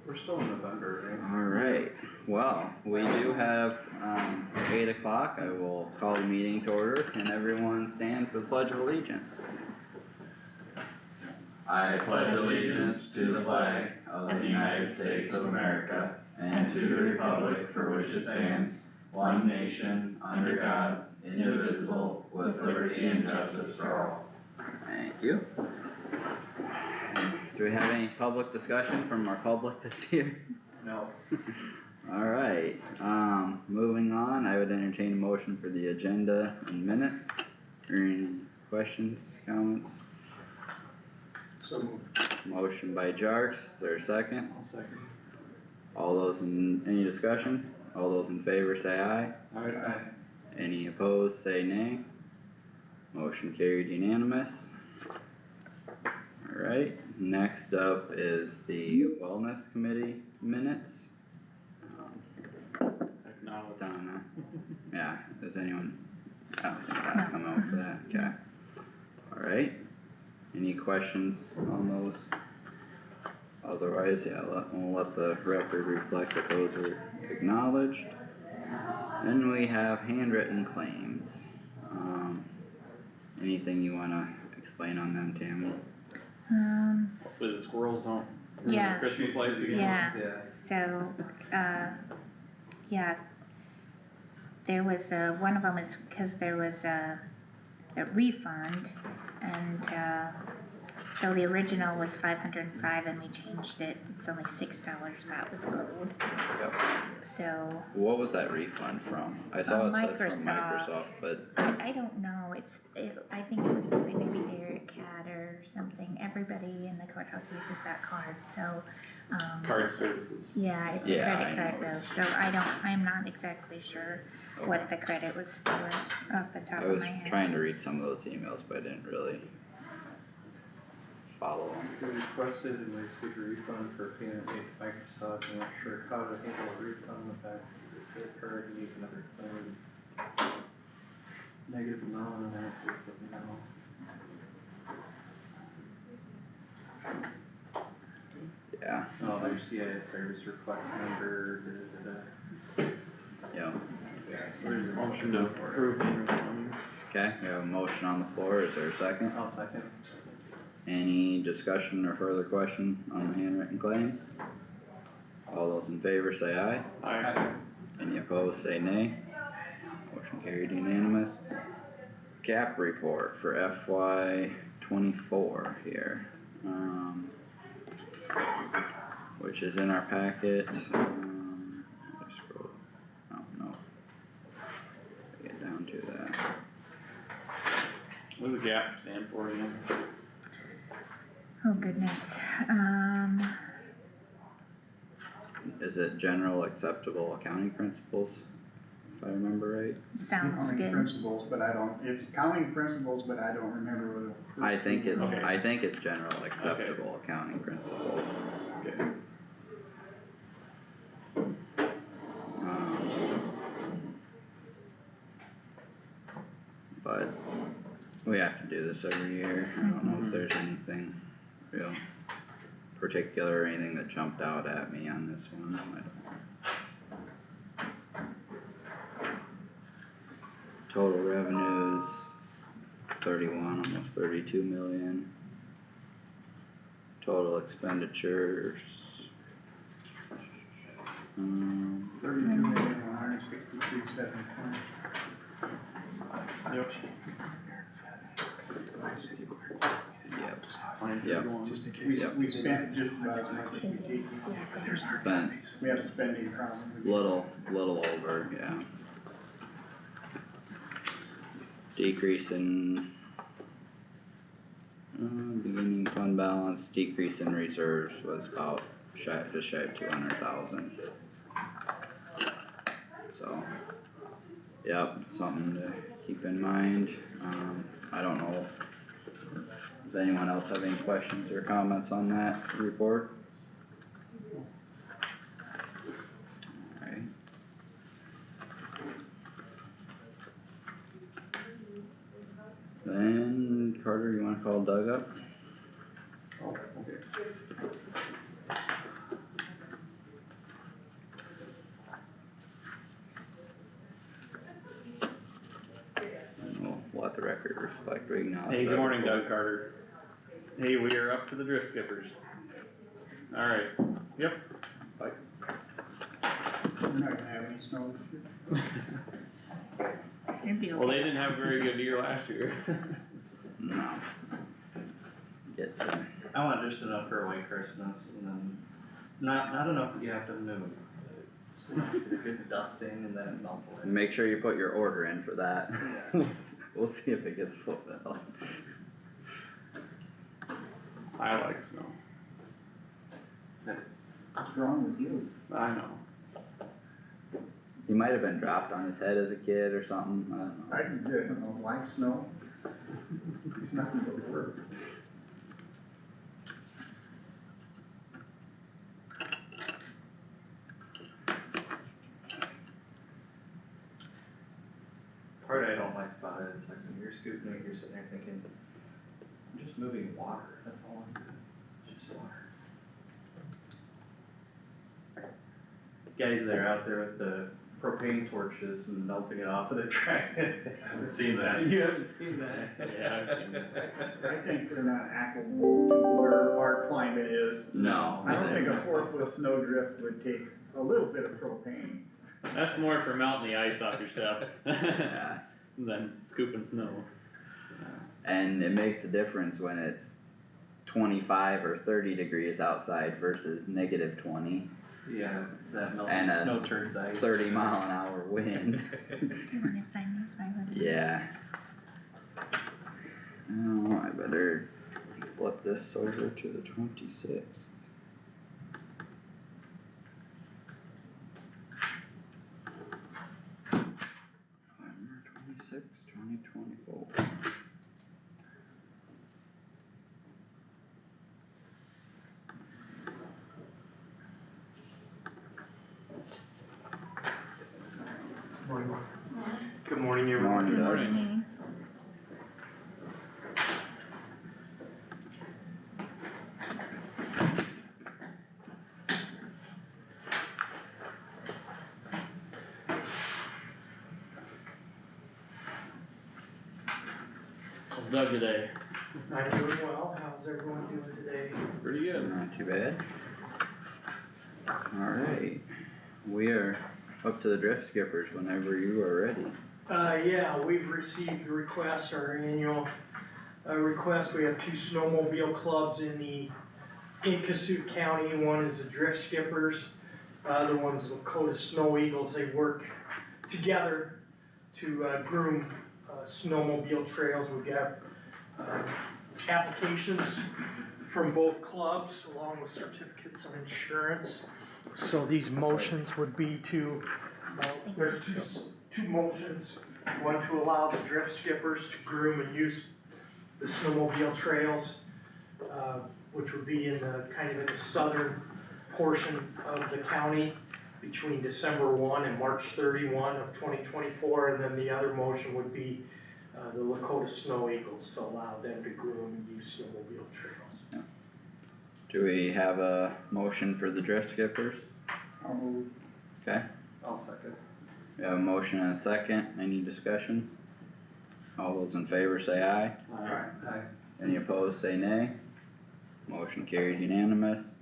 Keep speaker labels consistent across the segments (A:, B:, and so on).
A: We're still in November, right?
B: Alright, well, we do have, 8 o'clock, I will call the meeting to order, and everyone stand for the pledge of allegiance. I pledge allegiance to the flag of the United States of America, and to the republic for which it stands, one nation, under God, indivisible, with liberty and justice for all. Thank you. Do we have any public discussion from our public that's here?
A: No.
B: Alright, moving on, I would entertain a motion for the agenda and minutes. Or any questions, comments?
A: So moved.
B: Motion by Jarks, is there a second?
A: I'll second.
B: All those any discussion? All those in favor say aye.
A: Aye.
B: Any opposed, say nay. Motion carried unanimous. Alright, next up is the wellness committee minutes.
A: Acknowledge.
B: Donna, yeah, does anyone, I don't think that's coming out for that, okay. Alright, any questions on those? Otherwise, yeah, we'll let the record reflect that those are acknowledged. Then we have handwritten claims. Anything you wanna explain on them, Tammy?
A: Hopefully the squirrels don't ruin
C: Yeah.
A: the Christmas lights again.
C: Yeah. So, yeah, there was, one of them was, cause there was a refund, and, so the original was $505 and we changed it, it's only $6 that was owed,
B: Yep.
C: so.
B: What was that refund from? I saw it said from
C: Microsoft.
B: Microsoft, but,
C: I don't know, I think it was something, maybe Derek had or something, everybody in the courthouse uses that card, so,
A: Card services.
C: yeah, it's a
B: Yeah, I
C: credit card
B: know.
C: though, so I'm not exactly sure what the credit was for off the top
B: I
C: of
B: was
C: my head.
B: trying to read some of those emails, but I didn't really follow them.
A: We requested and received a refund for payment made to Microsoft. I'm not sure how to handle a refund with that credit card, and even another claim. Negative amount on that, please let me know.
B: Yeah,
A: Oh, there's CIS service request number,
B: yeah.
A: Yeah, so there's a motion to approve handwritten claims.
B: Okay, we have a motion on the floor, is there a second?
A: I'll second.
B: Any discussion or further question on the handwritten claims? All those in favor say aye.
A: Aye.
B: Any opposed say nay. Motion carried unanimous. Cap report for FY 24 here, which is in our packet. Let's scroll, oh no. Get down to that.
A: What does the GAP stand for again?
C: Oh goodness,
B: Is it general acceptable accounting principles, if I remember right?
C: sounds
D: Accounting
C: good.
D: principles, but I don't, it's accounting principles, but I don't remember what.
B: I think it's,
A: Okay.
B: I think it's general acceptable accounting principles.
A: Okay.
B: But we have to do this every year, I don't know if there's anything real particular or anything that jumped out at me on this one, Total revenues, 31, almost 32 million. Total expenditures.
D: 32,163,720.
A: Yep.
B: Yep,
A: Yep.
B: Just in
D: We spent just about as much as we did.
B: spent
D: We have a spending problem.
B: little over, yeah. Decrease in beginning fund balance, decrease in reserves was about just shy of 200,000. So, yep, something to keep in mind. I don't know if, does anyone else have any questions or comments on that report? Alright. Then, Carter, you wanna call Doug up?
A: Oh, okay.
B: Big now.
E: Hey, good morning, Doug Carter. Hey, we are up to the drift skippers. Alright, yep.
D: We're not gonna have any snow this year.
C: It'd be
E: Well, they
C: okay.
E: didn't have a very good year last year.
B: No. Get,
A: I want just enough for a white Christmas and then, not enough that you have to move. So you get a good dusting and then it melts away.
B: make sure you put your order in for that.
A: Yeah.
B: We'll see if it gets fulfilled.
E: I like snow.
D: What's wrong with you?
E: I know.
B: He might have been dropped on his head as a kid or something, I don't know.
D: I don't like snow. It's nothing but work.
A: Part I don't like about it is like when you're scooping it, you're sitting there thinking, I'm just moving water, that's all I'm doing, it's just water. Guys that are out there with the propane torches and melting it off of the track.
E: I haven't seen that.
A: You haven't seen that?
E: Yeah, I've seen that.
D: I think they're not applicable to where our climate is.
B: No.
D: I don't think a 4-foot snow drift would take a little bit of propane.
E: That's more for melting the ice off your steps
B: Yeah,
E: than scooping snow.
B: and it makes a difference when it's 25 or 30 degrees outside versus negative 20,
A: Yeah, that
B: And
A: melting
B: a
A: snow turns to ice.
B: 30-mile-an-hour wind.
C: Do you wanna sign these while we're?
B: Yeah. Oh, I better flip this over to the 26th. November 26th, 2024.
F: Good morning, everyone.
B: Morning,
E: Good
B: Doug.
E: morning. How's Doug today?
F: I'm doing well. How's everyone doing today?
E: Pretty good.
B: Not too bad. Alright, we are up to the drift skippers whenever you are ready.
F: Yeah, we've received requests, our annual, request. We have 2 snowmobile clubs in Kossuth County. One is the Drift Skippers, the other one's the Kossuth Snow Eagles. They work together to, groom, snowmobile trails. We've got, applications from both clubs along with certificates of insurance. So these motions would be to, there's two motions. One to allow the drift skippers to groom and use the snowmobile trails, which would be in the, kind of in the southern portion of the county between December 1 and March 31 of 2024. And then the other motion would be the Lakota Snow Eagles to allow them to groom and use snowmobile trails.
B: Do we have a motion for the drift skippers?
D: I'll move.
B: Okay,
A: I'll second.
B: we have a motion and a second, any discussion? All those in favor say aye,
A: Aye.
B: any opposed say nay. Motion carried unanimous.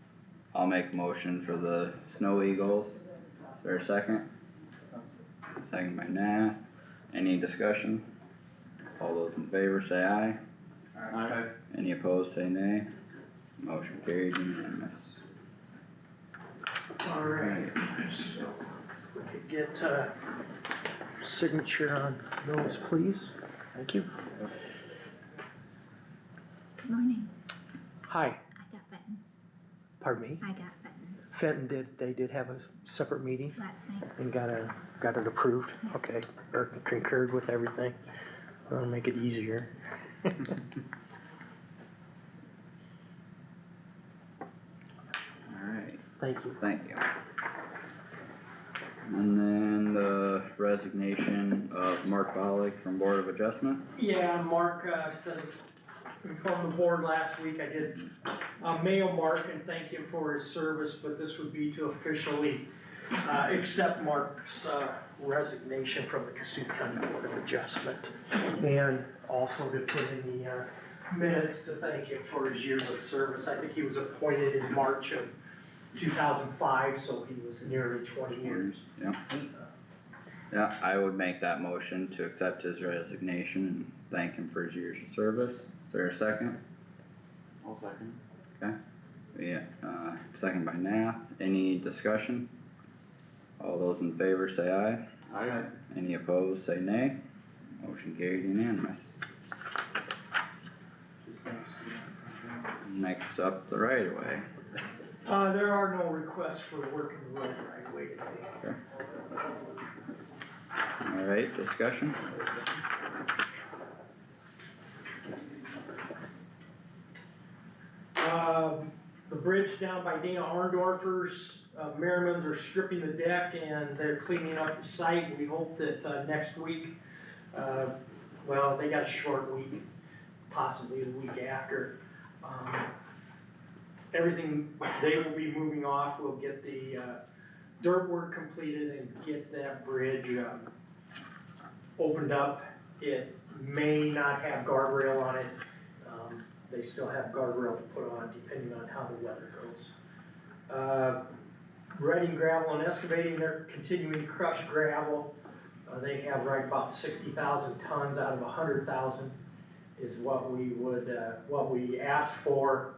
B: I'll make a motion for the Snow Eagles, is there a second? Second by Nat, any discussion? All those in favor say aye,
E: Aye.
B: any opposed say nay. Motion carried unanimous.
F: Alright, so we could get signature on those, please. Thank you.
C: Good morning.
F: Hi,
C: I got Fenton.
F: pardon me.
C: I got Fenton
F: Fenton they did have a separate meeting
C: last night.
F: and got it approved, okay, or concurred with everything. That'll make it easier.
B: Alright,
F: Thank you.
B: thank you. And then the resignation of Mark Bollig from Board of Adjustment.
F: Yeah, Mark, said, informed the board last week, I did, mail Mark and thank him for his service, but this would be to officially, accept Mark's, resignation from the Kossuth County Board of Adjustment. And, also to put in the, minutes to thank him for his years of service. I think he was appointed in March of 2005, so he was nearly 20 years.
B: Yeah. Yeah, I would make that motion to accept his resignation and thank him for his years of service. Is there a second?
E: I'll second.
B: Yeah, second by Nath. Any discussion? All those in favor say aye.
E: Aye.
B: Any opposed, say nay. Motion carried unanimous. Next up, the right of way.
F: There are no requests for work in the road right away today.
B: Alright, discussion?
F: The bridge down by Dana Arndorfer's, Merriman's are stripping the deck and they're cleaning up the site. We hope that, next week, well, they got a short week, possibly the week after. Everything, they will be moving off, we'll get the, dirt work completed and get that bridge, opened up. It may not have guardrail on it, they still have guardrail to put on depending on how the weather goes. Reading Gravel and Excavating, they're continuing to crush gravel. They have right about 60,000 tons out of 100,000 is what we would, what we asked for.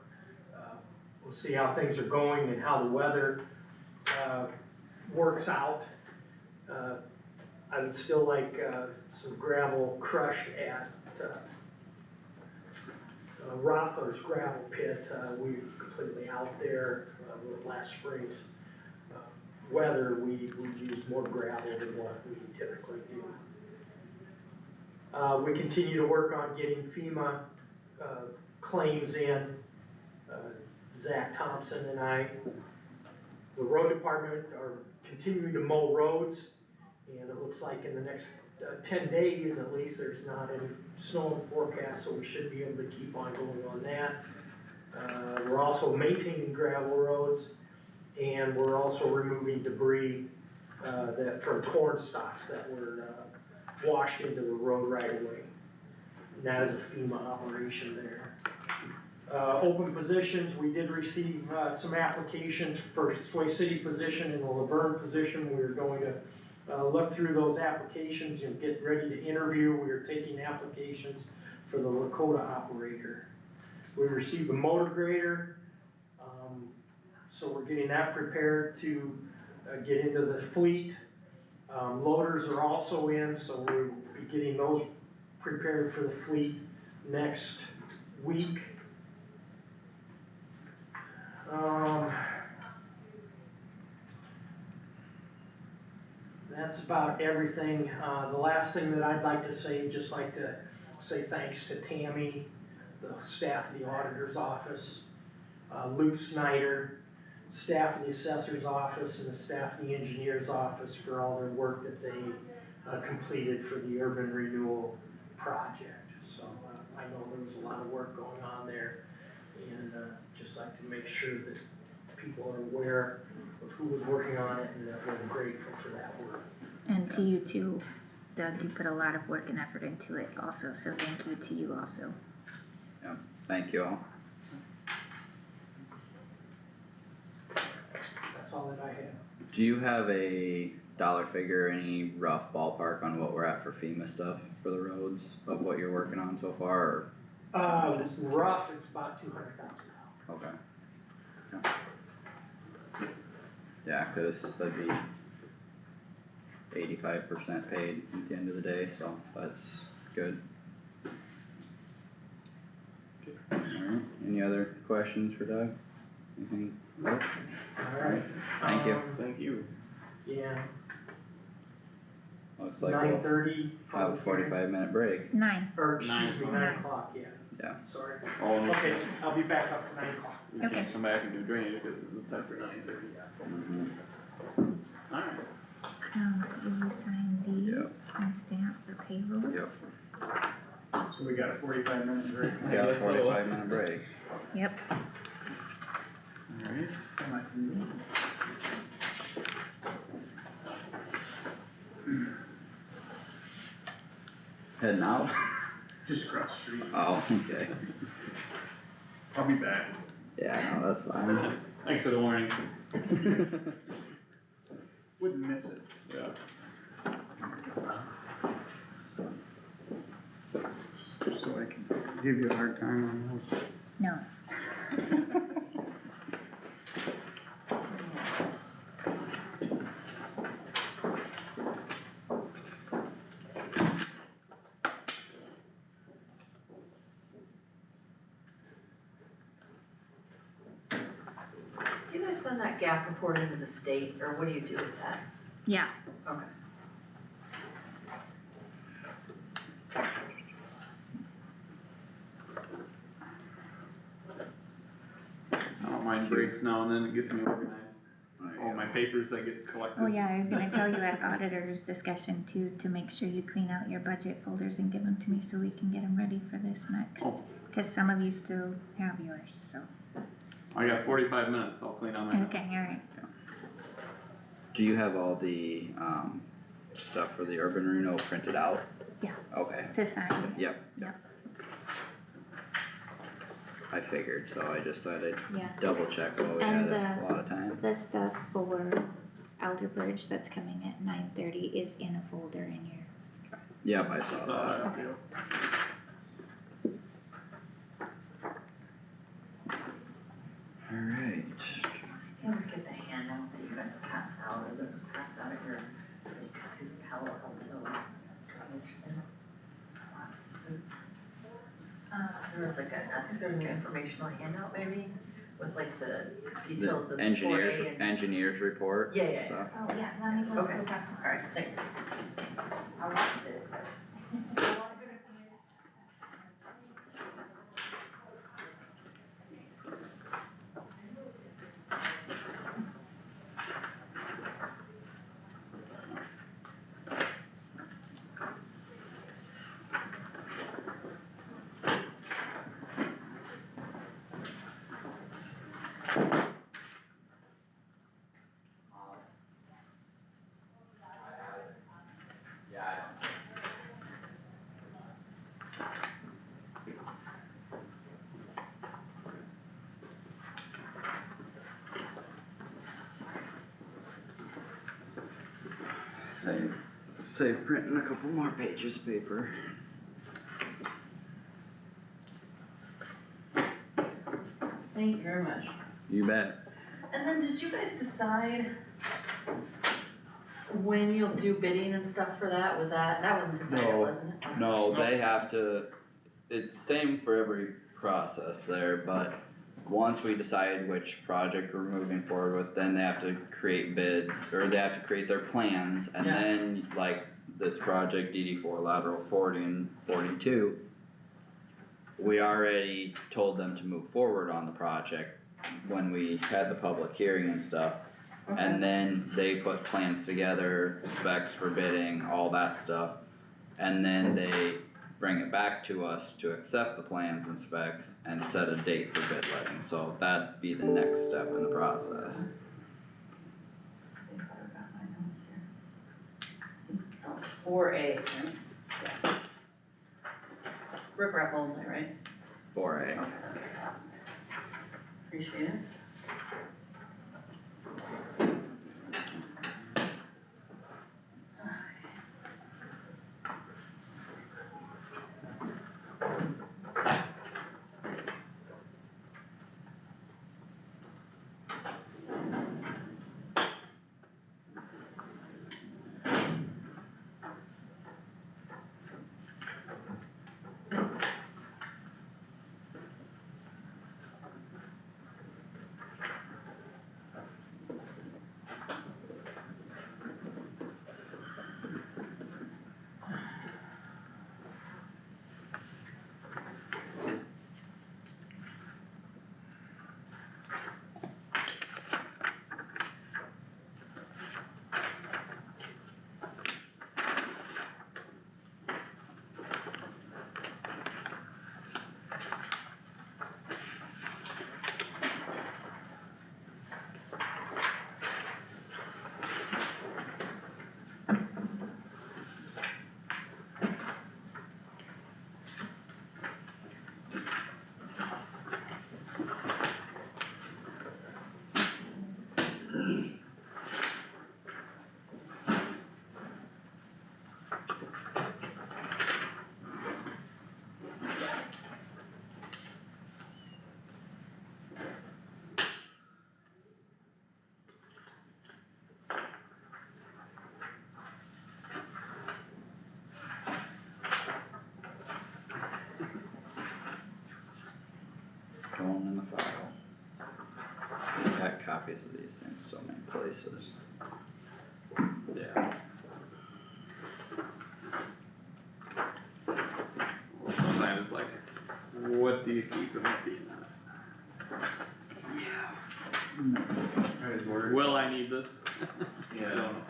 F: We'll see how things are going and how the weather, works out. I would still like, some gravel crush at, Rothler's gravel pit. We're completely out there, with last spring's, weather, we used more gravel than what we typically do. We continue to work on getting FEMA, claims in, Zach Thompson and I. The road department are continuing to mow roads, and it looks like in the next 10 days at least, there's not any snow in the forecast, so we should be able to keep on going on that. We're also maintaining gravel roads, and we're also removing debris, that from corn stalks that were, washed into the road right away. And that is a FEMA operation there. Open positions, we did receive, some applications for Sway City position and the Laverne position. We're going to, look through those applications and get ready to interview. We are taking applications for the Lakota operator. We received a motor grader, so we're getting that prepared to, get into the fleet. Loaders are also in, so we'll be getting those prepared for the fleet next week. That's about everything. The last thing that I'd like to say, just like to say thanks to Tammy, the staff of the auditor's office, Luke Snyder, staff of the assessor's office, and the staff of the engineer's office for all their work that they completed for the urban renewal project. So I know there was a lot of work going on there, and just like to make sure that people are aware of who was working on it and that we're grateful for that work.
C: And to you too, Doug, you put a lot of work and effort into it also, so thank you to you also.
B: Yeah, thank you all.
F: That's all that I have.
B: Do you have a dollar figure, any rough ballpark on what we're at for FEMA stuff for the roads of what you're working on so far, or?
F: Rough, it's about $200,000.
B: Okay. Yeah. Yeah, cause that'd be 85% paid at the end of the day, so that's good. Alright, any other questions for Doug? Anything? Nope.
F: Alright.
B: Thank you.
E: Thank you.
F: Yeah,
B: Looks like we'll
F: 9:30.
B: have a 45-minute break.
C: 9,
F: Or excuse me,
E: 9
F: 9 o'clock, yeah.
B: Yeah.
F: Sorry.
E: All in.
F: Okay, I'll be back up to 9 o'clock.
E: We
C: Okay.
E: can come back and do drainage because it's after 9:30.
B: Mhm.
E: Alright.
C: will you sign these
B: Yep.
C: and stamp the payroll?
B: Yep,
D: So we got a 45-minute break.
E: I
B: got a
E: guess so.
B: 45-minute break.
C: Yep.
E: Alright.
B: Heading out.
D: just across the street.
B: Oh, okay,
D: I'll be back.
B: yeah, no, that's fine.
E: Thanks for the warning.
D: Wouldn't miss it.
E: Yeah.
D: So I can give you a hard time on those.
C: No,
G: Do you guys send that gap report into the state, or what do you do with that?
C: yeah,
G: Okay.
E: I don't mind breaks now and then, it gets me organized.
B: There you
E: All
B: go.
E: my papers that get collected.
C: oh yeah, I was gonna tell you at auditor's discussion too, to make sure you clean out your budget folders and give them to me so we can get them ready for this next.
E: Oh.
C: Cause some of you still have yours, so,
E: I got 45 minutes, I'll clean on my.
C: okay, alright,
B: Do you have all the, stuff for the urban renewal printed out?
C: Yeah.
B: Okay,
C: to sign,
B: yep.
C: Yep.
B: I figured, so I just thought I'd
C: yeah.
B: double check while we
C: And
B: had a lot of time.
C: The stuff for Elder Bridge that's coming at 9:30 is in a folder in your,
B: Yep, I saw
E: Saw
B: that.
E: that, yeah.
B: Alright,
G: You ever get the handout that you guys passed out, or that was passed out at your, like, Kossuth Palo Alto college thing? Last week? There was like a, I think there was an informational handout maybe, with like the details
B: the
G: of 4A
B: engineers,
G: and.
B: engineers report
G: Yeah, yeah, yeah.
B: stuff.
C: oh yeah, let me look
G: Okay.
C: at that.
G: Alright, thanks. I watched it.
B: Save printing a couple more pages of paper.
G: Thank you very much.
B: You bet.
G: And then did you guys decide when you'll do bidding and stuff for that? That wasn't decided,
B: No.
G: wasn't it?
B: No, they have to, it's the same for every process there, but once we decide which project we're moving forward with, then they have to create bids, or they have to create their plans, and
G: Yeah.
B: then, like, this project DD4 lateral 40 and 42, we already told them to move forward on the project when we had the public hearing and stuff. And then they put plans together, specs for bidding, all that stuff, and then they bring it back to us to accept the plans and specs and set a date for bid letting, so that'd be the next step in the process.
G: Let's see if I got my notes here. This, 4A, right? Yeah. Rip wrap only, right?
B: 4A.
G: Appreciate it.
B: copies of these things so many places.
E: Yeah. Sometimes it's like, what do you keep in that?
A: I was worried.
E: Will I need this? I
A: Yeah.
E: don't know.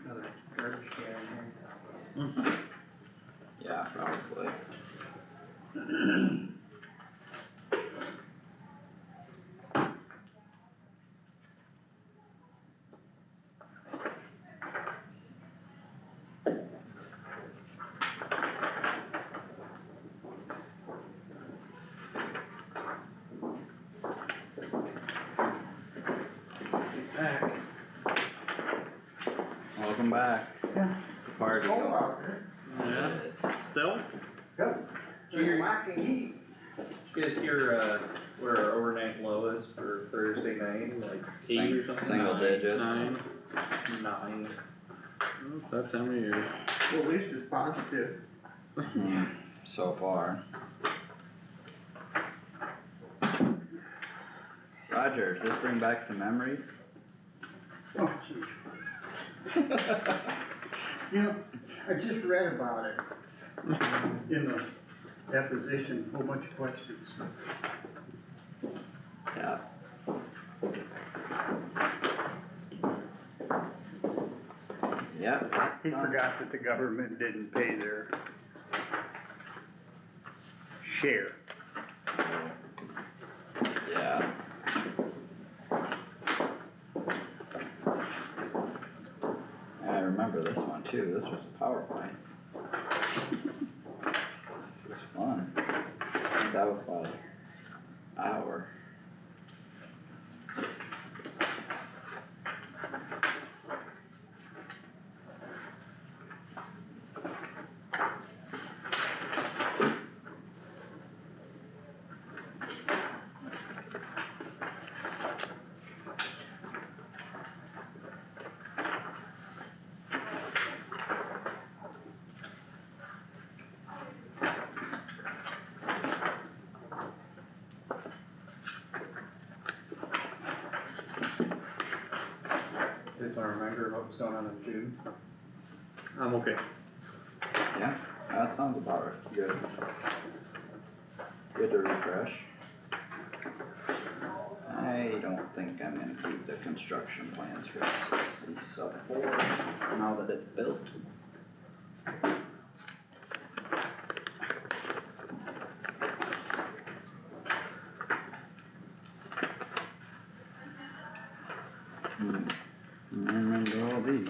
A: Another garbage can in here.
B: Yeah, probably.
A: He's back.
B: Welcome back.
D: Yeah.
B: It's a party
D: Cold
B: going.
D: out there.
E: Yeah,
B: It is.
E: still?
D: Yep.
A: Cheers.
D: Whacking heat.
A: Did you guys hear, what our overnight low is for Thursday night, like 8 or something?
B: Single digits.
E: 9.
A: 9.
E: Well, it's that time of year.
D: Well, at least it's positive.
B: Mhm. so far. Roger, does this bring back some memories?
D: Oh, geez. You know, I just read about it in the deposition, a whole bunch of questions.
B: Yeah. Yep.
D: He forgot that the government didn't pay their share.
B: Yeah. I remember this one too, this was a PowerPoint. It was fun. I think that was about an hour.
A: Just wanna remember what was going on in June.
E: I'm okay.
B: Yeah, that sounds about right. Good. Good to refresh. I don't think I'm gonna keep the construction plans for the sub 4 now that it's built. I remember all these.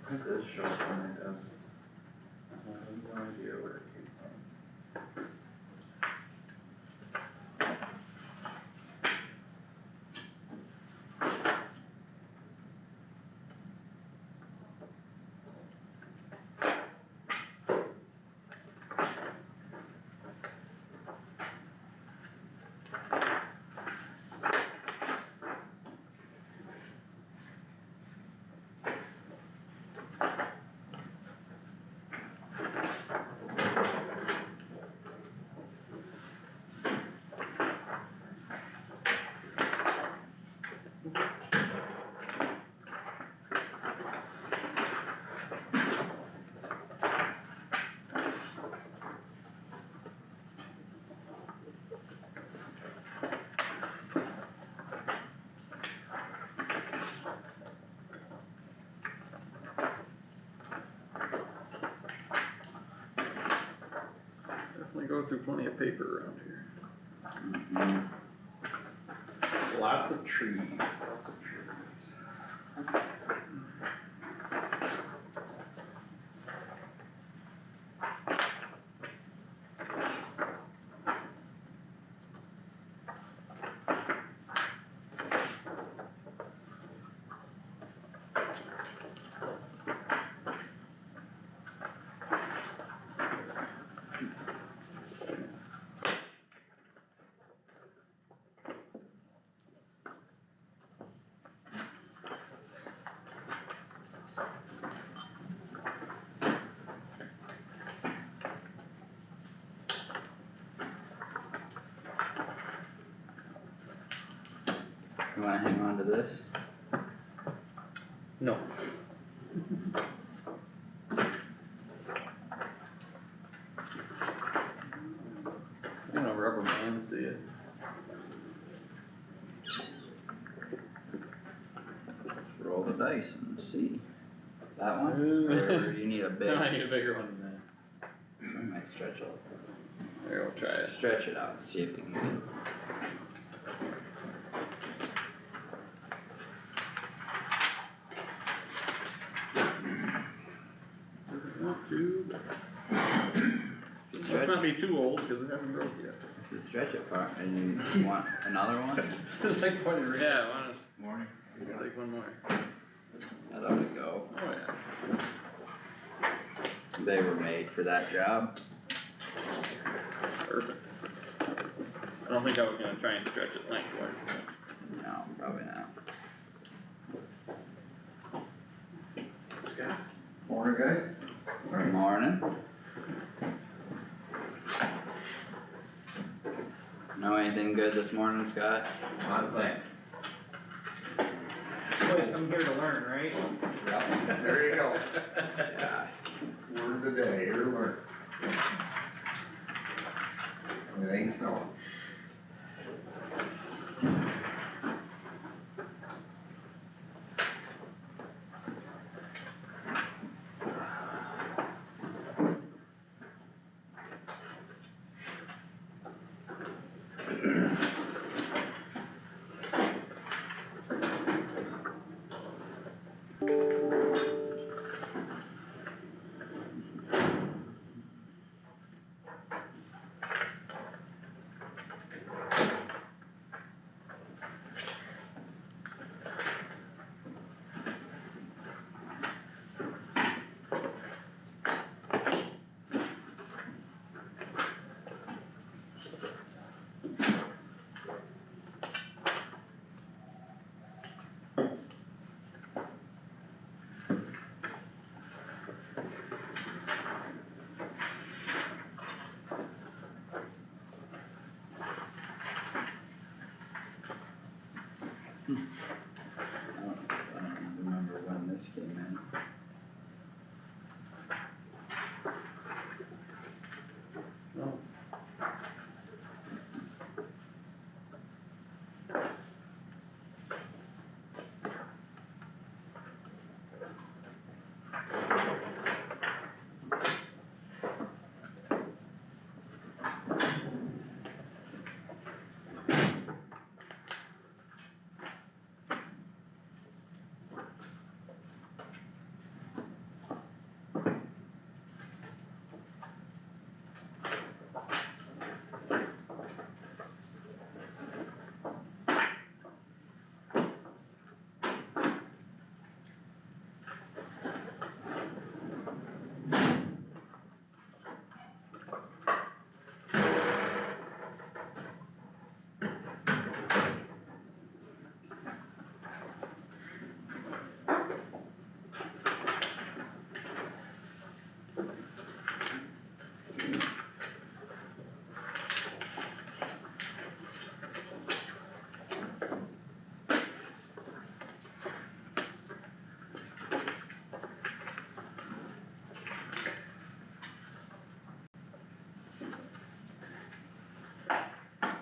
A: It does show up on it, does. I have no idea where it came from.
E: Definitely go through plenty of paper around here.
B: Mhm.
A: Lots of trees, lots of trees.
B: You wanna hang on to this?
E: No. You know rubber bands, do you?
B: Let's roll the dice and see. That one?
E: Ooh.
B: Or you need a big?
E: No, I need a bigger one than that.
B: I might stretch it.
E: There, we'll try it.
B: Stretch it out, see if you can get it.
E: not be too old, cause it hasn't broke yet.
B: If you stretch it far, and you want another one?
A: It's like pointing right.
E: Yeah, why
B: Morning.
E: not, take one more.
B: That ought to go.
E: Oh, yeah.
B: They were made for that job.
E: Perfect. I don't think I was gonna try and stretch it lengthwise.
B: No, probably not.
H: Morning, guys.
B: Good morning. Know anything good this morning, Scott?
H: Not a thing.
A: Wait, I'm here to learn, right?
H: Yeah, there you go.
B: Yeah.
H: Word of the day, here to learn. It ain't snowing.
B: I don't remember when this came in.
E: No.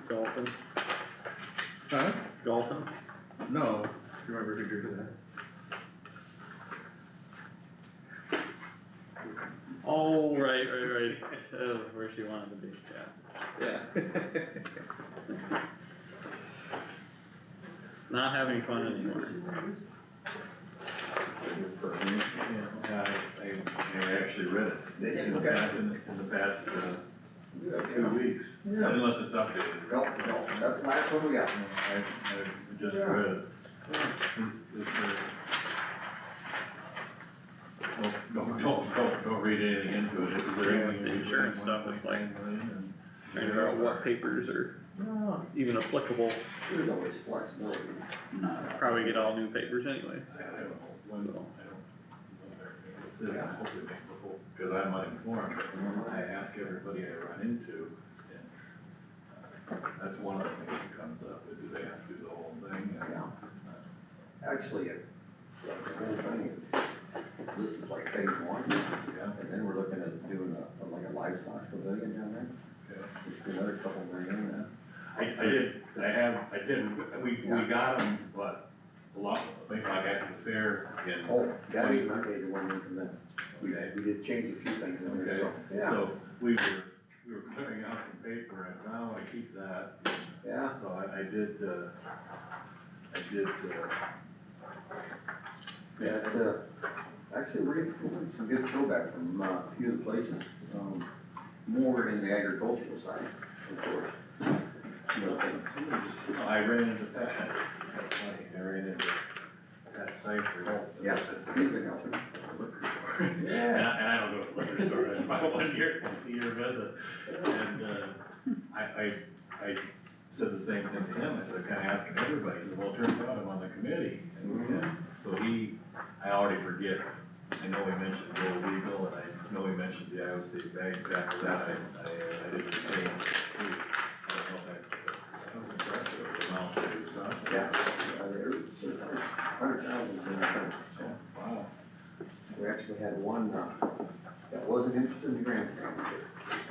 E: Golfing,
A: Huh?
E: golfing.
A: No, you remember who drew that?
E: Oh, right. Where she wanted to be, yeah.
A: Yeah.
E: Not having fun anymore.
I: I actually read it in the past, 2 weeks,
H: Yeah.
I: unless it's updated.
H: No, that's the last one we got.
I: I just read it. This, don't read anything into it. Is there anything?
E: The insurance stuff, it's like-
I: And-
E: Trying to figure out what papers are even applicable.
H: There's always flexibility.
B: No.
E: Probably get all new papers anyway.
I: I don't know, when, I don't. Cause I'm uninformed, I ask everybody I run into, and, that's one of the things that comes up, is do they have to do the whole thing? And,
H: Yeah. Actually, the whole thing, this is like phase one,
I: Yeah,
H: and then we're looking at doing like a livestock pavilion down there.
I: okay.
H: There's been another couple million,
I: I did, we got them, but a lot, I think like after the fair in.
H: Oh, that is not the one we from that. We did change a few things in there, so.
I: Okay, so we were clearing out some paper, and now I keep that,
H: Yeah,
I: so I did,
H: actually, we're getting some good throwback from a few of the places. more in the agricultural side, of course.
I: I ran into Pat, that's funny, I ran into Pat Cypher.
H: Yeah, he's been helping.
I: And I don't go to the liquor store, that's my one year, once a year visit, and, I said the same thing to him, I said, I'm kinda asking everybody, he said, well, it turns out I'm on the committee, and so I already forget, I know he mentioned Go Legal, and I know he mentioned the Iowa State Bank, after that, I didn't retain. I don't know if that was impressive, the amount that he was talking
H: Yeah,
I: about.
H: there's 100,000.
I: So, wow.
H: We actually had one, that wasn't interested in the grandstand.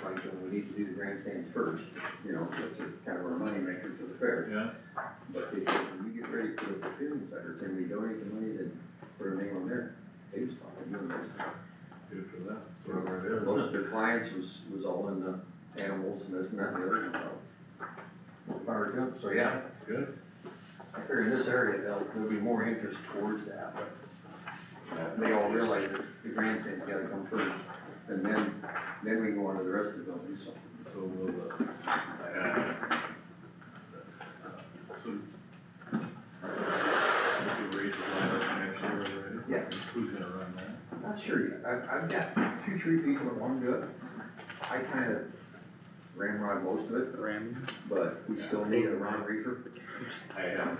H: Like, we need to do the grandstands first, you know, that's kind of our money maker for the fair.
I: Yeah,
H: But they said, when we get ready for the pavilion center, can we donate the money to put our name on there? They just thought they'd do it.
I: good for that, so where it is.
H: Most of their clients was all in the animals and this and that and the other, and so. Power to them, so yeah,
I: Good.
H: I figure in this area, there'll be more interest towards that, but they all realize that the grandstand's gotta come first, and then we can go on to the rest of the buildings, so.
I: So will so raise the line up next year already?
H: Yeah.
I: Who's gonna run that?
H: I'm not sure yet, I've got 2-3 people that wanna do it. I kinda ramrod most of it, but we still need a Ron Reefer.
I: I have,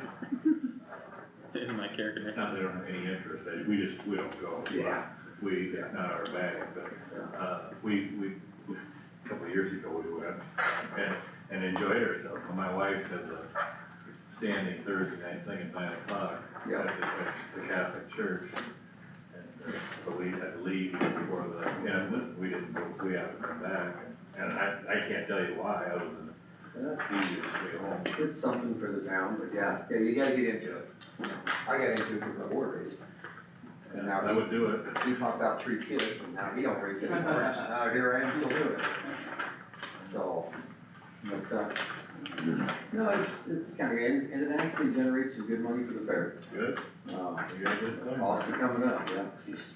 E: In my character.
I: it's not that I don't have any interest, we don't go.
H: Yeah.
I: It's not our bag, but, we, a couple of years ago, we went and enjoyed ourselves. My wife has a standing Thursday night thing at 9 o'clock
H: Yeah.
I: at the Catholic church. And so we had to leave before we didn't go, we haven't come back. And I can't tell you why, other than it's easier to stay home.
H: It's something for the town, but yeah, you gotta get into it. I got into it with my board raised. And now
I: I would do it.
H: he popped out 3 kids, and now he don't raise anymore, now here I am still doing it. So, but, no, it's kinda, and it actually generates some good money for the fair.
I: Good,
H: Uh,
I: you gotta get some.
H: Costs are coming up, yeah, geez.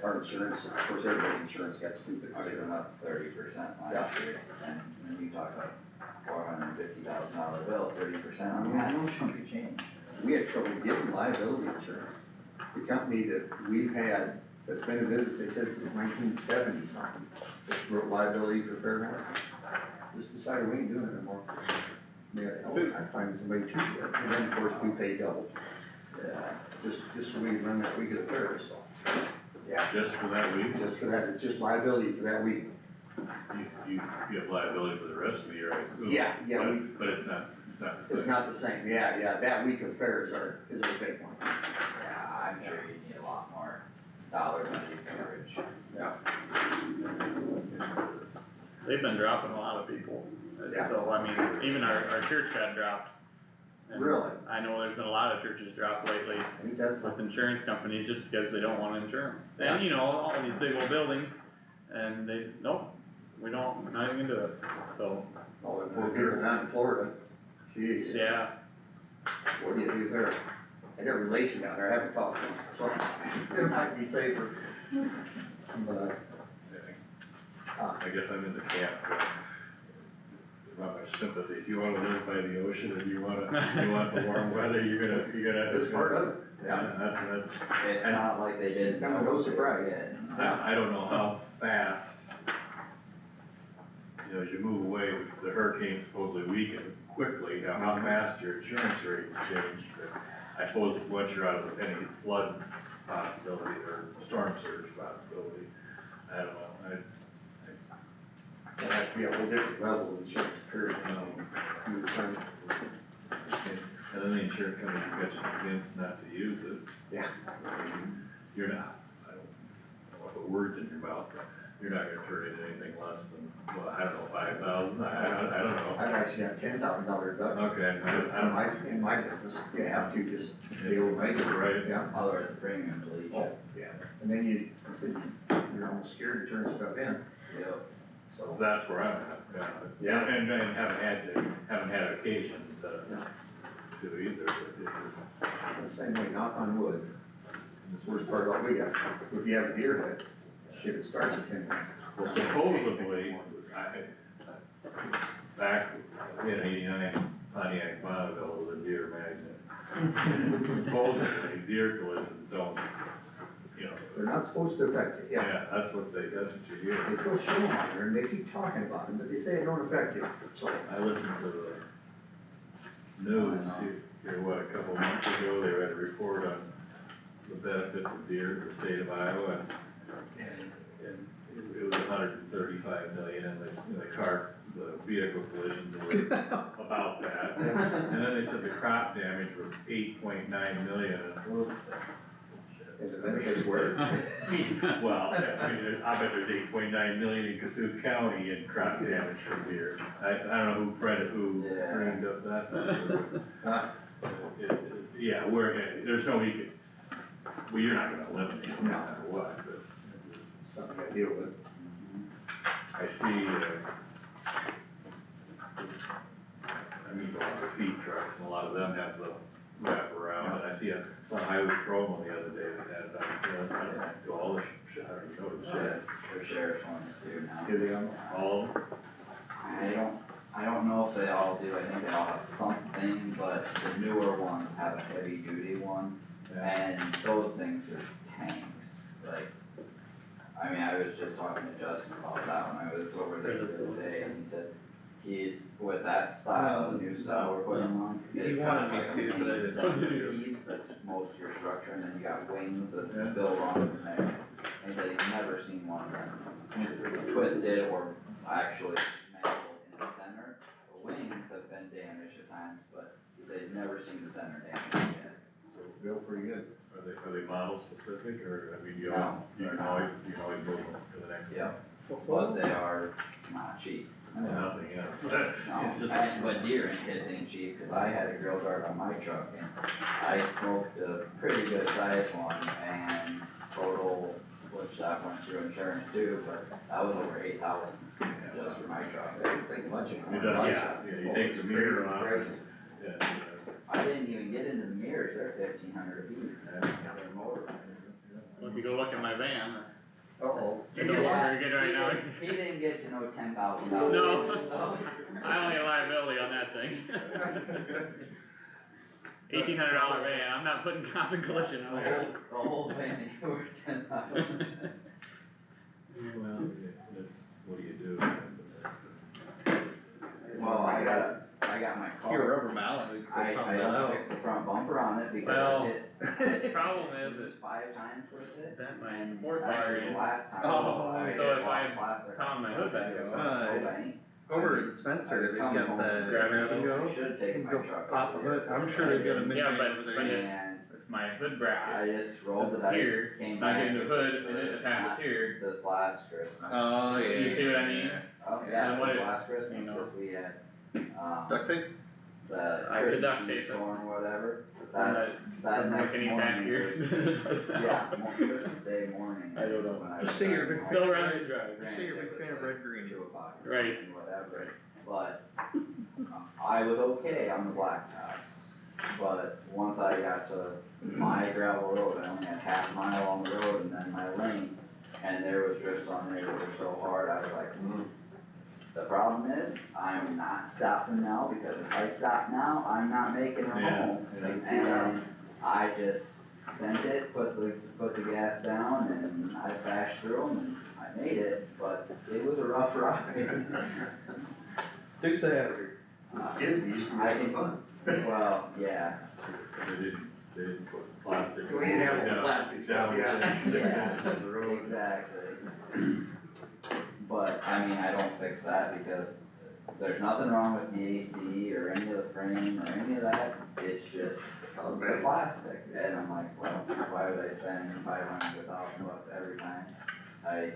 H: Our insurance, of course, everybody's insurance got stupid.
B: Ours went up 30% last year, and when you talk about $450,000 bill, 30% on that, chunk of change.
H: We had trouble getting liability insurance. The company that we've had, that's been in business, they said since 1970 something, that wrote liability for fairgrounds, just decided we ain't doing it anymore. Yeah, I find somebody too, and then of course we pay double,
B: Yeah.
H: just so we can run that week of the fair, so. Yeah,
I: Just for that week,
H: just for that, it's just liability for that week.
I: you have liability for the rest of the year, I assume.
H: Yeah,
I: But it's not the same.
H: It's not the same, yeah, that week of fair is our big one.
B: Yeah, I'm sure you need a lot more dollars on your coverage.
H: Yeah.
E: They've been dropping a lot of people.
H: Yeah.
E: So, I mean, even our church got dropped. And
H: Really?
E: I know there's been a lot of churches dropped lately
H: I think that's
E: with
H: something.
E: insurance companies just because they don't wanna insure them.
H: Yeah.
E: And you know, all these big old buildings, and nope, we're not even gonna do it, so,
H: All the poor people down in Florida, jeez.
E: yeah.
H: What do you do there? I got a relation down there, I haven't talked to him, so it might be safer. But,
I: I guess I'm in the camp, there's not much sympathy. Do you wanna live by the ocean, or do you want the warm weather? You're gonna.
H: it's part of it,
I: Yeah,
H: yeah.
I: that's,
B: It's not like they didn't.
H: Kind of
B: know
H: no
B: what they were
H: surprise.
B: getting.
I: I don't know how fast, you know, as you move away, the hurricane supposedly weakened quickly, now how fast your insurance rates change. But I suppose once you're out of any flood possibility or storm surge possibility, I don't know,
H: It'll have to be a whole different level of insurance, period. You would find-
I: and then the insurance company gets you against not to use it.
H: Yeah.
I: You're not, I don't want to put words in your mouth, but you're not gonna turn into anything less than, well, I don't know, 5,000, I don't know.
H: I've actually got $10,000 deductible.
I: Okay,
H: In my business, you have to just be able to make it.
I: Right.
H: Yeah.
B: Otherwise the premiums will eat you.
H: Oh, yeah, and then you're almost scared to turn stuff in,
B: Yep.
H: so.
I: That's where I'm at, yeah.
H: Yeah.
I: And haven't had occasion to either, but it's just,
H: The same way, knock on wood, and it's the worst part about we got, if you have a deer hit, shit, it starts at 10 grand.
I: Well, supposedly, back in '89, Pontiac Bonneville was a deer magnet. Supposedly, deer collisions don't, you know,
H: They're not supposed to affect you, yeah.
I: yeah, that's what you hear.
H: They still show them on there, and they keep talking about them, but they say it don't affect you, so.
I: I listened to the news here, what, a couple months ago, they read a report on the benefits of deer in the state of Iowa, and it was 135 million, and the vehicle collisions were about that. And then they said the crop damage was 8.9 million.
H: And the benefits were.
I: Well, I mean, I bet there's 8.9 million in Kossuth County in crop damage from deer. I don't know who dreamed up that. Yeah, there's no well, you're not gonna eliminate it no matter what, but it's just
H: Something I deal with.
I: I see, I mean, a lot of feed trucks, and a lot of them have the wrap around, and I see some highway patrolman the other day that had, I don't know, do all the I don't even know the shit.
B: Their sheriff's ones do now.
I: Do they all?
B: I don't know if they all do, I think they all have something, but the newer ones have a heavy duty one, and those things are tanks, like. I mean, I was just talking to Justin about that when I was over there the other day, and he said, he's, with that style, the new style we're putting on.
A: He wanted me to, but I didn't.
B: Center piece, that's most of your structure, and then you got wings that build on from there. And he said he's never seen one of them twisted or actually mangled in the center. The wings have been damaged at times, but he said he's never seen the center damaged yet.
H: So real pretty good.
I: Are they model specific, or, I mean, you
B: No,
I: can always move them to the next one?
B: Yep, but they are not cheap.
I: Nothing else.
B: No, but deer and kids ain't cheap, cause I had a grill guard on my truck and I smoked a pretty good sized one and total, which that went through insurance too, but that was over 8,000 just for my truck.
H: I didn't think much of it.
I: Yeah, you take the mirror off. Yeah.
B: I didn't even get into the mirrors, they're 1,500 a piece. They're motorized.
E: Well, if you go look at my van,
H: Uh-oh.
E: it's no longer good right now.
B: He didn't get to know $10,000.
E: No.
B: So.
E: I only have liability on that thing. $1,800 van, I'm not putting comp and collision on there.
B: The whole thing, you were 10,000.
I: Well, that's, what do you do?
B: Well, I got my car.
A: Your rubber mallet.
B: I don't fix the front bumper on it because
E: Well,
B: I hit
E: problem is
B: it 5 times with it.
E: Bent my
B: And
E: support bar
B: actually
E: in.
B: the last time.
A: Oh,
B: I
E: so
B: hit
E: if I
B: lost plastic
E: pound my hood back up,
B: bank.
A: Over at Spencer, they've got the
E: grab
A: grab and
B: I
A: go.
B: should have taken my
A: Go
B: truck.
A: pop a
B: over there.
A: hood. I'm sure they've got a
B: And
A: midnight
E: but-
A: over there.
E: but
B: And
E: if my hood
B: I
E: bracket
B: just rolled the dice,
E: here,
B: came
E: I
B: back.
E: get in the
B: with
E: hood
B: this,
E: and it attaches here.
B: This last Christmas.
A: Oh, yeah.
E: You see what I mean?
B: Oh,
E: And
B: yeah,
E: what
B: this
E: it-
B: last Christmas,
E: you know.
B: cause we had,
A: Duct tape?
B: the
E: I could duct
B: Christmas Eve
E: tape it.
B: storm or whatever,
E: And
B: that
E: Doesn't look
B: next
E: any
B: morning.
E: tackier.
B: Yeah, Christmas Day morning.
E: I don't know.
B: when I
A: Just
B: was
A: say you're a
B: driving
A: big
B: home.
E: Still runs and drives.
A: Just say you're a big fan of red green.
B: 2 o'clock.
E: Right.
B: And whatever, but I was okay on the blacktops. But once I got to my gravel road, I only had half a mile on the road and then my lane, and there was drifts on there that were so hard, I was like, The problem is, I'm not stopping now, because if I stop now, I'm not making it home. And I just sent it, put the gas down, and I crashed through them, and I made it, but it was a rough ride.
A: Dukes of Hazzard.
H: Kids, we used to
B: I
H: have
B: can-
H: fun.
B: Well, yeah,
I: They didn't put plastic.
H: We didn't have all the plastic stuff, yeah.
I: 6
B: Yeah.
I: inches in the road.
B: exactly. But, I mean, I don't fix that because there's nothing wrong with the AC or any of the frame or any of that, it's just the plastic. And I'm like, well, why would I spend $500 to $1,000 every time I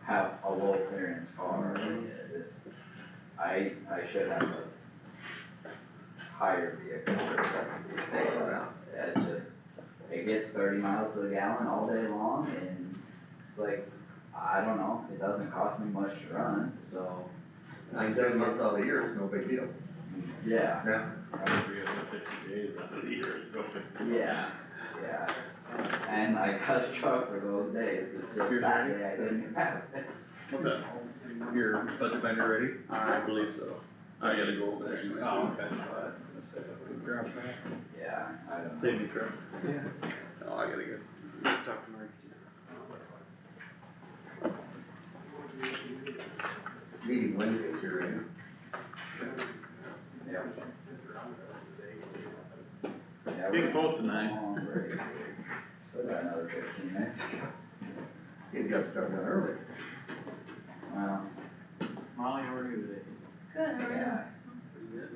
B: have a low clearance car? I should have a higher vehicle or a second vehicle. It gets 30 miles to the gallon all day long, and it's like, I don't know, it doesn't cost me much to run, so.
H: Like 7 months out of the year, it's no big deal.
B: Yeah.
H: Yeah.
I: 360 days out of the year, it's going.
B: Yeah, And I got a truck for those days, it's just
E: Yours
B: that
E: ready?
B: day I didn't have it.
E: What's that? Your budget binder ready? I believe so. I gotta go over there anyway.
A: Oh, okay. Let's see if we can grab that.
B: Yeah, I don't know.
E: Save me truck.
A: Yeah.
E: Oh, I gotta go.
A: Talk to Mark.
H: Meeting Wednesdays here, right?
B: Yeah. Yeah,
E: Big
B: we're
E: post tonight.
B: already- Still got another 15 minutes to go.
H: He's got stuff done early.
B: Well,
E: Molly, how are you today?
G: Good, how are you?
B: yeah,
E: Pretty good.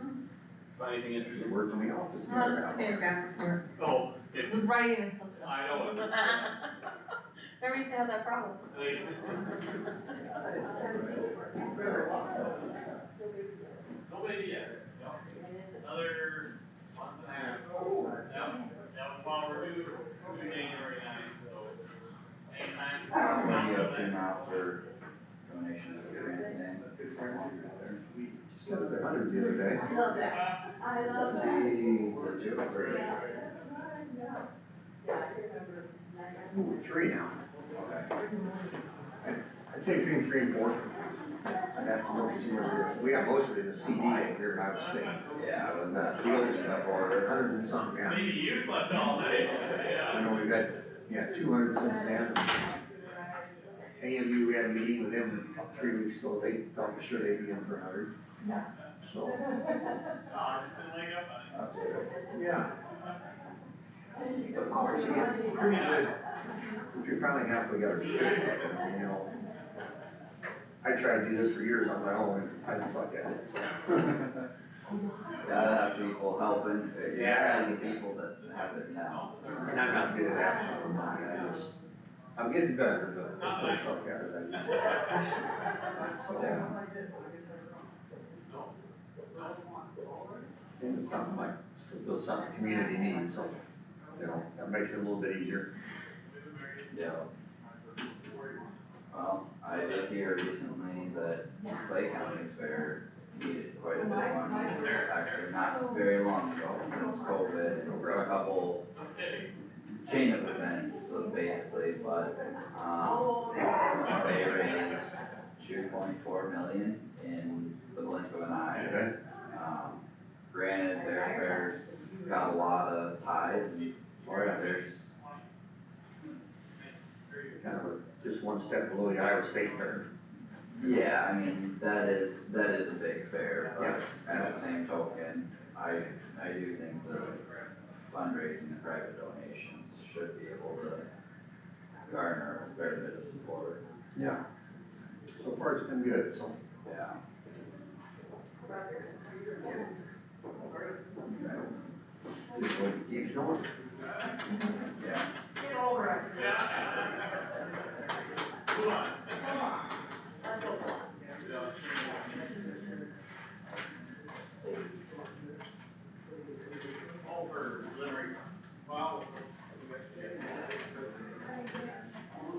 E: Find anything
H: He
E: interesting?
H: worked in the office.
G: I was just looking at graphic work.
I: Oh, it,
G: The writing is so slow.
I: I know it.
G: Never used to have that problem.
I: Nobody yet, another month and a half. That was while we're due January 9th, so anytime.
B: what are you up to now for donations to grants and?
H: Just got another 100 the other day.
G: Love that. I love that.
B: Is it 2 or 3?
H: Ooh, 3 now.
B: Okay.
H: I'd say between 3 and 4. I'd have to look and see where it is. We got most of it in a CD up here in Iowa State.
B: Yeah, I was not.
H: The old stuff, or 100 and something, yeah.
I: Maybe you slept all night,
H: I
I: yeah.
H: know we've had, 200 since then. AMU, we had a meeting with them about 3 weeks ago, they thought for sure they'd be in for 100. So,
I: Don's been laying up on it.
B: That's good.
H: yeah. But of course, you get pretty good, if you're finally halfway got our shit, you know. I tried to do this for years on my own, I suck at it, so.
B: Gotta have people helping, you
H: Yeah.
B: gotta have people that have their talents.
H: And I'm not good at asking for money, I'm getting better, but I still suck at it, I just.
B: Yeah.
H: And it's something like, still feel something community needs, so, that makes it a little bit easier.
B: Yeah. Well, I did hear recently that Clay County's fair needed quite a bit of money, actually not very long ago, since COVID, and a couple chain of events, so basically, but, they raised 2.4 million in the blink of an eye. Granted, their fair's got a lot of ties, and there's,
H: Kind of just one step below the Iowa State Fair.
B: yeah, I mean, that is a big fair, but at the same token, I do think the fundraising and private donations should be able to garner a fair bit of support,
H: Yeah. So far, it's been good, so.
B: yeah.
H: Just hope it keeps going.
B: Yeah.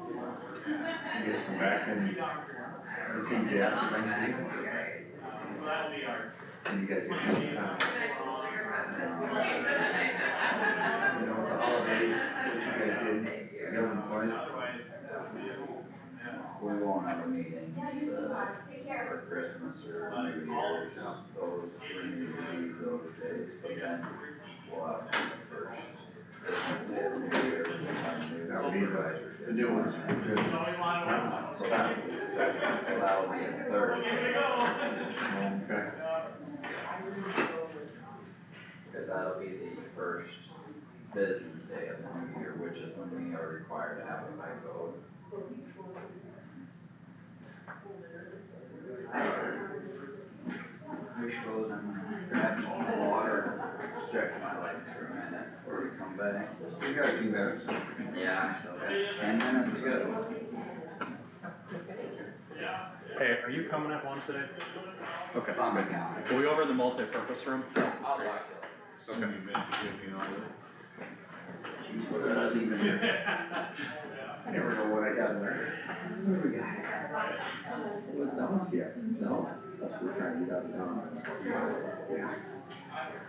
H: You guys come back and routine day after Thanksgiving.
I: That'll be our.
H: And you guys get some time. You know, the holidays, what you guys did, government wise.
B: We won't have a meeting, for Christmas or New Year's, those, those days, but then we'll have the first Christmas day of the new year, which is our new
H: That will be
B: supervisors.
H: the new ones. Good.
B: So that'll be the second, so that'll be a third,
H: Okay.
B: cause that'll be the first business day of the new year, which is when we are required to have it by code. I suppose I'm gonna grab some water, stretch my legs for a minute before we come back.
H: You got a few minutes.
B: Yeah, so 10 minutes is good.
E: Hey, are you coming at 1 today? Okay.
B: It's on my calendar.
E: Will we over in the multi-purpose room?
B: I'll talk to you.
E: Okay.
H: Jeez, what did I leave in there? I never know what I got in there. What do we got? It was Don's yet. No, that's what we're trying to get out of Don. Yeah.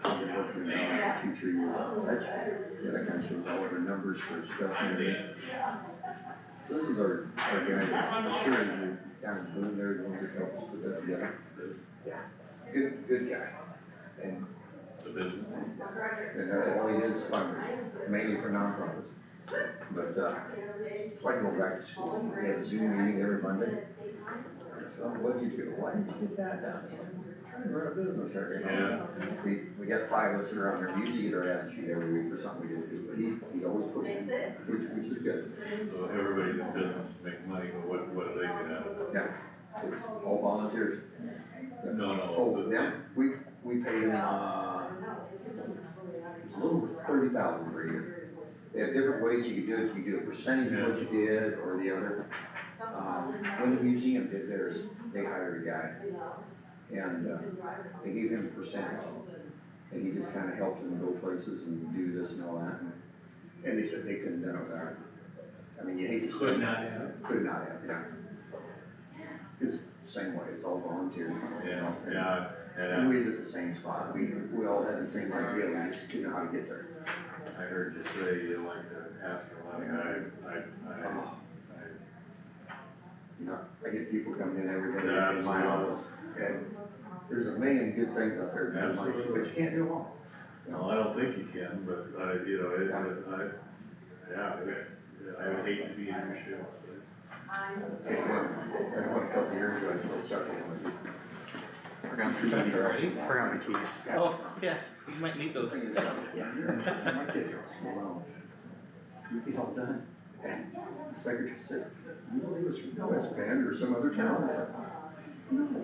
H: We're working on 2-3 years. Yeah, that kind of shows all of our numbers for stuff. This is our guy that's sure you down in Boone there, the ones that help us put that together. Good guy. And
I: The business.
H: that's all he is, fundraising, mainly for nonprofits. But, it's like going back to school. We have a Zoom meeting every Monday. So, what did you do? Why didn't you get that done? It's like, we're trying to run a business here, you know? We got 5 of us sitting around there, we usually get our ass sheet every week for something we didn't do, but he's always pushing, which is good.
I: So everybody's in business to make money, but what do they get out of it?
H: Yeah, it's all volunteers.
I: No, no.
H: Oh, yeah, we pay them, it's a little over 30,000 per year. They have different ways you can do it. You can do a percentage of what you did or the other. When the museum did theirs, they hired a guy and, they gave him a percentage. And he just kinda helped them go places and do this and all that. And they said they couldn't have done it without it. I mean, you hate to.
I: Could not have.
H: Could not have, yeah. It's the same way, it's all volunteer.
I: Yeah.
H: Everybody's at the same spot. We all had the same idea, we just didn't know how to get there.
I: I heard you say you like to ask for money,
H: You know, I get people coming in every day
I: Yeah,
H: in my
I: absolutely.
H: office, and there's a million good things out there, to do money, but you can't do them all.
I: No, I don't think you can, but I would hate to be in your shoes.
H: I went a couple years ago, I still chuckled with these.
E: Forgot my keys. Oh, yeah, you might need those.
H: My kids are all small. Get these all done. And the secretary said, you know, he was from West Bend or some other town. I thought, no, what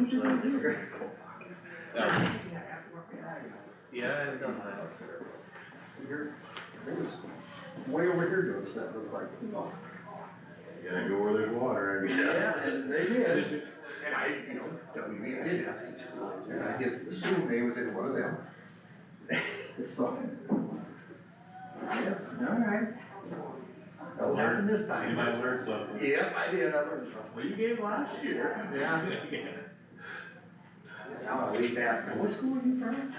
H: the hell did you do?
E: Yeah, I've done that.
H: It was way over here doing stuff, it was like, oh.
I: You gotta go where there's water, I guess.
H: Yeah, and they did. And I, you know, I didn't ask which school I was in, I just assumed they was in one of them. So. Yeah, all right. That'll happen this time.
I: You might learn something.
H: Yep, I did, I learned something.
I: Well, you gave last year.
H: Yeah. Now I'll at least ask them, what school are you from?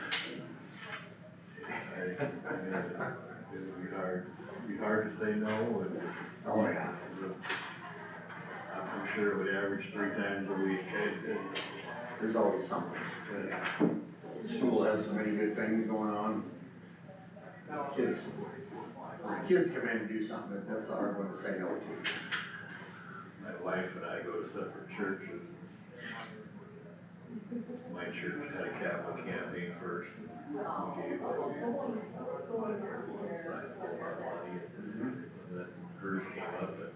I: It'd be hard to say no, and.
H: Oh, yeah.
I: I'm sure it would average 3 times a week.
H: There's always something. School has so many good things going on. Kids, when the kids come in and do something, that's a hard one to say no to.
I: My wife and I go to separate churches. My church had a Catholic campaign first, and we gave one sizable amount of money, and then hers came up, and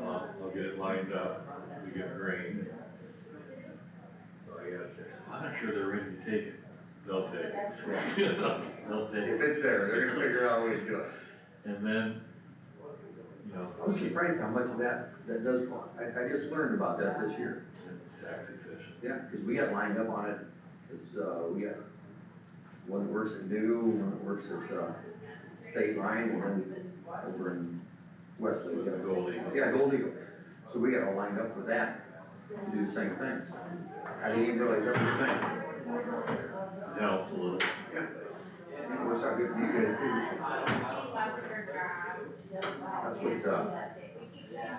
I: I'll get it lined up, we get grain. So I got to, I'm not sure they're ready to take it, they'll take it. They'll take
H: If
I: it.
H: it's there, they're gonna figure out a way to do it.
I: And then, you know.
H: I was surprised how much of that does go on. I just learned about that this year.
I: It's tax efficient.
H: Yeah, cause we got lined up on it, cause, we got one that works at New, one that works at, State Line, and then over in Wesley, we got a
I: Gold Eagle.
H: Yeah, Gold Eagle. So we got all lined up with that to do the same things. I didn't even realize that was a thing.
I: It helps a little.
H: Yeah. It works out good for you guys too. That's what,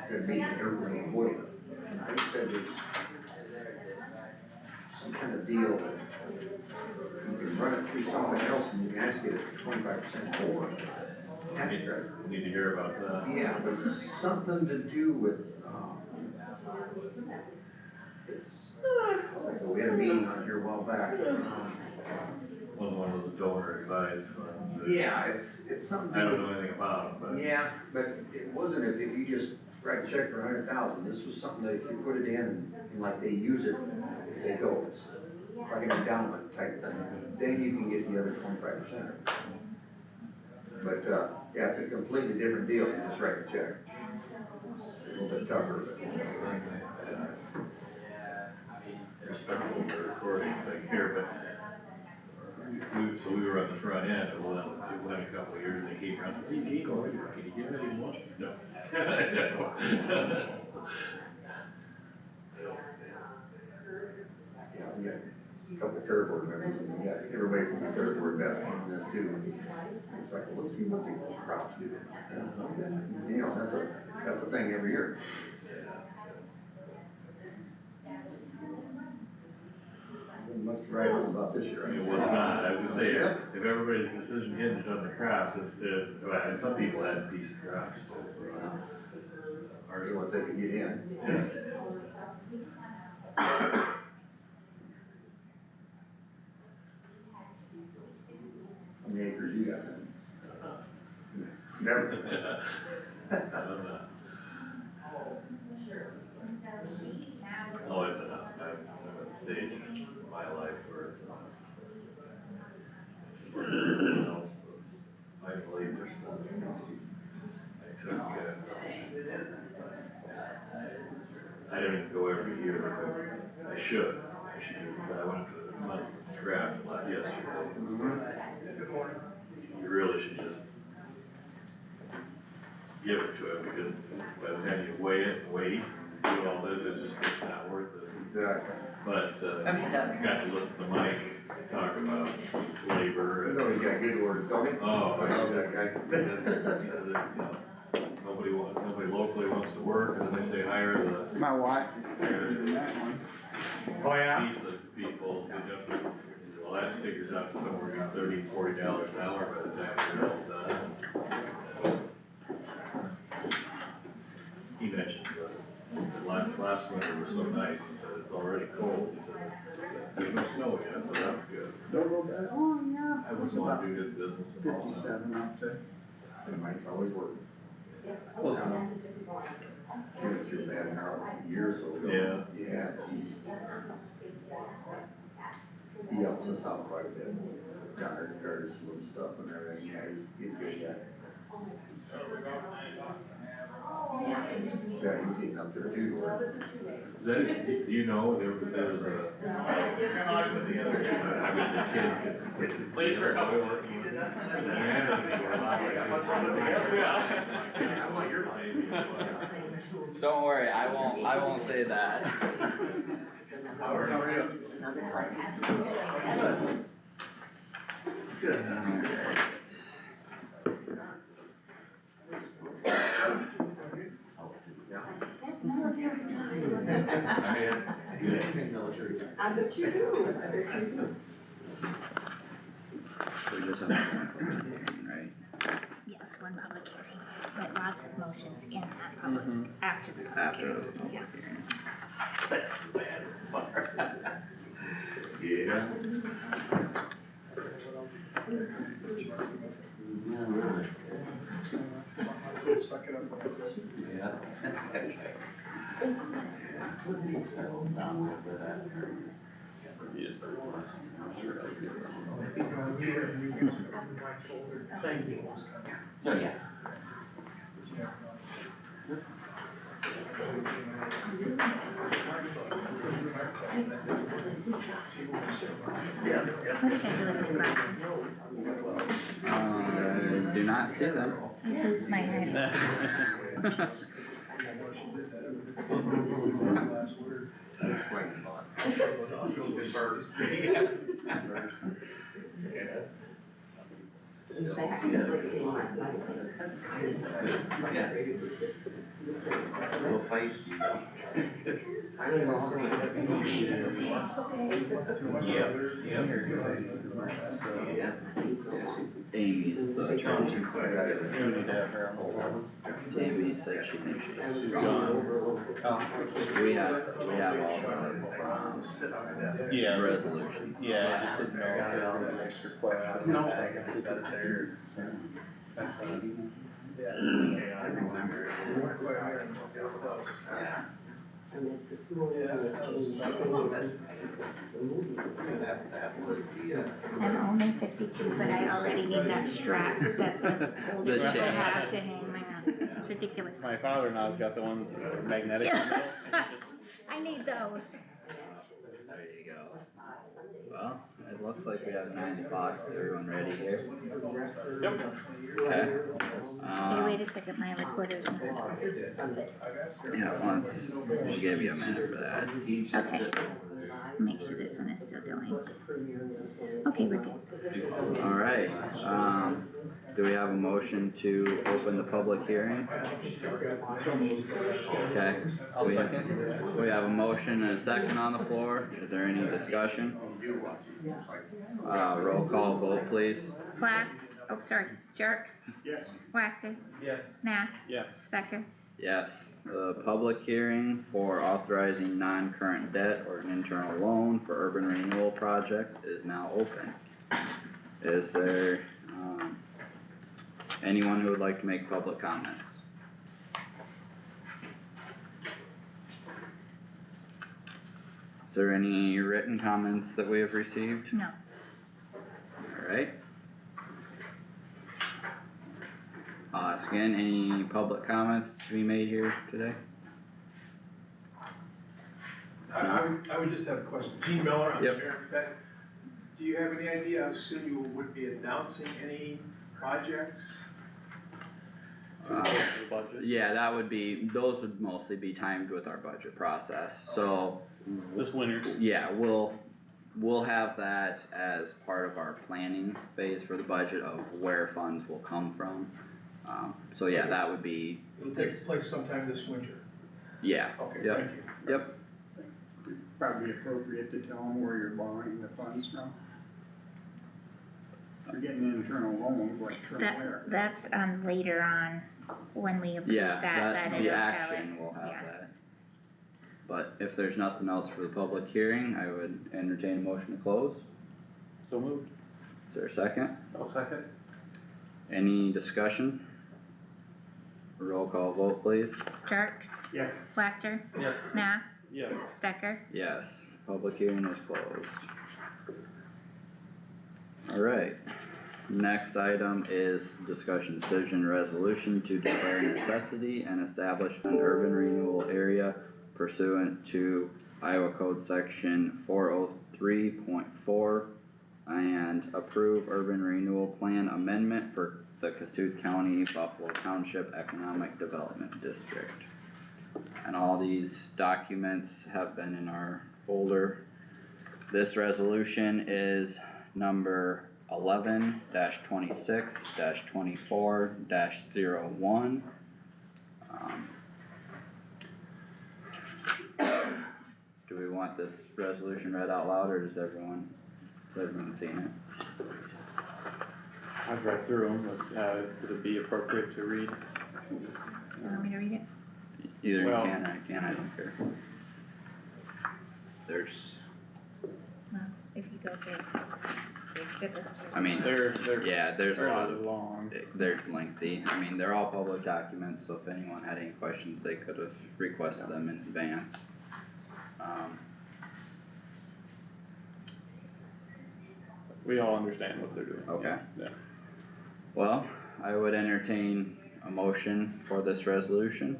H: could be an airplane employee. I said there's some kind of deal that you can run it through something else and you can ask it 25% more. Tax credit.
I: Need to hear about that.
H: Yeah, but it's something to do with, it's like, we had a meeting on here a while back.
I: One of those donor advised funds.
H: Yeah, it's something.
I: I don't know anything about it, but.
H: Yeah, but it wasn't if you just write a check for 100,000, this was something that if you put it in, and like they use it, they say go, it's like an endowment type thing, then you can get the other 25%. But, yeah, it's a completely different deal than just write a check. A little bit tougher, but.
I: Respectful of the recording thing here, but so we were on the front end, and well, it went a couple of years, and they came around, and said, hey, Gene, can you give any more? No.
H: Yeah, couple fair board members, and we got everybody from the fair board vesting in this too. It's like, well, let's see what the crops do. You know, that's a thing every year. Must write home about this year.
I: It was not, I was gonna say, if everybody's decision hinged on the crops, well, and some people had decent crops still, so.
H: Ours, what they could get in.
I: Yeah.
H: How many acres you got then? Never.
I: I don't know. Oh, it's enough, I'm at the stage in my life where it's enough. It's just like everything else, I believe there's stuff. I took, I don't even go every year, but I should, but I went to the months of scrap lot yesterday. You really should just give it to him, because by the time you weigh it and wait, do all this, it's just not worth it.
H: Exactly.
I: But, you got to listen to Mike talk about labor
H: He's
I: and,
H: always got good words, don't he?
I: oh,
H: I love that guy.
I: he said that, you know, nobody locally wants to work, and then they say hire
E: My wife
I: the,
E: that one.
F: Oh, yeah?
I: piece of people, they don't, well, that figures out to somewhere between $30-40 an hour by the time they're all done. He mentioned the last winter was so nice, he said it's already cold, he said, there's no snow yet, so that's good.
E: Don't go back, oh, yeah.
I: I wouldn't want to do his business in all.
E: 57 up there.
H: And Mike's always working.
E: It's close enough.
H: He was here bad now a year or so ago.
I: Yeah.
H: Yeah, geez. He helps us out quite a bit. Down there, there's some stuff and everything, yeah, he's good guy. Yeah, he's getting up there too.
I: Is that, do you know, there was a, I was a kid, played for how we were.
B: Don't worry, I won't say that.
E: How are you?
G: That's military time. I bet you do, I bet you do.
B: We just have one public hearing, right?
C: Yes, one public hearing, but lots of motions in that public, after the public
B: After
C: hearing.
B: the public
C: Yeah.
B: hearing.
I: That's the bad part. Yeah.
E: Suck it up.
I: Yeah. Settle down over that. Yes.
F: Thank you.
I: Oh, yeah.
C: What did I do with the glasses?
B: Do not see them.
C: I lose my head.
H: That's quite fun.
I: Little feisty. Yeah.
B: Amy's the treasurer.
E: You need to have her on the phone.
B: Amy said she thinks she's gone. We have all the,
E: Yeah.
B: resolutions.
E: Yeah, I just didn't know if there were any extra questions.
F: No.
E: I got to set it there. That's fine.
H: I remember.
I: Yeah.
C: I'm only 52, but I already need that strap that the older
B: The
C: people
B: chain.
C: have to hang my, it's ridiculous.
E: My father-in-law's got the ones that are magnetic.
C: Yeah. I need those.
B: There you go. Well, it looks like we have 9 o'clock, is everyone ready here?
E: Yep.
B: Okay.
C: Hey, wait a second, my recorder's not.
B: Yeah, let's, we'll give you a minute for that.
C: Okay. make sure this one is still going. Okay, we're good.
B: Alright, do we have a motion to open the public hearing? Okay.
A: I'll
B: we-
A: second.
B: We have a motion and a second on the floor, is there any discussion? Roll call vote please.
C: Plath, oh, sorry, Jerks,
D: Yes.
C: Wactor,
A: Yes.
C: Nath,
E: Yes.
C: Stecker.
B: Yes, the public hearing for authorizing non-current debt or an internal loan for urban renewal projects is now open. Is there, anyone who would like to make public comments? Is there any written comments that we have received?
C: No,
B: Alright. I'll ask again, any public comments to be made here today?
J: I would just have a question. Gene Miller, I'm the
B: Yep.
J: mayor of Fed. Do you have any idea how soon you would be announcing any projects?
B: Uh,
E: The budget,
B: Yeah, that would be, those would mostly be timed with our budget process, so,
E: this winter,
B: yeah, we'll have that as part of our planning phase for the budget of where funds will come from. So yeah, that would be,
J: It'll take place sometime this winter.
B: yeah,
J: Okay,
B: Yep.
J: thank you.
B: yep,
D: Probably appropriate to tell them where you're borrowing the funds from. You're getting internal loans, like from where?
C: that's on later on, when we approve
B: yeah,
C: that
B: that,
C: it'll
B: the
C: tell
B: action
C: it,
B: will have
C: yeah.
B: that. But if there's nothing else for the public hearing, I would entertain a motion to close,
E: so moved.
B: is there a second?
A: I'll second.
B: Any discussion? Roll call vote please.
C: Jerks,
D: Yes.
C: Wactor,
A: Yes.
C: Nath,
E: Yes.
C: Stecker.
B: Yes, public hearing is closed. Alright, next item is discussion decision resolution to declare necessity and establish an urban renewal area pursuant to Iowa Code Section 403.4 and approve urban renewal plan amendment for the Kossuth County Buffalo Township Economic Development District. And all these documents have been in our folder. This resolution is number 11-26-24-01. Do we want this resolution read out loud, or has everyone seen it?
E: I've read through them, but, would it be appropriate to read?
C: You want me to read it?
B: Either you
E: Well-
B: can, I don't care. There's,
C: Well, if you go to the exhibits or
B: I mean,
E: They're
B: yeah, there's a lot
E: fairly
B: of,
E: long.
B: they're lengthy, I mean, they're all public documents, so if anyone had any questions, they could have requested them in advance.
E: We all understand what they're doing.
B: Okay.
E: Yeah.
B: Well, I would entertain a motion for this resolution.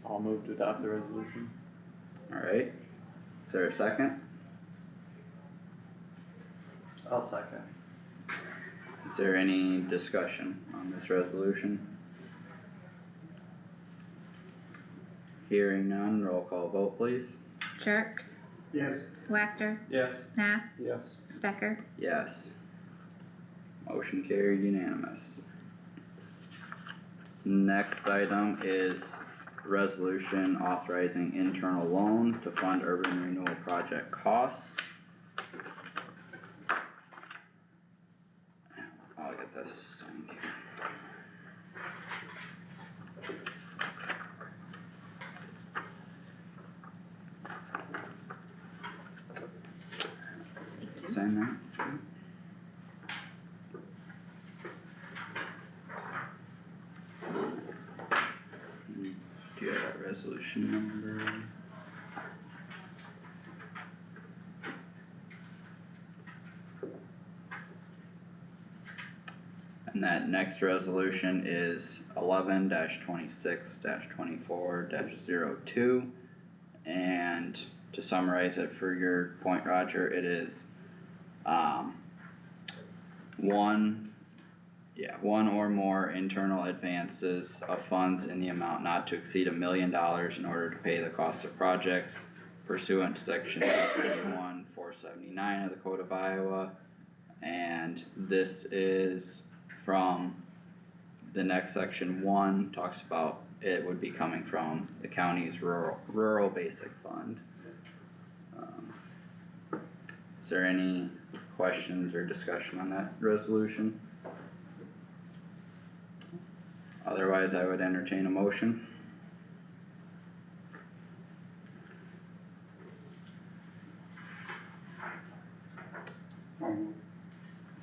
E: I'll move to adopt the resolution.
B: Alright, is there a second?
A: I'll second.
B: Is there any discussion on this resolution? Hearing none, roll call vote please.
C: Jerks,
D: Yes.
C: Wactor,
A: Yes.
C: Nath,
E: Yes.
C: Stecker.
B: Yes. Motion carried unanimous. Next item is resolution authorizing internal loan to fund urban renewal project costs. I'll get this signed here. Sign that. Do you have that resolution number? And that next resolution is 11-26-24-02. And to summarize it for your point, Roger, it is, one, Yeah, one or more internal advances of funds in the amount not to exceed $1 million in order to pay the costs of projects pursuant to section 479 of the Code of Iowa. And this is from the next section 1, talks about it would be coming from the county's rural basic fund. Is there any questions or discussion on that resolution? Otherwise, I would entertain a motion.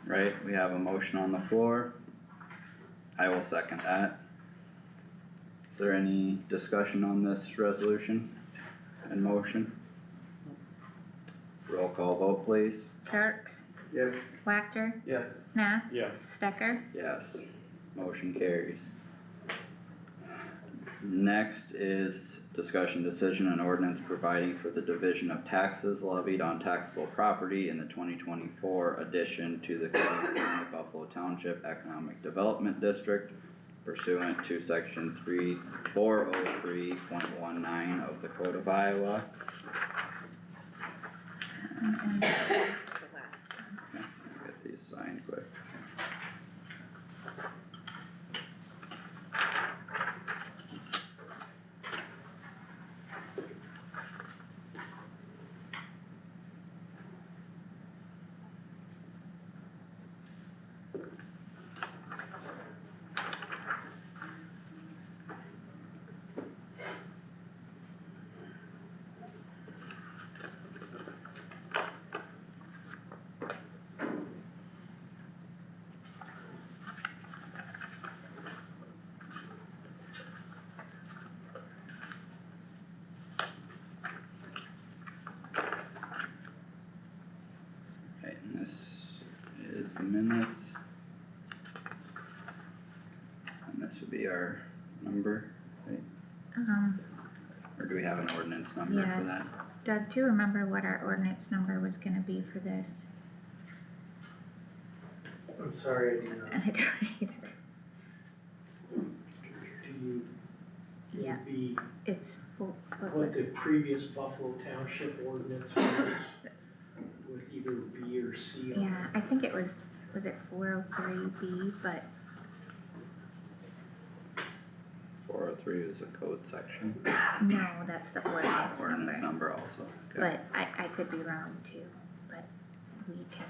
B: Right, we have a motion on the floor. I will second that. Is there any discussion on this resolution and motion? Roll call vote please.
C: Jerks,
D: Yes.
C: Wactor,
A: Yes.
C: Nath,
E: Yes.
C: Stecker,
B: Yes, motion carries. Next is discussion decision and ordinance providing for the division of taxes levied on taxable property in the 2024 addition to the Kossuth County Buffalo Township Economic Development District pursuant to section 403.19 of the Code of Iowa.
C: and the last one.
B: Get these signed quick. Okay, and this is the minutes. And this would be our number, or do we have an ordinance number
C: Yeah.
B: for that?
C: Doug, do you remember what our ordinance number was gonna be for this?
F: I'm sorry, I do not.
C: I don't either.
F: Do you, it
C: Yeah.
F: would be
C: It's full,
F: what the previous Buffalo Township ordinance was with either B or C on it?
C: yeah, I think it was it 403B, but
B: 403 is a code section.
C: no, that's the ordinance
B: Ordinance
C: number.
B: number also, okay.
C: But I could be wrong too, but we can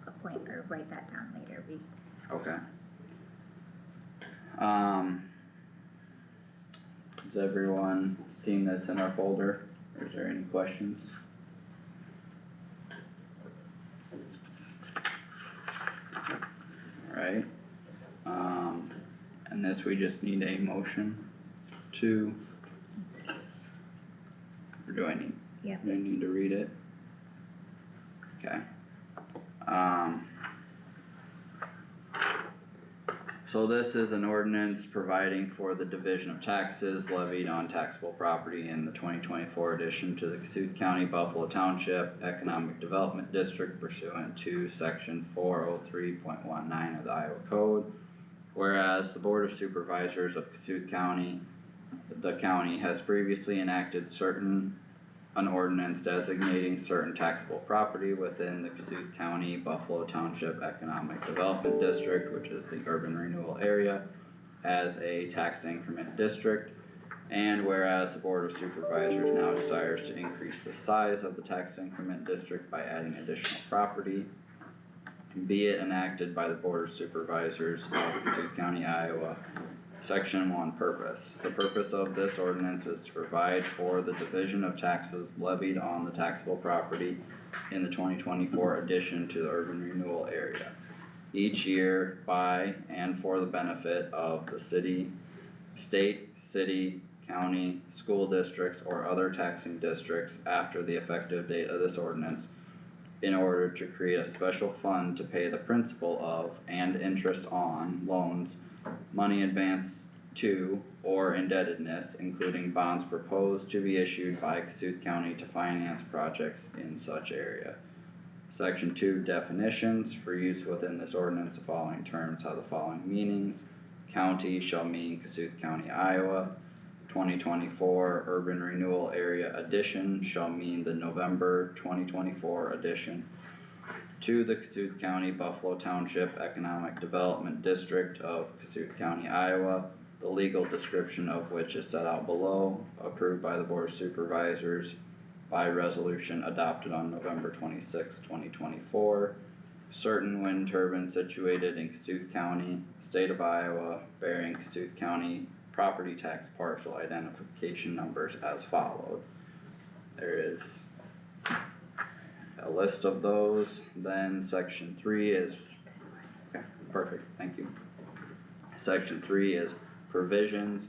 C: appoint or write that down later,
B: Okay. Has everyone seen this in our folder? Or is there any questions? Alright, and this we just need a motion to. Or do I need?
C: Yeah.
B: Do I need to read it? Okay. So this is an ordinance providing for the division of taxes levied on taxable property in the 2024 addition to the Kossuth County Buffalo Township Economic Development District pursuant to section 403.19 of the Iowa Code. Whereas the Board of Supervisors of Kossuth County, the county has previously enacted an ordinance designating certain taxable property within the Kossuth County Buffalo Township Economic Development District, which is the urban renewal area, as a tax increment district. And whereas the Board of Supervisors now desires to increase the size of the tax increment district by adding additional property, be it enacted by the Board of Supervisors of Kossuth County, Iowa. Section 1 purpose. The purpose of this ordinance is to provide for the division of taxes levied on the taxable property in the 2024 addition to the urban renewal area. Each year by and for the benefit of the state, city, county, school districts, or other taxing districts after the effective date of this ordinance, in order to create a special fund to pay the principal of and interest on loans, money advanced to, or indebtedness, including bonds proposed to be issued by Kossuth County to finance projects in such area. Section 2, definitions. For use within this ordinance, the following terms have the following meanings. County shall mean Kossuth County, Iowa. 2024 Urban Renewal Area Addition shall mean the November 2024 addition to the Kossuth County Buffalo Township Economic Development District of Kossuth County, Iowa, the legal description of which is set out below, approved by the Board of Supervisors by resolution adopted on November 26, 2024. Certain wind turbines situated in Kossuth County, state of Iowa, bearing Kossuth County property tax parcel identification numbers as followed. There is a list of those. Then section 3 is, okay, perfect, thank you. Section 3 is provisions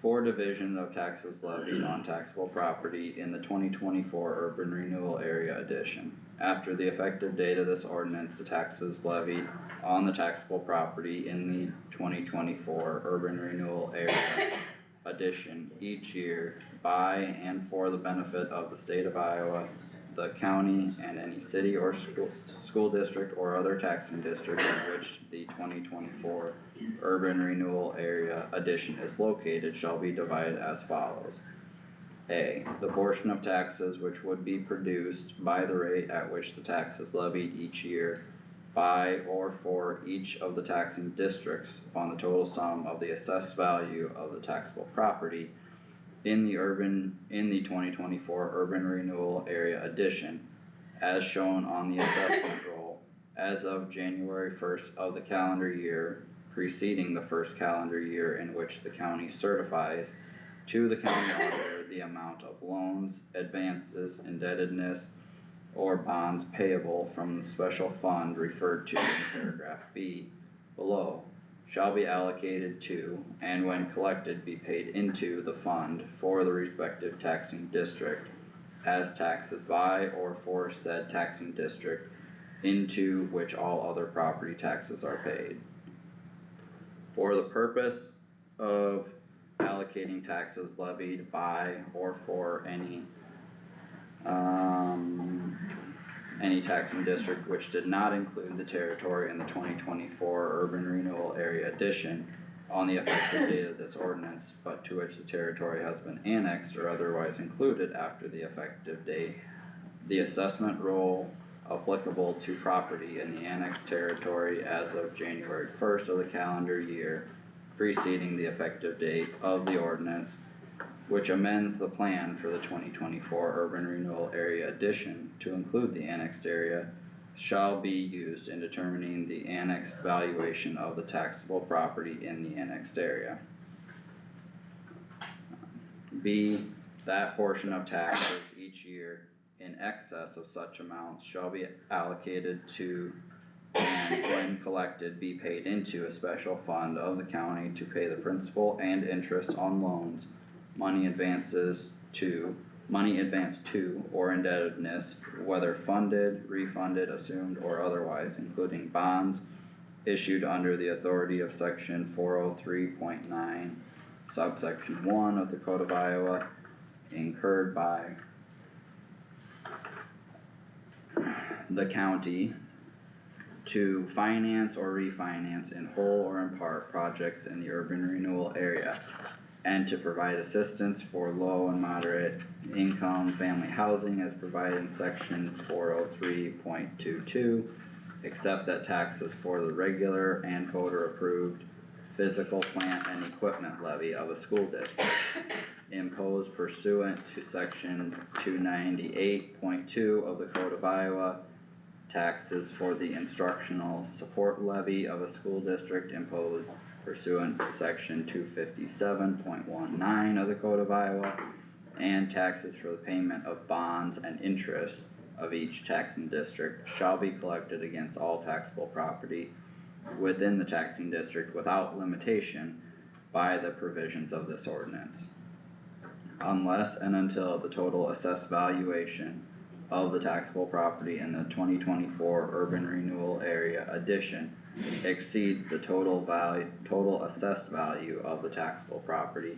B: for division of taxes levied on taxable property in the 2024 Urban Renewal Area Addition. After the effective date of this ordinance, the taxes levied on the taxable property in the 2024 Urban Renewal Area Addition each year by and for the benefit of the state of Iowa, the county, and any city or school district or other taxing district in which the 2024 Urban Renewal Area Addition is located shall be divided as follows. A. The portion of taxes which would be produced by the rate at which the tax is levied each year by or for each of the taxing districts upon the total sum of the assessed value of the taxable property in the 2024 Urban Renewal Area Addition as shown on the assessment roll as of January 1st of the calendar year preceding the first calendar year in which the county certifies to the county auditor the amount of loans, advances, indebtedness, or bonds payable from the special fund referred to in paragraph B below shall be allocated to, and when collected be paid into the fund for the respective taxing district as taxes by or for said taxing district into which all other property taxes are paid. For the purpose of allocating taxes levied by or for any taxing district which did not include the territory in the 2024 Urban Renewal Area Addition on the effective date of this ordinance, but to which the territory has been annexed or otherwise included after the effective date, the assessment roll applicable to property in the annexed territory as of January 1st of the calendar year preceding the effective date of the ordinance, which amends the plan for the 2024 Urban Renewal Area Addition to include the annexed area, shall be used in determining the annexed valuation of the taxable property in the annexed area. B. That portion of taxes each year in excess of such amounts shall be allocated to and when collected be paid into a special fund of the county to pay the principal and interest on loans, money advanced to, or indebtedness, whether funded, refunded, assumed, or otherwise, including bonds issued under the authority of section 403.9, subsection 1 of the Code of Iowa, incurred by the county to finance or refinance in whole or in part projects in the urban renewal area, and to provide assistance for low and moderate income family housing as provided in section 403.22, except that taxes for the regular and voter approved physical plant and equipment levy of a school district imposed pursuant to section 298.2 of the Code of Iowa, taxes for the instructional support levy of a school district imposed pursuant to section 257.19 of the Code of Iowa, and taxes for the payment of bonds and interest of each taxing district shall be collected against all taxable property within the taxing district without limitation by the provisions of this ordinance, unless and until the total assessed valuation of the taxable property in the 2024 Urban Renewal Area Addition exceeds the total assessed value of the taxable property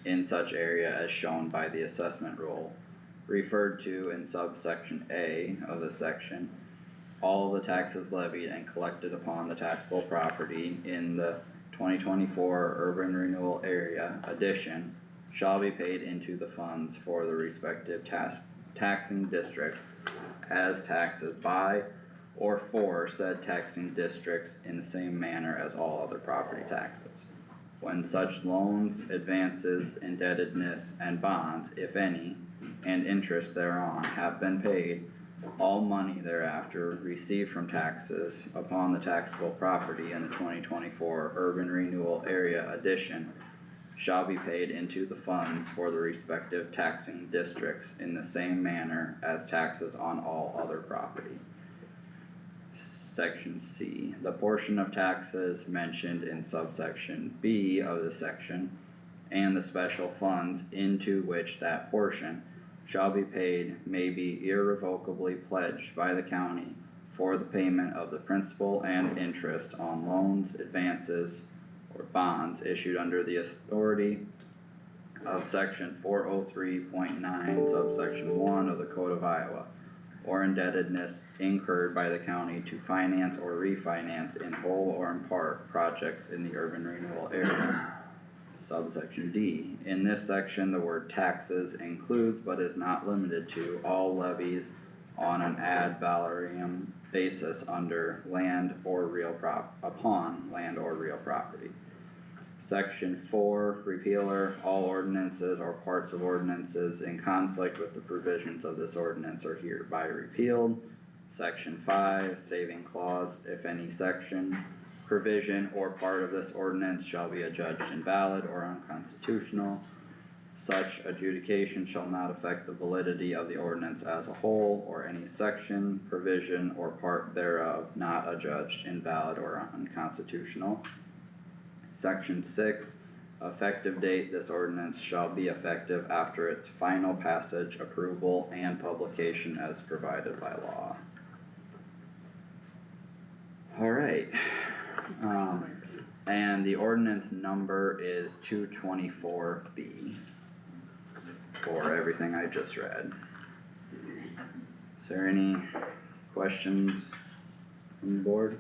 B: in such area as shown by the assessment roll referred to in subsection A of the section, all the taxes levied and collected upon the taxable property in the 2024 urban renewal area addition shall be paid into the funds for the respective taxing districts as taxes by or for said taxing districts in the same manner as all other property taxes. When such loans, advances, indebtedness, and bonds, if any, and interest thereon have been paid, all money thereafter received from taxes upon the taxable property in the 2024 urban renewal area addition shall be paid into the funds for the respective taxing districts in the same manner as taxes on all other property. Section C, the portion of taxes mentioned in subsection B of the section and the special funds into which that portion shall be paid may be irrevocably pledged by the county for the payment of the principal and interest on loans, advances, or bonds issued under the authority of section 403.9 subsection 1 of the Code of Iowa, or indebtedness incurred by the county to finance or refinance in whole or in part projects in the urban renewal area. Subsection D, in this section the word taxes includes but is not limited to all levies on an ad valorem basis under land or real upon land or real property. Section 4, repealer, all ordinances or parts of ordinances in conflict with the provisions of this ordinance are hereby repealed. Section 5, saving clause, if any section, provision or part of this ordinance shall be adjudged invalid or unconstitutional. Such adjudication shall not affect the validity of the ordinance as a whole or any section, provision, or part thereof not adjudged invalid or unconstitutional. Section 6, effective date, this ordinance shall be effective after its final passage, approval, and publication as provided by law. Alright, and the ordinance number is 224B for everything I just read. Is there any questions from the board?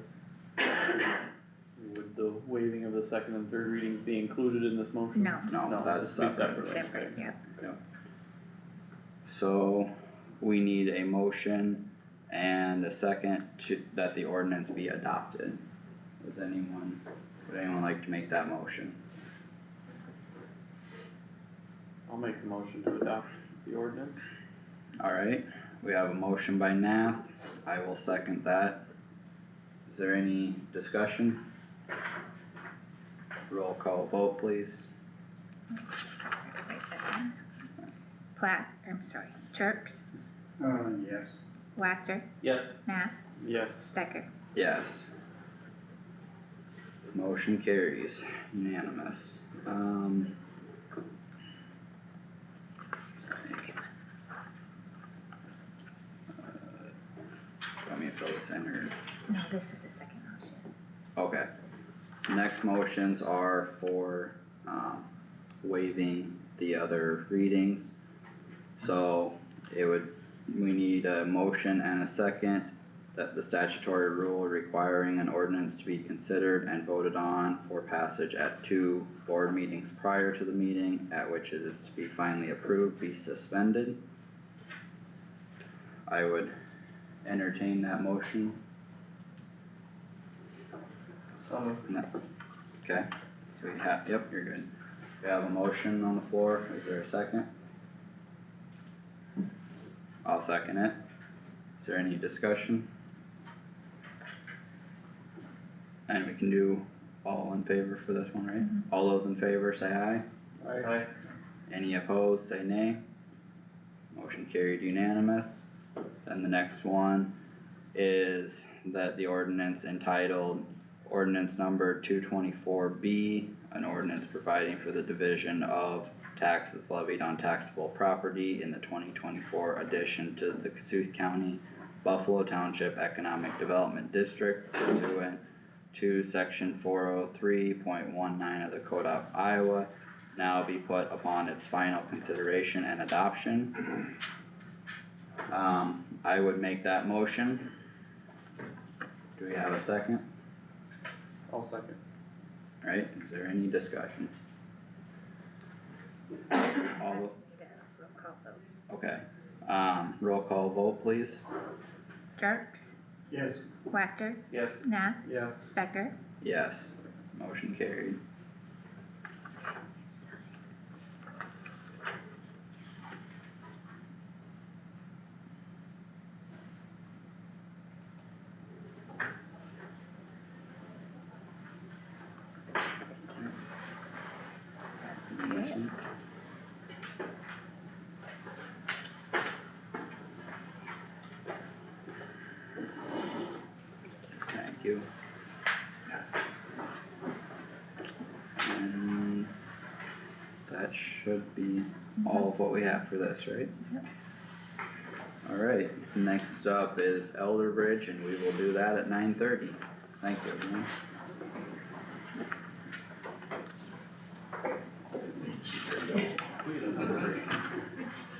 E: Would the waiving of the second and third readings be included in this motion?
C: No,
B: No, that's
E: this would be
B: separate.
C: separate, yeah.
B: So, we need a motion and a second that the ordinance be adopted. Would anyone like to make that motion?
E: I'll make the motion to adopt the ordinance.
B: Alright, we have a motion by Nath, I will second that. Is there any discussion? Roll call vote please.
C: Jerks,
D: Yes.
C: Wactor,
E: Yes.
C: Nath,
E: Yes.
C: Stecker.
B: Yes. Motion carries, unanimous. Want me to fill this in or?
C: No, this is the second motion.
B: Okay. Next motions are for, waiving the other readings. So we need a motion and a second that the statutory rule requiring an ordinance to be considered and voted on for passage at 2 board meetings prior to the meeting at which it is to be finally approved be suspended. I would entertain that motion.
A: So,
B: No. Okay, so we have, yep, you're good. We have a motion on the floor, is there a second? I'll second it. Is there any discussion? And we can do all in favor for this one, right? All those in favor say aye.
A: Aye.
B: Any opposed, say nay. Motion carried unanimous. Then the next one is that the ordinance entitled ordinance number 224B, an ordinance providing for the division of taxes levied on taxable property in the 2024 addition to the Kossuth County Buffalo Township Economic Development District pursuant to section 403.19 of the Code of Iowa, now be put upon its final consideration and adoption. I would make that motion. Do we have a second?
E: I'll second.
B: Right, is there any discussion? All,
C: Just need a roll call vote.
B: okay, roll call vote please.
C: Jerks,
D: Yes.
C: Wactor,
E: Yes.
C: Nath,
E: Yes.
C: Stecker.
B: Yes, motion carried. Thank you. And that should be all of what we have for this, right?
C: Yep.
B: Alright, next up is Elder Bridge and we will do that at 9:30. Thank you everyone.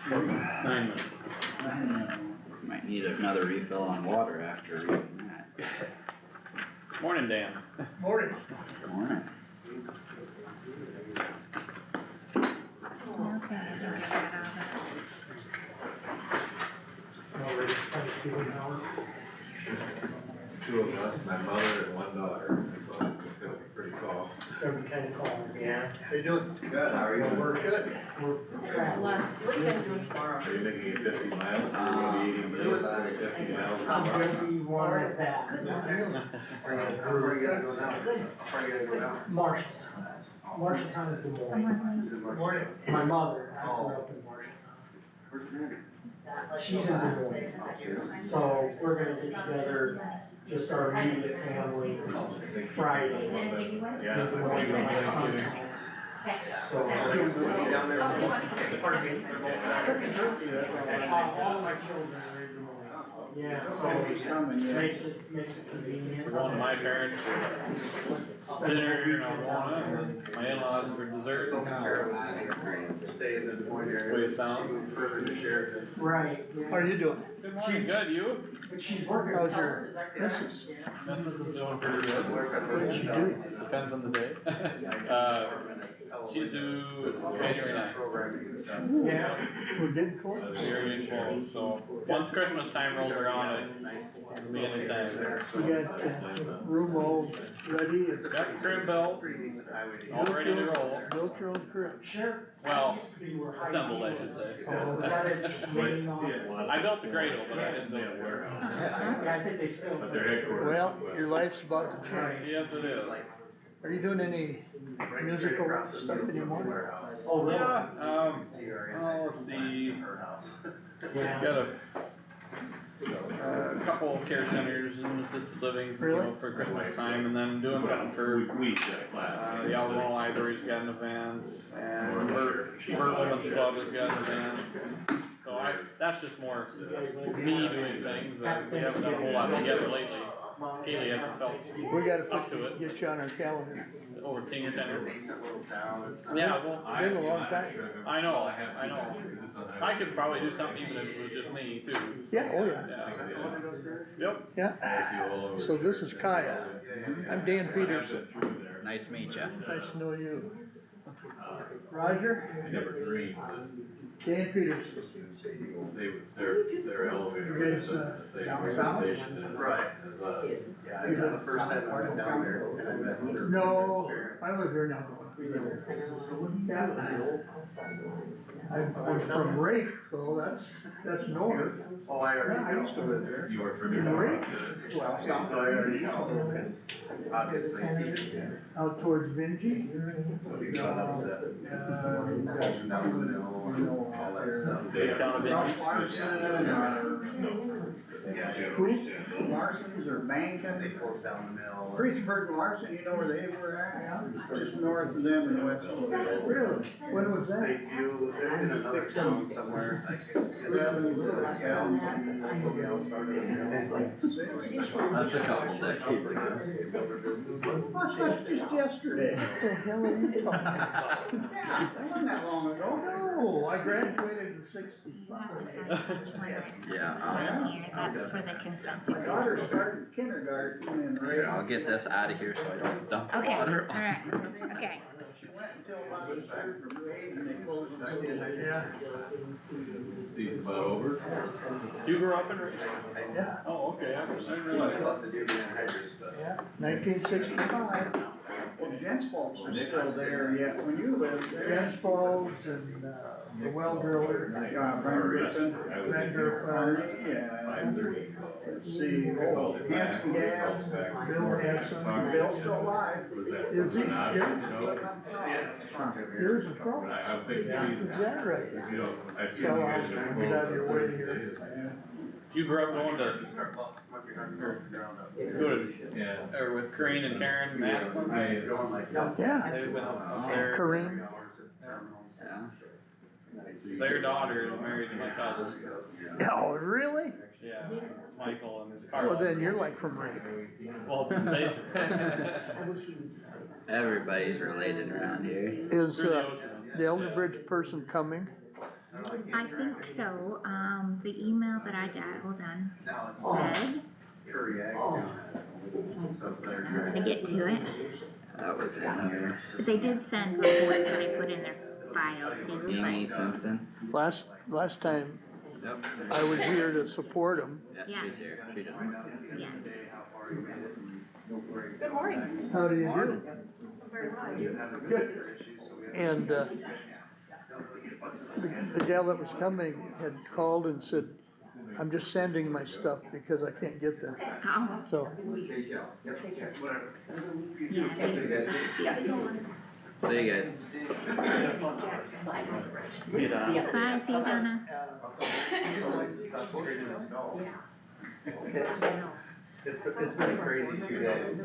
E: Nine minutes.
B: Might need another refill on water after reading that.
E: Morning, Dan.
D: Morning.
B: Morning.
C: Okay, I can get that out
F: Already Thanksgiving hour.
I: Two of us, my mother and one daughter, so it's gonna be pretty tall.
F: It's gonna be kinda cold. Yeah. How you doing?
H: Good, how are you?
F: We're good. We're traveling.
G: What are you guys doing tomorrow?
I: Are you making it 50 miles? Are you gonna be eating meals 50 miles?
F: I'm gonna be one at that.
G: Good.
D: Where you gotta go now?
G: Good.
D: Where you gotta go now?
F: Marshalltown. Marshalltown is Des Moines.
D: Morning.
F: My mother, I grew up in Marshalltown.
D: Where's Mandy?
F: She's in Des Moines. So we're gonna get together, just our immediate family, Friday.
I: Yeah.
F: We're going to my son's house. So,
D: Down there.
F: pardon me? All my children are in Des Moines. Yeah, so makes it convenient.
E: We're going to my parents for dinner and Alwana, and then my in-laws for dessert.
D: Stay in the Des Moines area.
E: Way it sounds.
D: Further to Sheridan.
F: Right.
K: How are you doing?
E: Good morning, good, you?
F: But she's working.
K: How's your missus?
E: Mrs. is doing pretty good.
K: What did she do?
E: Depends on the day. She's due January 9th.
F: Yeah.
K: We're getting close.
E: Very close, so once Christmas time rolls around, it'll be any time.
K: We got room all ready. It's
E: Got the crib built, all ready to roll.
K: built your own crib.
F: Sure.
E: Well, assembled, I should say.
F: So is that its main office?
E: I built the cradle, but I didn't build the warehouse.
F: Yeah, I think they still.
I: But their headquarters.
K: Well, your life's about to change.
E: Yes, it is.
K: Are you doing any musical stuff anymore?
F: Oh, really?
E: Yeah, well, let's see,
F: Yeah.
E: got a couple care centers and assisted livings, you
K: Really?
E: know, for Christmas time, and then doing something for,
I: We just last.
E: the Alamo Library's got an event, and Burt Women's Club has got an event. So that's just more me doing things, we haven't done a whole lot together lately. Kaylee hasn't felt
K: We gotta
E: up to it,
K: get you on our calendar.
E: over at Senior Center.
I: Decent little town.
E: Yeah, well,
K: Been a long time.
E: I know. I could probably do something even if it was just me too.
K: Yeah, oh yeah.
E: Yeah. Yep.
K: Yeah. So this is Kyle. I'm Dan Peterson.
B: Nice to meet ya.
K: Nice to know you. Roger,
I: Never green,
K: Dan Peterson.
I: their elevator.
K: You guys,
I: the
K: down
I: same
K: south?
I: organization as us.
D: Yeah, I know the first time I went down there and I met her.
K: No, I live here now. I'm from Rake, so that's north.
D: Oh, I
K: Yeah, I
D: already
K: used to
D: know.
K: live there.
I: You work for
K: In
I: me.
K: Rake?
D: Well, so I already know, because obviously he just,
K: Out towards Vingie.
D: so he got up the, down the hill, all that stuff.
E: Big town of
D: Ralph
E: Vinton.
D: Larson
I: Yeah.
K: Who?
D: Larson's or Bankin? They closed down the mill. Freezeburg and Larson, you know where they were at? Just north of them and west of them.
K: Really? When was
D: They
K: that?
D: deal with it in another town somewhere, like.
B: That's a couple decades ago.
D: That's not just yesterday.
K: What the hell are you talking about?
D: Yeah, that wasn't that long ago.
K: No, I graduated in
C: You have to
K: '65.
C: sign each one that's
B: Yeah,
C: sign here, that's for the consent
D: My daughter
C: agreement.
D: started kindergarten and
B: Here, I'll get this out of here so I don't dump
C: Okay,
B: water.
C: alright, okay.
D: she went until about a certain grade and they closed the
K: Yeah,
I: Season's about over.
E: You grew up in Ridge?
K: yeah,
E: Oh, okay, I didn't realize that.
K: yeah, 1965.
D: Well, Jens Falls was still there yet when you lived there.
K: Jens Falls and, the well driller,
D: Brian Griffin,
K: Vander,
D: Arnie, let's see, Hanson Gas,
K: Bill Hanson.
D: Bill's still alive.
I: Was that
K: Is he?
I: something not, you
K: Yeah.
I: know?
K: Years of frost.
I: I'm thinking
K: Is
I: season,
K: that right?
I: you know, I see you
K: Well,
I: guys
K: I'll
I: are
K: get out of your way
I: closed
K: here.
I: Thursdays.
E: You grew up going to,
I: Yeah.
E: or with Corinne and Karen and Aspen?
K: Yeah,
E: They've been up there.
K: Kareem.
B: Yeah,
E: Their daughter is married to my cousin.
K: Oh, really?
E: Yeah, Michael and his car.
K: Well, then you're like from Rank.
E: Well, basically.
B: everybody's related around here.
K: Is,
E: Through the ocean.
K: the Elder Bridge person coming?
C: I think so, the email that I got, hold on, said, I'm gonna get to it,
B: That was his name.
C: but they did send reports that I put in their file too,
B: Amy Simpson.
K: Last time
B: Yep.
K: I was here to support him.
B: Yeah,
C: Yeah.
B: she's here. She just went.
C: but, yeah.
G: Good morning.
K: How do you
B: Morning.
K: do?
G: Very well.
K: Good. And, the gal that was coming had called and said, I'm just sending my stuff because I can't get there.
C: Oh,
K: So,
C: yeah, let's see.
B: See you guys.
E: See you, Don.
C: Bye, see you, Donna.
A: It's been a crazy 2 days.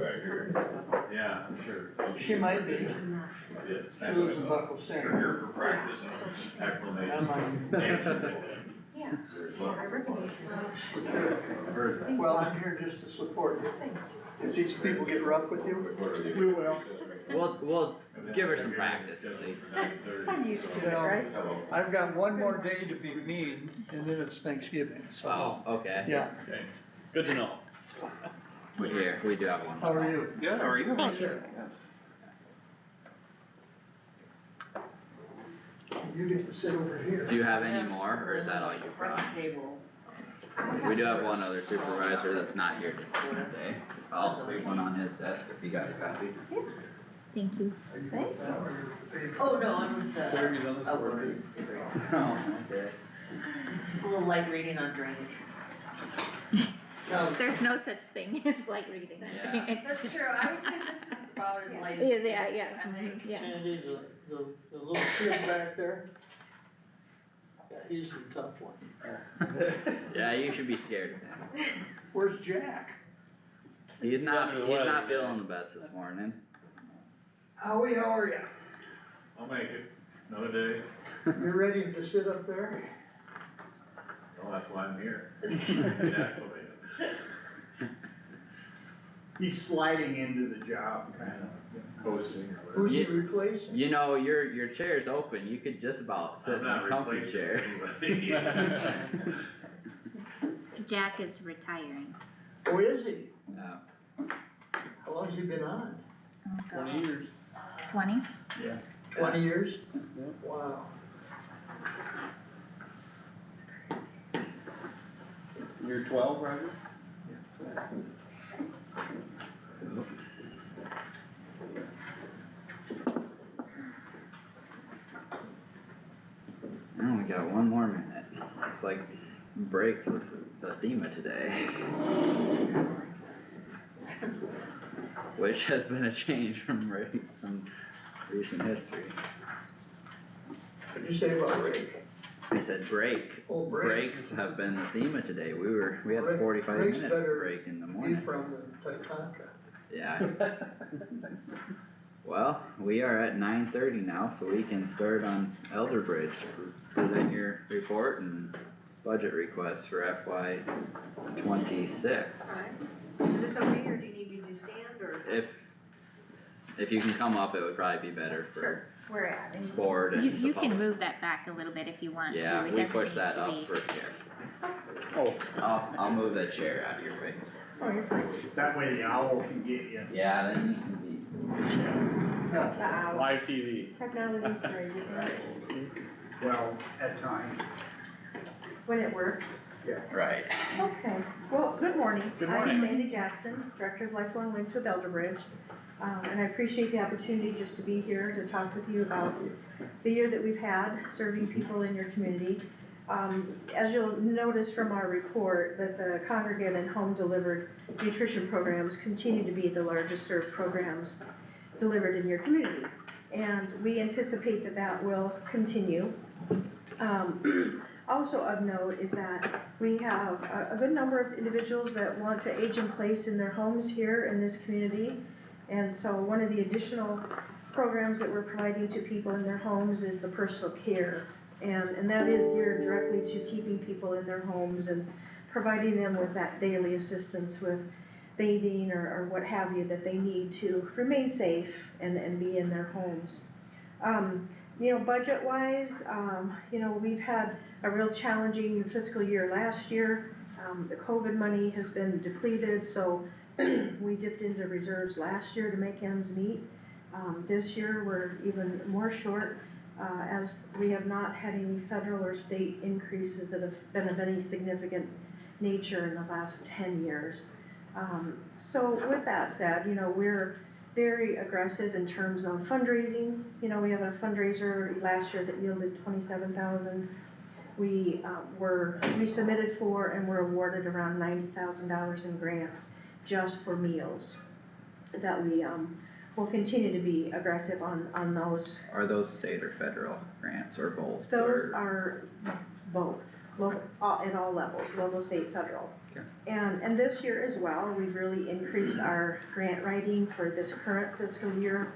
I: Yeah, I'm sure.
K: she might be.
I: Yeah.
K: She lives in Buckle Center.
I: Here for practice and acclimation.
G: Yeah, I recognize you.
K: Well, I'm here just to support you. If these people get rough with you, we will.
B: We'll give her some practice at least.
G: I'm used to it,
K: Well,
G: right?
K: I've got one more day to be mean, and then it's Thanksgiving, so.
B: Oh, okay.
K: Yeah,
E: Okay, good to know.
B: We're here. We do have one.
K: how are you?
A: Good, how are you?
C: Oh, sure.
K: You get to sit over here.
B: Do you have any more, or is that all you brought?
G: Table.
B: We do have one other supervisor that's not here today. I'll leave one on his desk if you got a copy.
C: Thank you.
G: Oh, no, I'm with the,
E: Where have you done this
G: oh,
E: for?
B: Oh, okay.
G: just a little light reading on drainage.
C: There's no such thing as like reading.
B: Yeah.
G: That's true, I would say this is about as light as.
C: Yeah,
G: it
C: yeah,
G: gets,
C: yeah,
G: I think.
C: yeah.
K: Sandy, the little kid back there. Yeah, he's the tough one.
B: Yeah, you should be scared of him.
K: Where's Jack?
B: He's not
E: Under the weather today.
B: feeling the best this morning.
K: Howie, how are ya?
I: I'll make it, another day.
K: You ready to sit up there?
I: Well, that's why I'm here. Get acclimated.
D: He's sliding into the job, kind of.
I: Posting or
K: Who's
I: whatever.
K: he replacing?
B: You know, your chair's open. You could just about sit
I: I'm
B: in a
I: not
B: comfy
I: replacing
B: chair.
I: anybody.
C: Jack is retiring.
K: Oh, is he?
B: Yeah.
K: How long's he been on?
E: 20 years.
C: 20?
K: 20 years? Wow.
E: You're 12, Roger?
B: Oh, we got one more minute. Looks like breaks was the theme of today. Which has been a change from recent history.
K: What did you say about Rick?
B: I said break.
K: Oh, break.
B: Breaks have been the theme of today. We had a
K: Break-
B: 45
K: breaks
B: minute
K: better
B: break in the
K: He
B: morning.
K: from the Titanca.
B: Yeah. Well, we are at 9:30 now, so we can start on Elder Bridge. Present your report and budget request for FY '26.
G: Alright. Is this okay, or do you need me to stand, or?
B: If if you can come up, it would probably be better for
G: Where at? Any-
B: board and
C: You,
B: the
C: you can
B: public.
C: move that back a little bit if you want to, it
B: Yeah,
C: doesn't
B: we
C: need
B: push that
C: to
B: up
C: be.
B: for here.
E: Oh,
B: I'll move that chair out of your way.
G: Oh, you're fine.
D: That way the owl can get you.
B: Yeah, then you can
G: The owl.
E: live TV.
G: Technology's great, isn't it?
D: Well, at times.
G: When it works.
B: be, right.
L: Okay, well, good morning.
E: Good morning.
L: I'm Sandy Jackson, Director of Lifelong Links with Elderbridge. And I appreciate the opportunity just to be here to talk with you about the year that we've had serving people in your community. As you'll notice from our report, that the congregate and home delivered nutrition programs continue to be the largest served programs delivered in your community. And we anticipate that that will continue. Also of note is that we have a good number of individuals that want to age in place in their homes here in this community. And so one of the additional programs that we're providing to people in their homes is the personal care. And that is geared directly to keeping people in their homes and providing them with that daily assistance with bathing or what have you that they need to remain safe and be in their homes. You know, budget-wise, you know, we've had a real challenging fiscal year last year. The COVID money has been depleted, so we dipped into reserves last year to make ends meet. This year, we're even more short, as we have not had any federal or state increases that have been of any significant nature in the last 10 years. So with that said, you know, we're very aggressive in terms of fundraising. You know, we have a fundraiser last year that yielded $27,000. We submitted for and were awarded around $90,000 in grants just for meals that we will continue to be aggressive on those.
B: Are those state or federal grants or both?
L: Those
B: or-
L: are both, at all levels, local, state, federal.
B: Okay.
L: And this year as well, we've really increased our grant writing for this current fiscal year.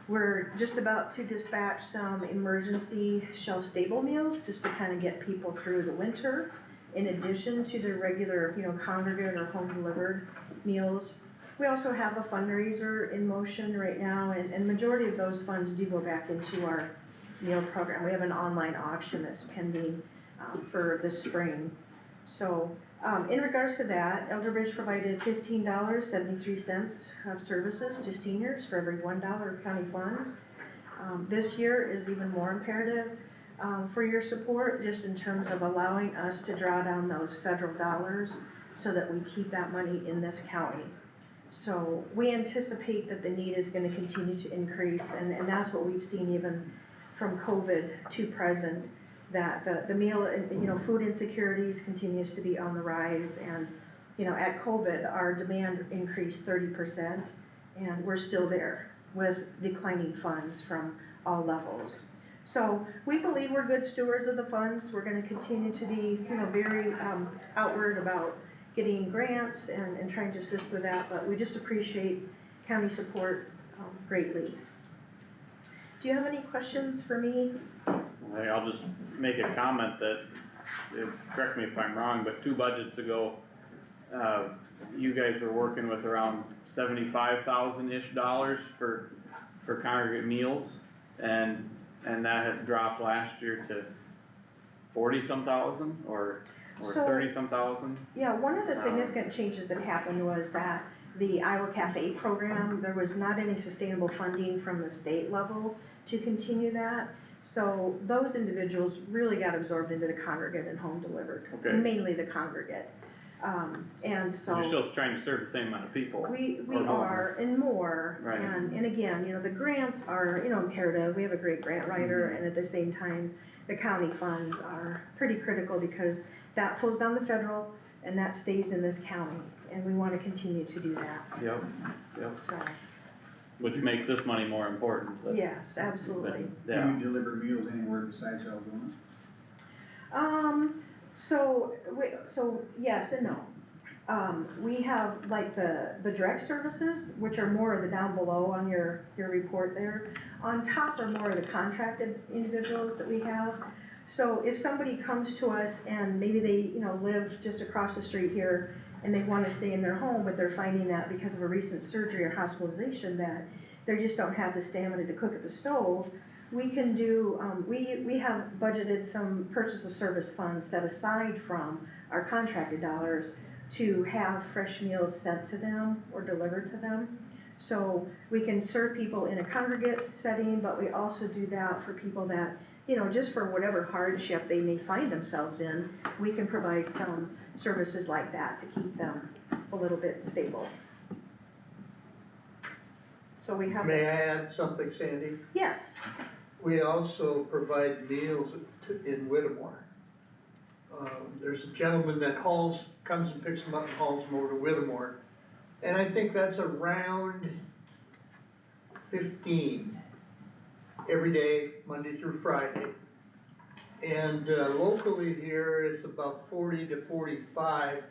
L: We're just about to dispatch some emergency shelf-stable meals just to kind of get people through the winter, in addition to the regular, you know, congregate or home-delivered meals. We also have a fundraiser in motion right now, and majority of those funds do go back into our meal program. We have an online auction that's pending for this spring. So in regards to that, Elderbridge provided $15.73 of services to seniors for every $1 of county funds. This year is even more imperative for your support, just in terms of allowing us to draw down those federal dollars so that we keep that money in this county. So we anticipate that the need is gonna continue to increase, and that's what we've seen even from COVID to present, that the meal, you know, food insecurities continues to be on the rise. And, you know, at COVID, our demand increased 30%, and we're still there with declining funds from all levels. So we believe we're good stewards of the funds. We're gonna continue to be, you know, very outward about getting grants and trying to assist with that, but we just appreciate county support greatly. Do you have any questions for me?
E: Hey, I'll just make a comment that, correct me if I'm wrong, but 2 budgets ago, you guys were working with around $75,000-ish for congregate meals, and that had dropped last year to 40-some thousand, or
L: So-
E: 30-some thousand?
L: Yeah, one of the significant changes that happened was that the Iowa Cafe program, there was not any sustainable funding from the state level to continue that. So those individuals really got absorbed into the congregate and home delivered,
E: Okay.
L: mainly the congregate. And so.
E: You're still trying to serve the same amount of people?
L: We
E: or more.
L: are, and more,
E: Right.
L: and again, you know, the grants are, you know, imperative. We have a great grant writer, and at the same time, the county funds are pretty critical because that pulls down the federal and that stays in this county, and we wanna continue to do that,
E: Yep,
L: so,
E: which makes this money more important. but-
L: yes, absolutely.
E: Yeah,
D: you deliver meals anywhere besides Algona?
L: So yes and no. We have like the direct services, which are more of the down below on your report there. On top are more of the contracted individuals that we have. So if somebody comes to us and maybe they, you know, live just across the street here and they wanna stay in their home, but they're finding that because of a recent surgery or hospitalization that they just don't have the stamina to cook at the stove, we can do, we have budgeted some purchase of service funds set aside from our contracted dollars to have fresh meals sent to them or delivered to them. So we can serve people in a congregate setting, but we also do that for people that, you know, just for whatever hardship they may find themselves in, we can provide some services like that to keep them a little bit stable. So we have.
K: May I add something, Sandy?
L: Yes,
K: We also provide meals in Whittemore. There's a gentleman that comes and picks them up and hauls them over to Whittemore. And I think that's around 15 every day, Monday through Friday. And locally here, it's about 40 to 45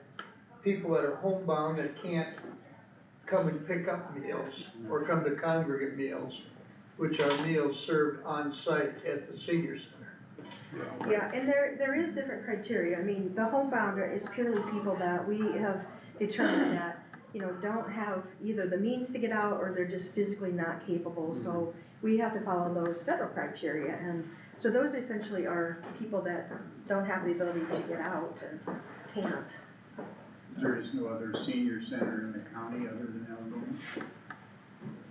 K: people that are homebound that can't come and pick up meals or come to congregate meals, which are meals served on site at the senior center.
L: yeah, and there is different criteria. I mean, the homebounder is purely people that we have determined that, you know, don't have either the means to get out or they're just physically not capable. So we have to follow those federal criteria, and so those essentially are people that don't have the ability to get out and can't.
D: There is no other senior center in the county other than Algoma?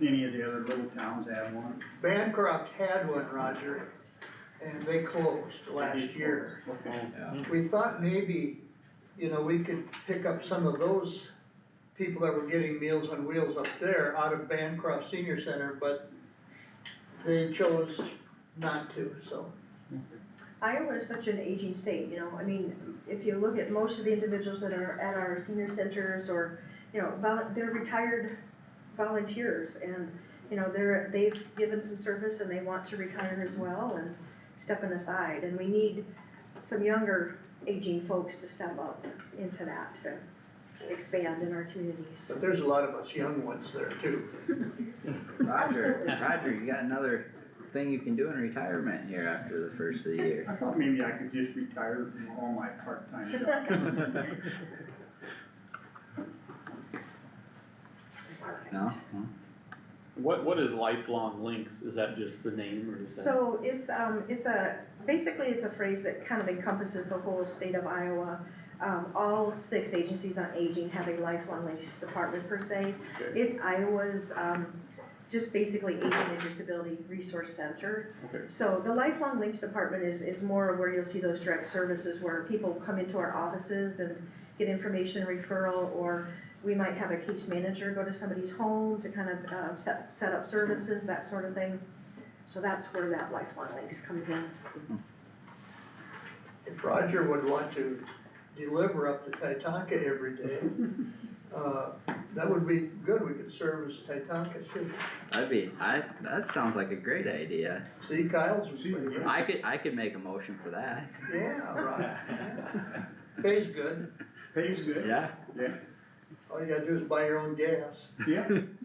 D: Any of the other little towns have one?
K: Bancroft had one, Roger, and they closed last year.
B: Yeah.
K: We thought maybe, you know, we could pick up some of those people that were getting Meals on Wheels up there out of Bancroft Senior Center, but they chose not to, so.
L: Iowa is such an aging state, you know, I mean, if you look at most of the individuals that are at our senior centers or, you know, they're retired volunteers and, you know, they've given some service and they want to retire as well and stepping aside, and we need some younger aging folks to step up into that to expand in our communities.
K: But there's a lot of us young ones there too.
B: Roger, you got another thing you can do in retirement here after the first of the year.
D: I thought maybe I could just retire from all my part-time jobs.
B: No?
E: What is Lifelong Links? Is that just the name or is that?
L: So basically it's a phrase that kind of encompasses the whole state of Iowa. All 6 agencies on aging have a lifelong links department per se.
E: Okay.
L: It's Iowa's, just basically Aging and Disability Resource Center.
E: Okay.
L: So the Lifelong Links Department is more where you'll see those direct services where people come into our offices and get information referral, or we might have a case manager go to somebody's home to kind of set up services, that sort of thing. So that's where that Lifelong Links comes in.
K: If Roger would want to deliver up to Titanca every day, that would be good, we could service Titanca too.
B: That sounds like a great idea.
K: See, Kyle's was
B: I could make a motion for that.
K: yeah, right. Pays good,
D: Pays good.
B: Yeah.
D: Yeah,
K: all you gotta do is buy your own gas.
D: yeah.
E: And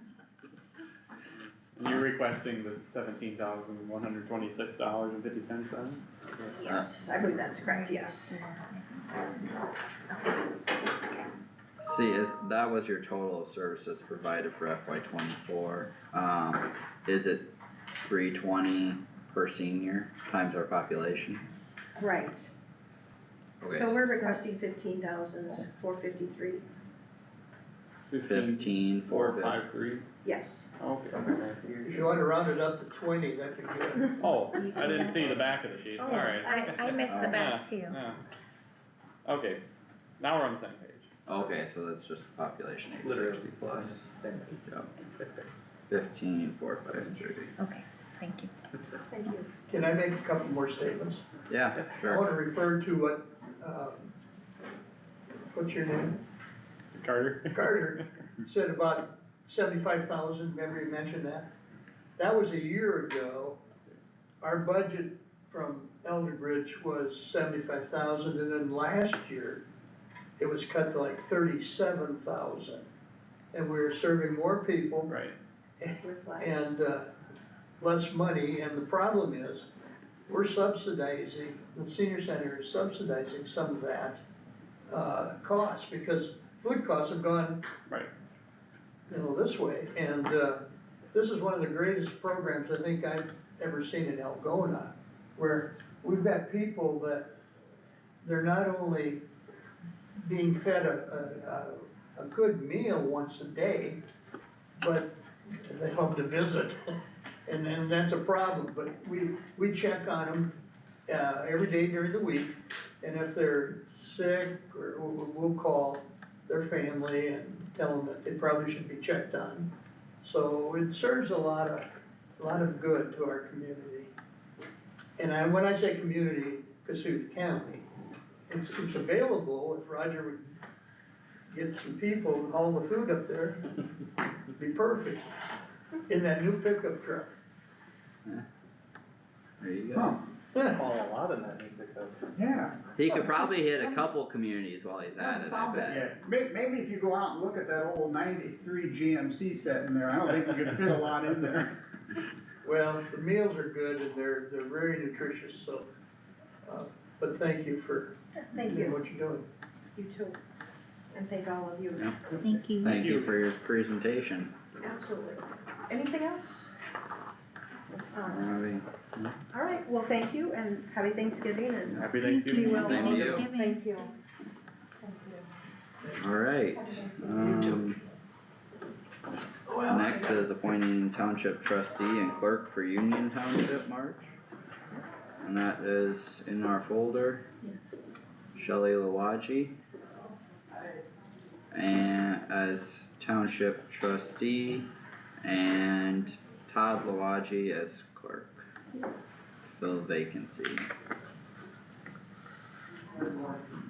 E: you're requesting the $17,126.50 then?
L: Yes, I believe that's correct, yes.
B: See, that was your total of services provided for FY '24. Is it 320 per senior times our population?
L: Right,
B: Okay,
L: so we're requesting 15,453,
E: 15,453.
L: yes.
E: Okay.
K: If you wanna round it up to 20, that'd be good.
E: Oh, I didn't see the back of the sheet,
C: Oh,
E: alright.
C: I missed the back too.
E: Yeah. Okay, now we're on the same page.
B: okay, so that's just the population, 860 plus. Yep. 15,453.
C: Okay, thank you.
L: Thank you.
K: Can I make a couple more statements?
B: Yeah,
K: I
B: sure.
K: wanna refer to what, what's your name?
E: Carter?
K: Carter said about 75,000, remember you mentioned that? That was a year ago. Our budget from Elder Bridge was 75,000, and then last year, it was cut to like 37,000. And we were serving more people
E: Right.
L: With less.
K: and, less money, and the problem is, we're subsidizing, the senior center is subsidizing some of that, cost, because food costs have gone.
E: Right.
K: This way, and, this is one of the greatest programs I think I've ever seen in Algona, where we've got people that they're not only being fed a good meal once a day, but they come to visit, and that's a problem, but we check on them, every day during the week, and if they're sick, or we'll call their family and tell them that they probably should be checked on. So it serves a lot of good to our community. And when I say community, Kossuth County, it's available. If Roger would get some people and haul the food up there, it'd be perfect, in that new pickup truck.
B: There you go.
A: All a lot in that new pickup.
H: Yeah.
B: He could probably hit a couple communities while he's at it, I bet.
D: Yeah, maybe if you go out and look at that old '93 GMC set in there, I don't think you can fit a lot in there.
K: Well, the meals are good and they're very nutritious, so, but thank you for
L: Thank
K: doing
L: you,
K: what you're doing.
L: you too, and thank all of you.
B: Yeah.
C: Thank you.
B: Thank you for your presentation.
L: Absolutely. Anything else?
B: Alright.
L: Alright, well, thank you, and happy Thanksgiving, and
E: Happy
C: Thank
E: Thanksgiving.
C: you.
B: Same to you.
C: Thanksgiving.
L: thank you.
B: Alright, next is appointing township trustee and clerk for Union Township March. And that is in our folder. Shelley Lawaji. And as township trustee, and Todd Lawaji as clerk. Fill vacancy.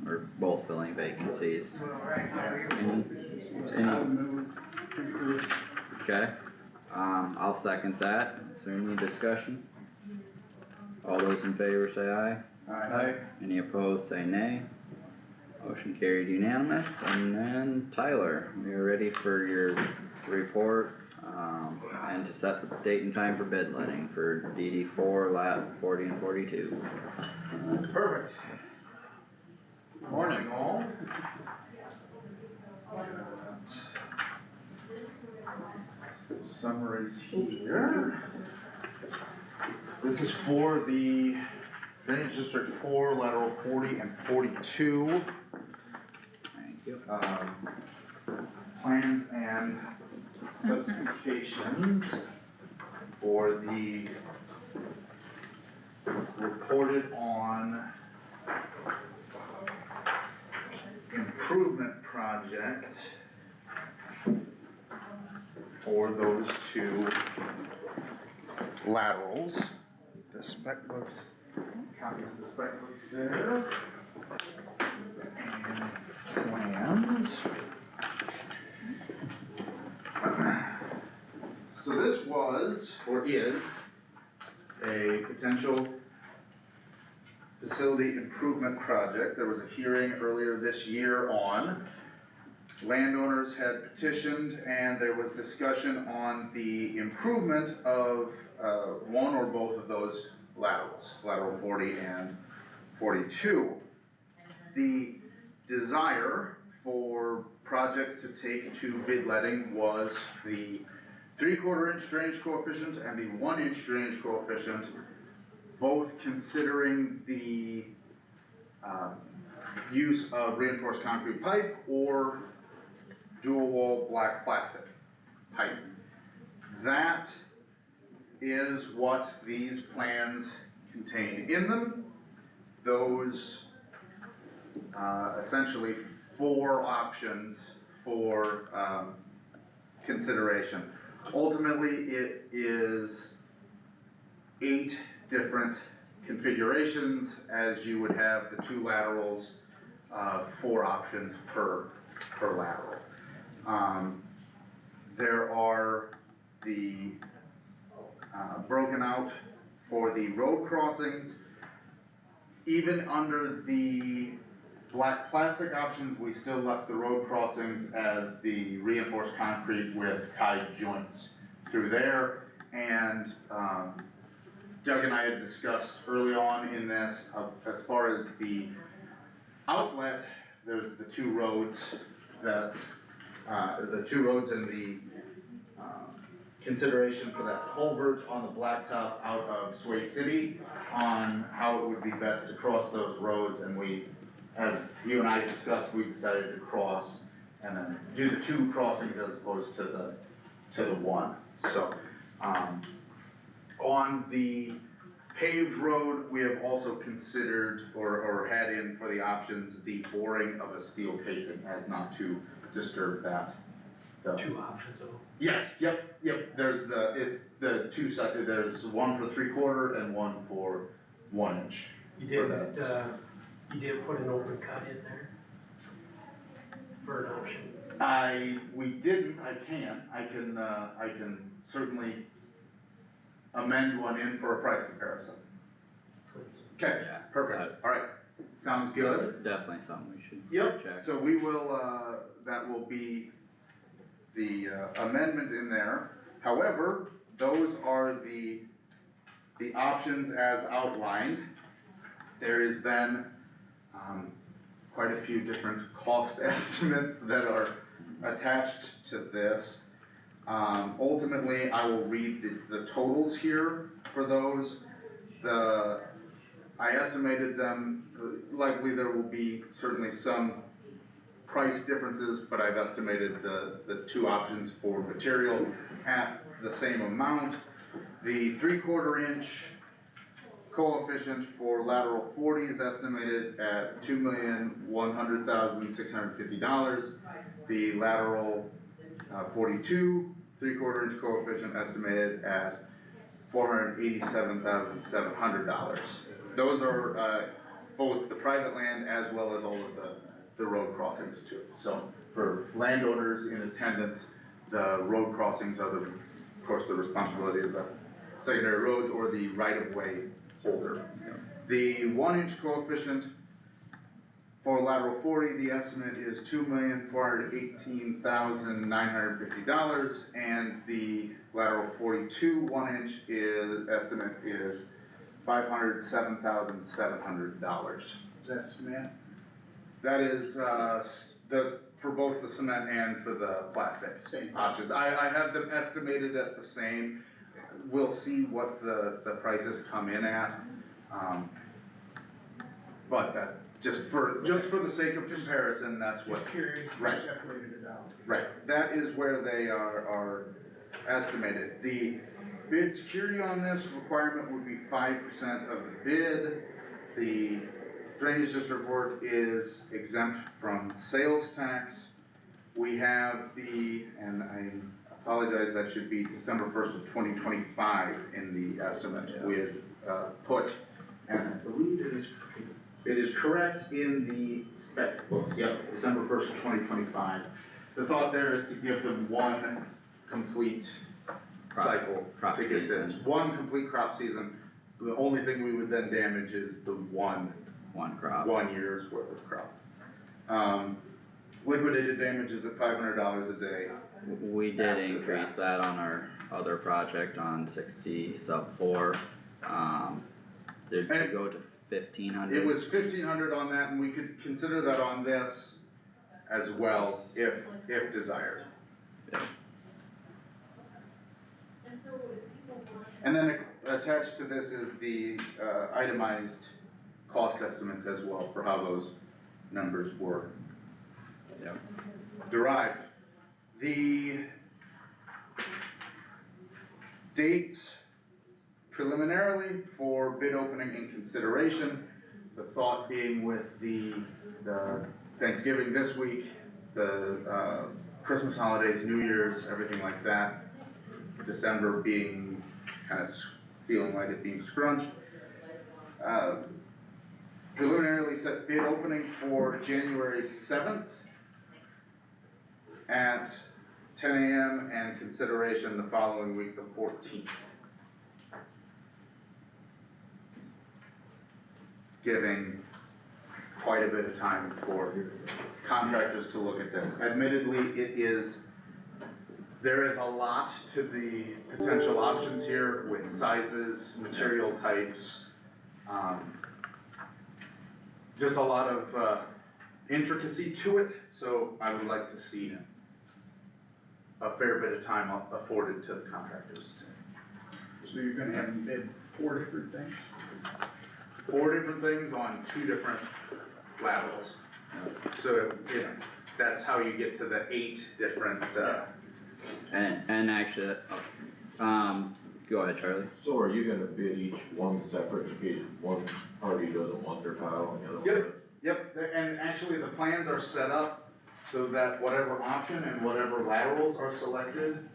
B: Or both filling vacancies. Okay, I'll second that. Is there any discussion? All those in favor say aye.
D: Aye.
B: Any opposed say nay. Motion carried unanimous. And then Tyler, we are ready for your report, and to set the date and time for bid letting for DD 4, lat 40 and 42.
M: Perfect. Morning all. Summaries here. This is for the Drainage District 4, lateral 40 and 42.
B: Thank you.
M: Plans and specifications for the reported on improvement project for those two laterals. The spec books, copies of the spec books there. And plans. So this was, or is, a potential facility improvement project. There was a hearing earlier this year on. Landowners had petitioned and there was discussion on the improvement of one or both of those laterals, lateral 40 and 42. The desire for projects to take to bid letting was the 3/4 inch drainage coefficient and the 1 inch drainage coefficient, both considering the use of reinforced concrete pipe or dual wall black plastic pipe. That is what these plans contain in them. Those essentially 4 options for consideration. Ultimately, it is 8 different configurations, as you would have the 2 laterals, 4 options per lateral. There are the broken out for the road crossings. Even under the black plastic options, we still left the road crossings as the reinforced concrete with tied joints through there. And Doug and I had discussed early on in this, as far as the outlet, there's the 2 roads that, the two roads and the, consideration for that culvert on the blacktop out of Sway City on how it would be best to cross those roads, and we, as you and I discussed, we decided to cross and then do the two crossings as opposed to the one, so, on the paved road, we have also considered or had in for the options, the boring of a steel casing as not to disturb that.
F: Two options though.
M: Yes, yep, there's it's the two sided, there's one for 3/4 and one for 1 inch.
F: You
M: didn't,
F: didn't put an open cut in there? For an option?
M: We didn't, I can certainly amend one in for a price comparison.
F: Please.
M: Okay,
B: Yeah,
M: perfect, alright, sounds good.
B: That's definitely something we should
M: Yep,
B: check.
M: so we will, that will be the amendment in there. However, those are the options as outlined. There is then, quite a few different cost estimates that are attached to this. Ultimately, I will read the totals here for those. I estimated them, likely there will be certainly some price differences, but I've estimated the two options for material at the same amount. The 3/4 inch coefficient for lateral 40 is estimated at $2,100,650. The lateral 42 3/4 inch coefficient estimated at $487,700. Those are both the private land as well as all of the road crossings too. So for landowners in attendance, the road crossings are of course the responsibility of the secondary roads or the right-of-way holder. The 1 inch coefficient for lateral 40, the estimate is $2,418,950, and the lateral 42 1 inch estimate is $507,700.
D: Is that cement?
M: That is, for both the cement and for the plastic
D: Same.
M: options. I have them estimated at the same. We'll see what the prices come in at. But that, just for the sake of comparison, that's what,
D: Just curious, you
M: Right.
D: separated it out.
M: right, that is where they are estimated. The bid security on this requirement would be 5% of the bid. The drainage district work is exempt from sales tax. We have and I apologize, that should be December 1st of 2025 in the estimate. We had put, and I believe it is correct in the spec books, yep, December 1st of 2025. The thought there is to give them one complete cycle
B: crop
M: to get this,
B: season.
M: one complete crop season. The only thing we would then damage is the one
B: crop.
M: 1 year's worth of crop. Liquidated damage is at $500 a day.
B: We did
M: After
B: increase
M: that.
B: that on our other project on 60 sub 4. Did we
M: And
B: go to 1,500?
M: It was 1,500 on that, and we could consider that on this as well, if desired.
B: Yeah.
M: And then attached to this is the itemized cost estimates as well for how those numbers were
B: Yep.
M: derived. The dates preliminarily for bid opening and consideration, the thought being with the Thanksgiving this week, the Christmas holidays, New Year's, everything like that, December being kind of feeling like it being scrunched. Preliminarily set bid opening for January 7th at 10 a.m. and consideration the following week, the 14th. Giving quite a bit of time for contractors to look at this. Admittedly, there is a lot to the potential options here with sizes, material types, just a lot of intricacy to it, so I would like to see a fair bit of time afforded to the contractors.
D: So you're gonna have them bid 4 different things?
M: 4 different things on 2 different laterals. So, you know, that's how you get to the 8 different,
B: And actually, go ahead, Charlie.
N: So are you gonna bid each one separate in case one party doesn't want their tile and the other one
M: Yep.
N: does?
M: Yep, and actually the plans are set up so that whatever option and whatever laterals are selected,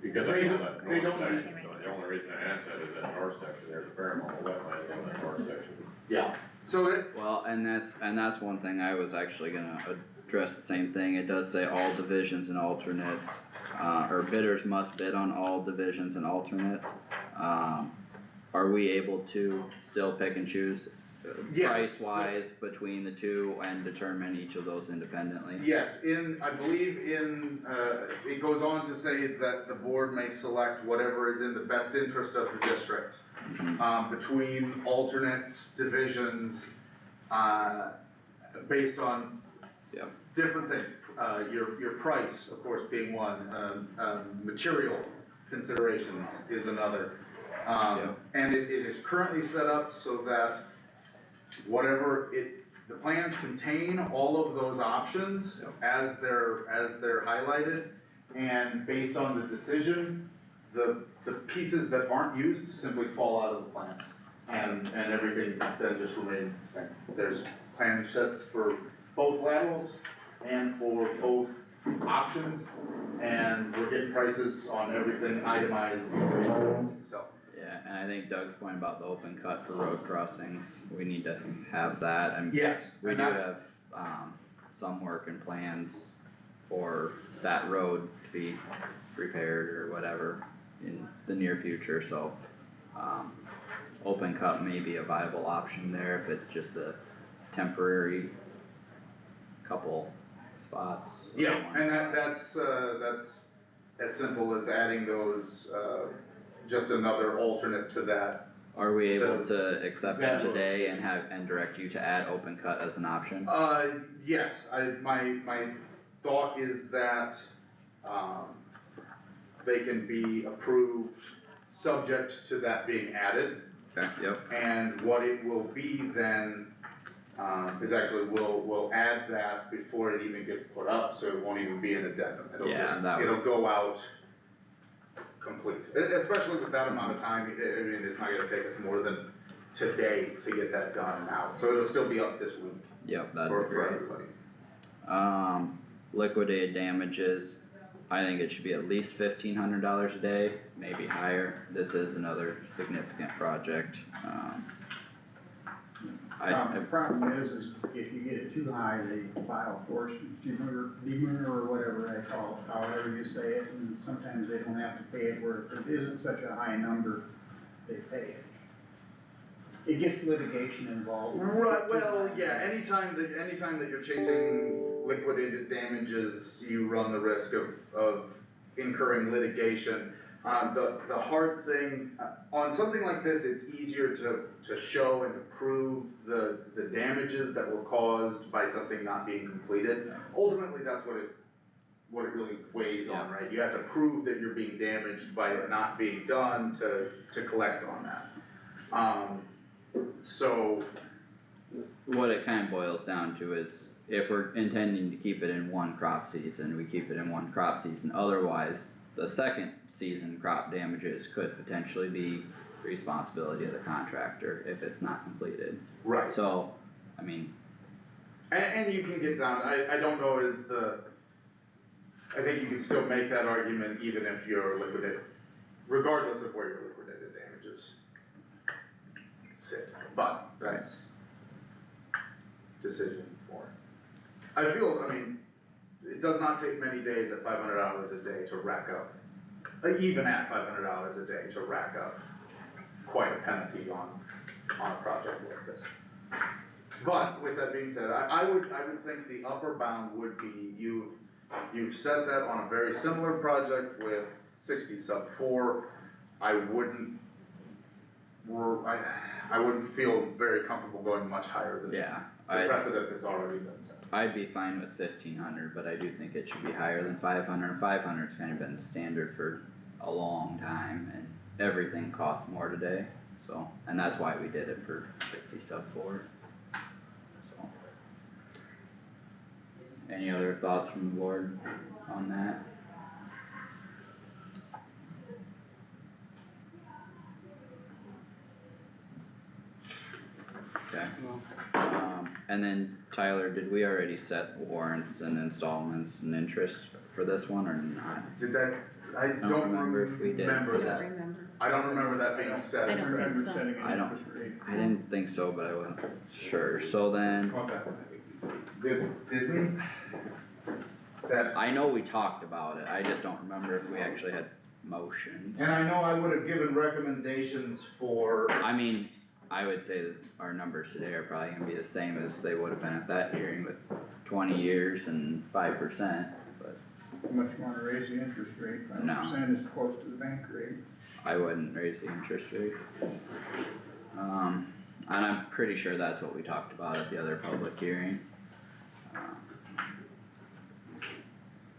I: Because I
M: They
I: know
M: don't-
I: that
M: they
I: north
M: don't-
I: section, the only reason I asked that is that north section, there's a fair amount of wetlands on that north section.
M: yeah. So it,
B: Well, and that's one thing I was actually gonna address the same thing. It does say all divisions and alternates, or bidders must bid on all divisions and alternates. Are we able to still pick and choose
M: Yes.
B: price wise between the two and determine each of those independently?
M: yes, I believe it goes on to say that the board may select whatever is in the best interest of the district. Between alternates, divisions, based on
B: Yep.
M: different things. Your price, of course, being one, material considerations is another.
B: Yep.
M: And it is currently set up so that the plans contain all of those options as they're highlighted. And based on the decision, the pieces that aren't used simply fall out of the plans. And everything then just remains the same. There's plan sets for both laterals and for both options. And we're getting prices on everything itemized, so.
B: Yeah, and I think Doug's point about the open cut for road crossings, we need to have that, and
M: Yes,
B: we
M: and
B: do
M: that-
B: have, some work and plans for that road to be repaired or whatever in the near future, so, open cut may be a viable option there if it's just a temporary couple spots. or
M: Yeah,
B: one
M: and
B: spot.
M: that's as simple as adding those, just another alternate to that.
B: Are we able to accept
M: that
B: them today and direct you to add open cut as an option?
M: Yes, my thought is that, they can be approved subject to that being added.
B: Okay, yep,
M: And what it will be then, is actually, we'll add that before it even gets put up, so it won't even be an addendum.
B: Yeah, that would-
M: It'll go out complete, especially with that amount of time, I mean, it's not gonna take us more than today to get that done and out, so it'll still be up this week
B: yep, that'd
M: for
B: be great.
M: everybody.
B: Liquidated damages, I think it should be at least $1,500 a day, maybe higher. This is another significant project.
D: The problem is if you get it too high, they file force demur or whatever they call it, however you say it, and sometimes they don't have to pay it, where if it isn't such a high number, they pay it. It gets litigation involved.
M: Right, well, yeah, anytime that you're chasing liquidated damages, you run the risk of incurring litigation. The hard thing, on something like this, it's easier to show and to prove the damages that were caused by something not being completed. Ultimately, that's what it really weighs on, right? You have to prove that you're being damaged by it not being done to collect on that. So,
B: What it kind of boils down to is if we're intending to keep it in one crop season, we keep it in one crop season. Otherwise, the second season crop damages could potentially be the responsibility of the contractor if it's not completed.
M: right.
B: So, I mean,
M: And you can get down, I don't know I think you can still make that argument even if you're liquidated, regardless of where your liquidated damages sit, but that's decision for it. I mean, it does not take many days at $500 a day to rack up, even at $500 a day to rack up quite a penalty on a project like this. But with that being said, I would think the upper bound would be, you've set that on a very similar project with 60 sub 4. I wouldn't feel very comfortable going much higher than that.
B: yeah,
M: the precedent that's already been set.
B: I'd be fine with 1,500, but I do think it should be higher than 500. 500's kind of been standard for a long time, and everything costs more today, so, and that's why we did it for 60 sub 4. So. Any other thoughts from the board on that? Okay, and then Tyler, did we already set warrants and installments and interest for this one or not?
M: Did that, I don't
B: remember if we did
M: remember
B: for
M: that.
L: Remember.
M: I don't remember that being said.
L: I don't think
D: Remember
L: so.
D: setting an
B: I don't-
D: interest rate.
B: I didn't think so, but I wasn't sure, so then,
M: Did we? That,
B: I know we talked about it, I just don't remember if we actually had motions.
M: and I know I would have given recommendations for,
B: I mean, I would say that our numbers today are probably gonna be the same as they would have been at that hearing with 20 years and 5%, but
D: How much you wanna raise the interest rate?
B: No.
D: 5% is close to the bank rate.
B: I wouldn't raise the interest rate. And I'm pretty sure that's what we talked about at the other public hearing.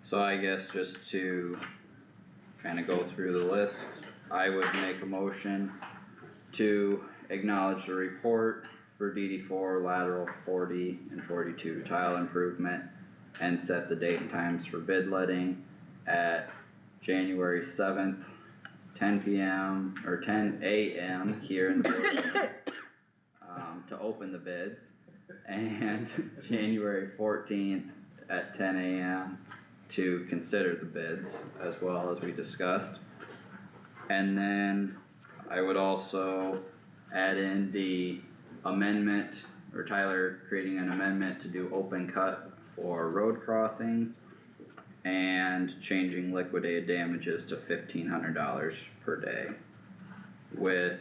B: So I guess just to kinda go through the list, I would make a motion to acknowledge the report for DD4 lateral 40 and 42 tile improvement and set the date and times for bid letting at January 7th, 10 PM or 10 AM here in the boardroom, to open the bids, and January 14th at 10 AM to consider the bids as well as we discussed. And then I would also add in the amendment, or Tyler creating an amendment to do open cut for road crossings and changing liquidated damages to $1,500 per day. With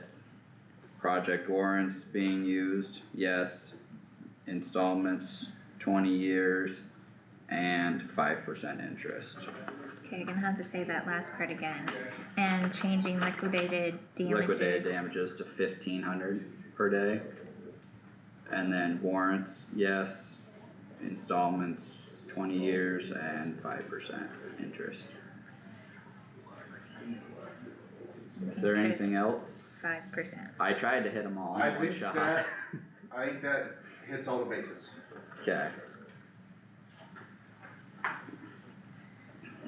B: project warrants being used, yes, installments 20 years and 5% interest.
C: Okay, you're gonna have to say that last part again, and changing liquidated
B: Liquidated
C: damages.
B: damages to 1,500 per day. And then warrants, yes, installments 20 years and 5% interest. Is there anything else?
C: 5%.
B: I tried to hit them all in
M: I
B: one
M: think
B: shot.
M: that, I think that hits all the bases.
B: Okay,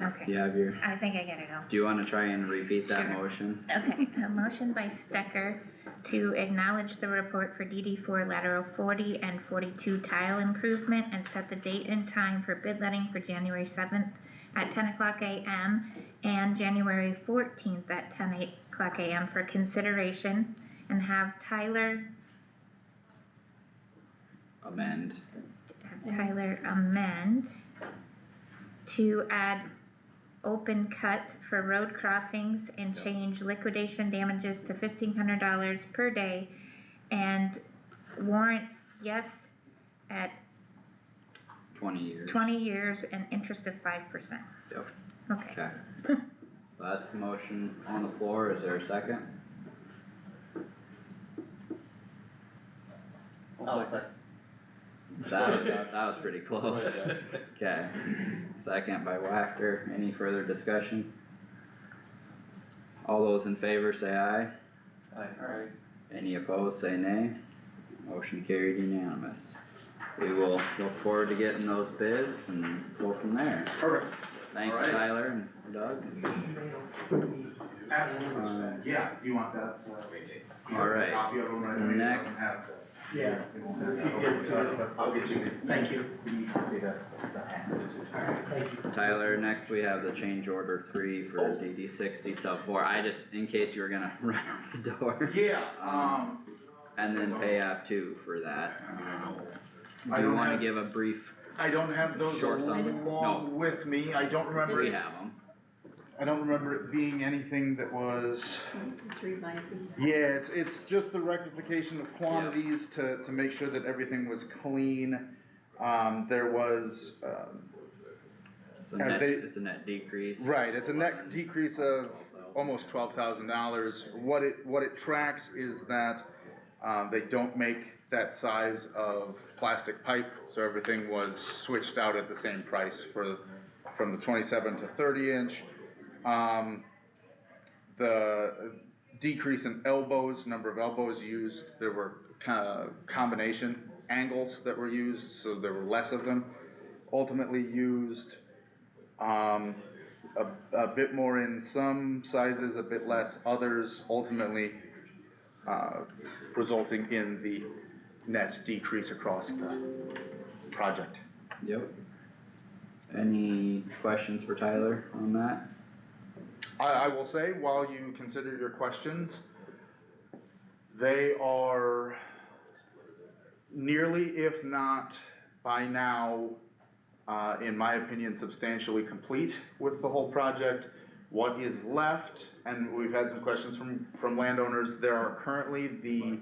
C: Okay,
B: you have your,
C: I think I get it all.
B: do you wanna try and repeat that
C: Sure.
B: motion?
C: Okay, a motion by Stecker to acknowledge the report for DD4 lateral 40 and 42 tile improvement and set the date and time for bid letting for January 7th at 10 o'clock AM and January 14th at 10 o'clock AM for consideration, and have Tyler
B: Amend,
C: amend to add open cut for road crossings and change liquidation damages to $1,500 per day, and warrants, yes, at
B: 20 years.
C: 20 years and interest of 5%.
B: Yep.
C: Okay,
B: Okay. That's the motion on the floor, is there a second?
A: I'll second.
B: That was pretty close. Okay, second by Wactor, any further discussion? All those in favor say aye,
A: Alright.
B: any opposed say nay, motion carried unanimous. We will look forward to getting those bids and go from there.
M: Perfect.
B: Thank you,
M: Alright.
B: Tyler and Doug.
M: Absolutely. Yeah, you want that?
B: Alright.
M: Copy of them right away.
B: Next.
M: Doesn't have to-
F: Yeah.
M: I'll get you.
F: Thank you.
B: Tyler, next we have the change order 3 for DD 60 sub 4, I just, in case you were gonna run out the door.
M: Yeah,
B: And then pay app 2 for that.
M: I
B: Do you
M: don't
B: wanna
M: have-
B: give a brief,
M: I don't have those
B: Short summary?
M: along with me, I don't remember,
B: we have them,
M: I don't remember it being anything that was,
G: Just revising.
M: yeah, it's just the rectification of quantities to make sure that everything was clean. There was,
B: it's a
M: As
B: net,
M: they-
B: it's a net decrease.
M: right, it's a net decrease of almost $12,000. What it tracks is that, they don't make that size of plastic pipe, so everything was switched out at the same price from the 27 to 30 inch. The decrease in elbows, number of elbows used, there were combination angles that were used, so there were less of them ultimately used. A bit more in some sizes, a bit less others, ultimately resulting in the net decrease across the project.
B: Yep. Any questions for Tyler on that?
M: I will say, while you consider your questions, they are nearly, if not by now, in my opinion, substantially complete with the whole project. What is left, and we've had some questions from landowners, there are currently the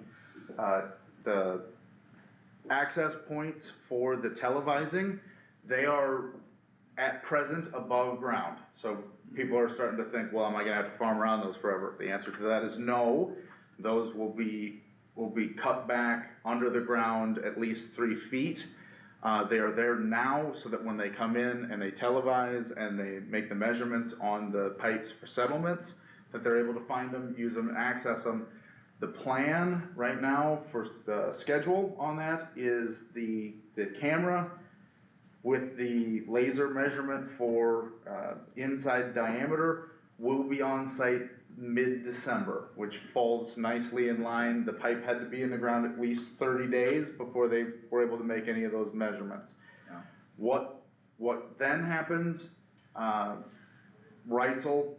M: access points for the televising. They are at present above ground. So people are starting to think, well, am I gonna have to farm around those forever? The answer to that is no. Those will be cut back under the ground at least 3 feet. They are there now so that when they come in and they televise and they make the measurements on the pipes for settlements, that they're able to find them, use them, and access them. The plan right now for the schedule on that is the camera with the laser measurement for inside diameter will be on site mid-December, which falls nicely in line. The pipe had to be in the ground at least 30 days before they were able to make any of those measurements.
B: Yeah.
M: What then happens, Reitzel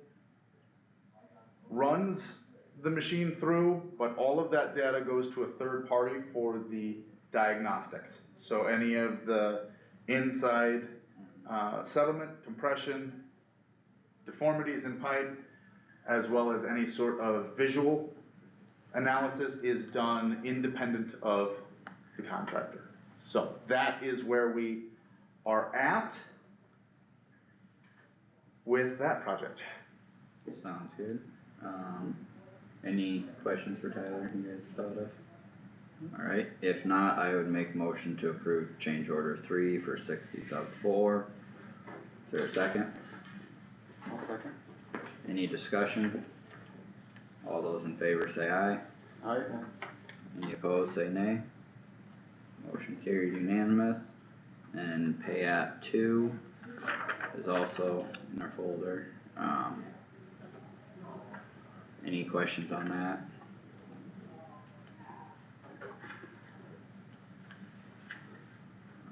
M: runs the machine through, but all of that data goes to a third party for the diagnostics. So any of the inside settlement, compression, deformities in pipe, as well as any sort of visual analysis is done independent of the contractor. So that is where we are at with that project.
B: Sounds good. Any questions for Tyler you guys thought of? Alright, if not, I would make motion to approve change order 3 for 60 sub 4. Is there a second?
A: I'll second.
B: Any discussion? All those in favor say aye.
A: Aye.
B: Any opposed say nay. Motion carried unanimous. And pay app 2 is also in our folder. Any questions on that?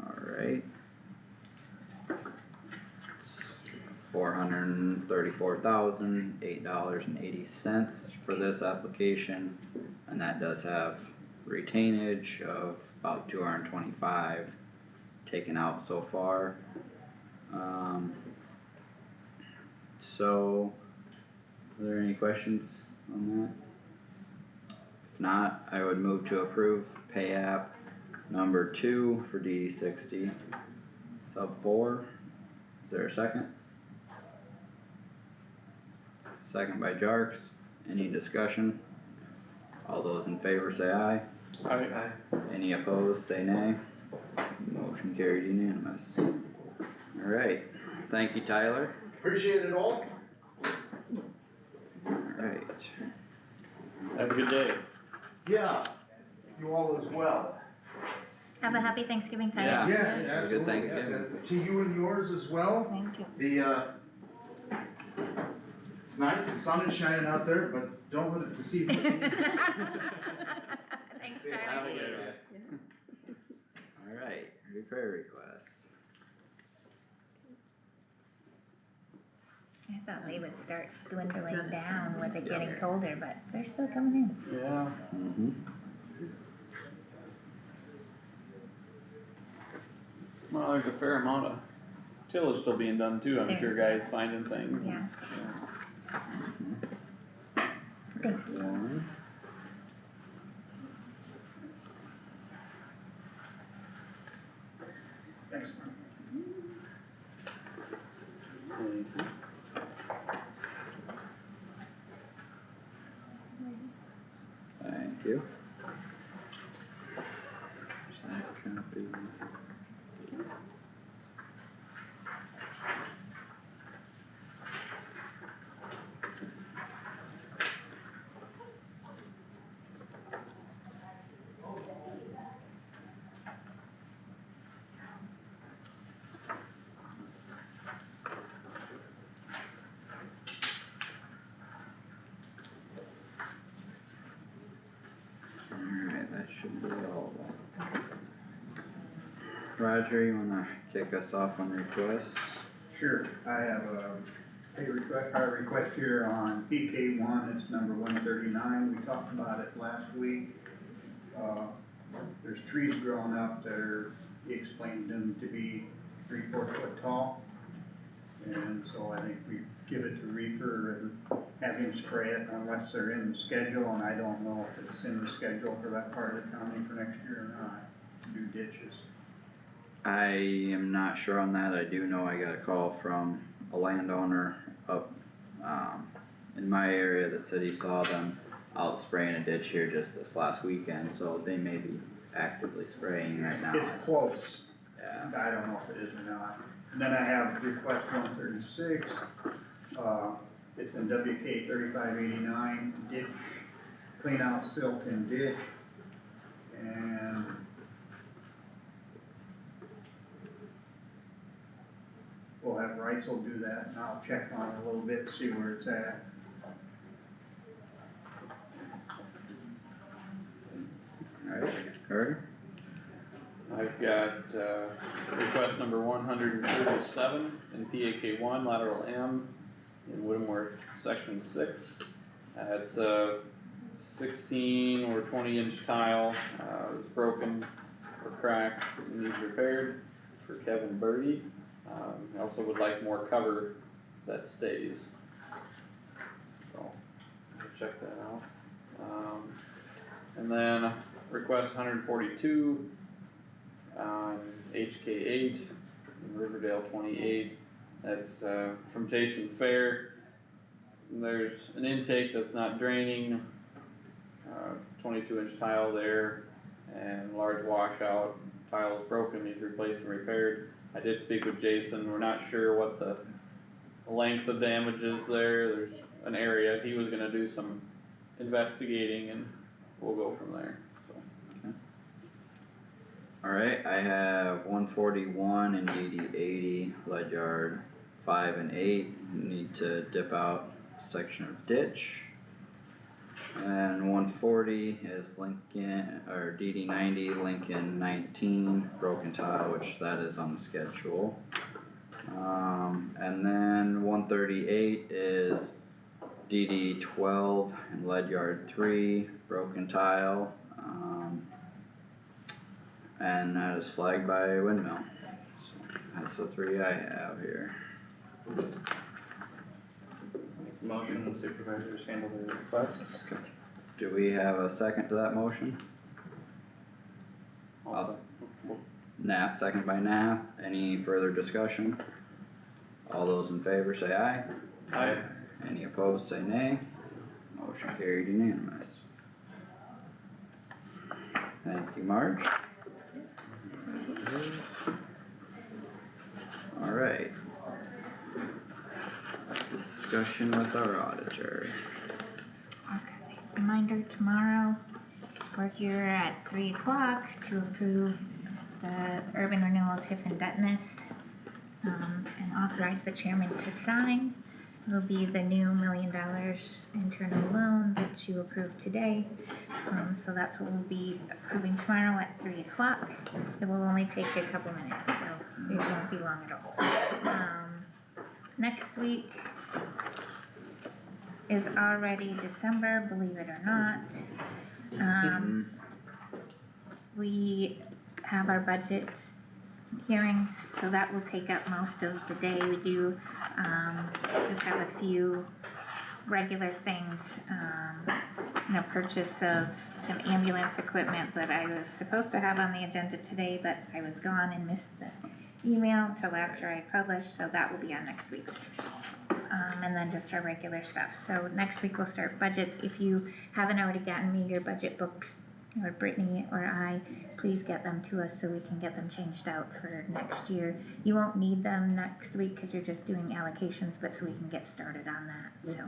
B: Alright. $434,008.80 for this application, and that does have retainage of about 225 taken out so far. So, are there any questions on that? If not, I would move to approve pay app number 2 for DD 60 sub 4. Is there a second? Second by Jarks. Any discussion? All those in favor say aye.
E: Aye.
B: Any opposed say nay. Motion carried unanimous. Alright, thank you, Tyler.
D: Appreciate it all.
B: Alright,
E: Have a good day.
M: Yeah, you all as well.
C: Have a happy Thanksgiving, Tyler.
B: Yeah.
M: Yes,
B: Have a good
M: absolutely.
B: Thanksgiving.
M: To you and yours as well.
C: Thank you.
M: It's nice, the sun is shining out there, but don't let it deceive you.
C: Thanks,
E: Have a
C: Tyler.
E: good
B: alright, repair requests.
C: I thought they would start dwindling down with it getting colder, but they're still coming in.
E: Yeah.
B: Mm-hmm.
E: Well, there's a fair amount of tillage still being done too, I'm sure
C: There's-
E: guys finding things.
C: Yeah. Thank you.
B: One.
D: Thanks.
B: Thank you. Roger, you wanna kick us off on requests?
D: Sure, I have a request here on PK one, it's number 139, we talked about it last week. There's trees growing up that are, he explained them to be 3-4 foot tall. And so I think we give it to Reaper and have him spray it unless they're in the schedule, and I don't know if it's in the schedule for that part of the county for next year or not, to do ditches.
B: I am not sure on that, I do know I got a call from a landowner up, in my area that said he saw them out spraying a ditch here just this last weekend, so they may be actively spraying right now.
D: It's close.
B: Yeah,
D: I don't know if it is or not. And then I have request 136, it's in WK 3589, ditch, clean out silt and ditch. And we'll have Reitzel do that, and I'll check on it a little bit, see where it's at.
B: alright, Carter?
E: I've got, request number 137 in PAK one, lateral M in Whittemore, section 6. It's a 16 or 20 inch tile, it's broken or cracked, and needs repaired for Kevin Birdie. I also would like more cover that stays. So, I'll check that out. And then request 142 on HK8 in Riverdale 28. That's from Jason Fair. There's an intake that's not draining, 22 inch tile there, and large washout, tile is broken, needs replaced and repaired. I did speak with Jason, we're not sure what the length of damage is there, there's an area, he was gonna do some investigating and we'll go from there, so.
B: Alright, I have 141 and DD 80, lead yard 5 and 8, need to dip out section of ditch. And 140 is Lincoln, or DD 90, Lincoln 19, broken tile, which that is on the schedule. And then 138 is DD 12 and lead yard 3, broken tile. And that is flagged by windmill. So that's the 3 I have here.
A: Motion, the supervisors handle their requests.
B: Do we have a second to that motion?
E: Also,
B: Nat, second by Nat, any further discussion? All those in favor say aye.
E: Aye.
B: Any opposed say nay. Motion carried unanimous. Thank you, Marge. Alright. Discussion with our auditor.
C: Okay, reminder tomorrow, we're here at 3 o'clock to approve the urban renewal TIF indebtedness, and authorize the chairman to sign. It'll be the new $1 million internal loan that you approved today. So that's what we'll be approving tomorrow at 3 o'clock. It will only take a couple minutes, so it won't be long at all. Next week is already December, believe it or not. We have our budget hearings, so that will take up most of the day. We do, just have a few regular things, purchase of some ambulance equipment that I was supposed to have on the agenda today, but I was gone and missed the email until after I published, so that will be on next week's. And then just our regular stuff. So next week we'll start budgets. If you haven't already gotten me your budget books, or Brittany or I, please get them to us so we can get them changed out for next year. You won't need them next week because you're just doing allocations, but so we can get started on that, so.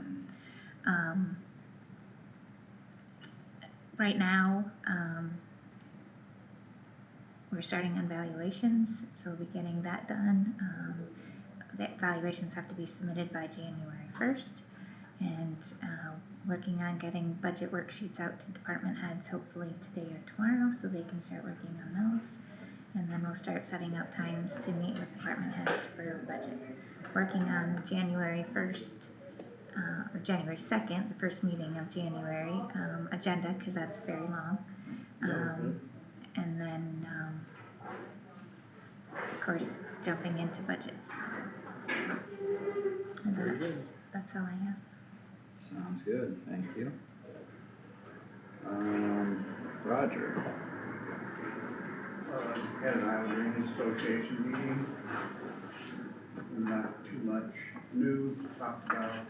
C: Right now, we're starting on valuations, so we'll be getting that done. Valuations have to be submitted by January 1st, and working on getting budget worksheets out to department heads hopefully today or tomorrow so they can start working on those. And then we'll start setting up times to meet with department heads for budget. Working on January 1st, or January 2nd, the first meeting of January, agenda, cause that's very long. And then, of course, jumping into budgets. And
B: Very good.
C: that's all I have.
B: Sounds good, thank you. Roger,
D: Had an Iowa Drainage Association meeting. Not too much new, talked about,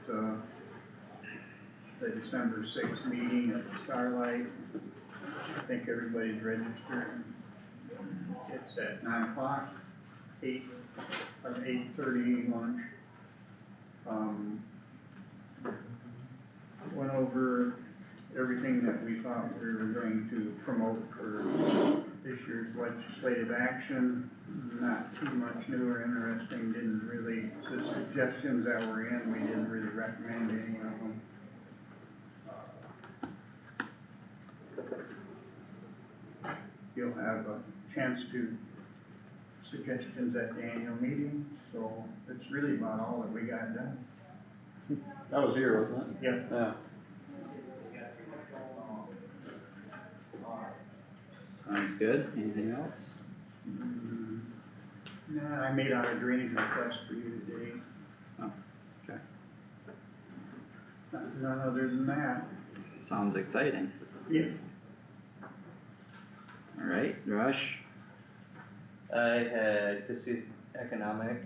D: the December sixth meeting at the Starlight. I think everybody's registered. It's at 9 o'clock, 8:30 lunch. Went over everything that we thought we were going to promote for this year's legislative action. Not too much new or interesting, didn't really, the suggestions that were in, we didn't really recommend any of them. You'll have a chance to suggestions at the annual meeting, so it's really about all that we got done.
E: That was here, wasn't it?
D: Yep.
E: Yeah.
B: sounds good, anything else?
D: Nah, I made out a drainage request for you today.
B: Oh, okay.
D: None other than that.
B: Sounds exciting.
D: Yeah.
B: Alright, Rush,
A: I had Kossuth economic,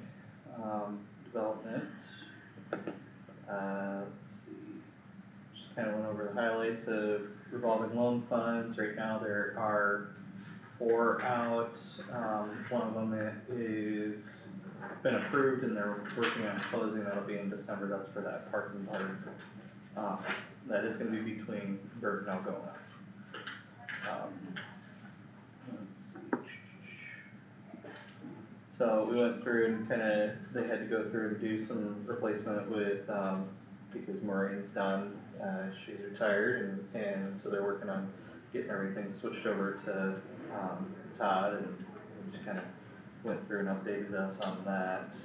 A: development. Let's see, just kinda went over the highlights of revolving loan funds. Right now there are 4 out, one of them is been approved and they're working on closing, that'll be in December, that's for that parking lot. That is gonna be between Burke and Algona. Let's see. So we went through and kinda, they had to go through and do some replacement with, because Maureen's done, she's retired and so they're working on getting everything switched over to, Todd, and we just kinda went through and updated us on that.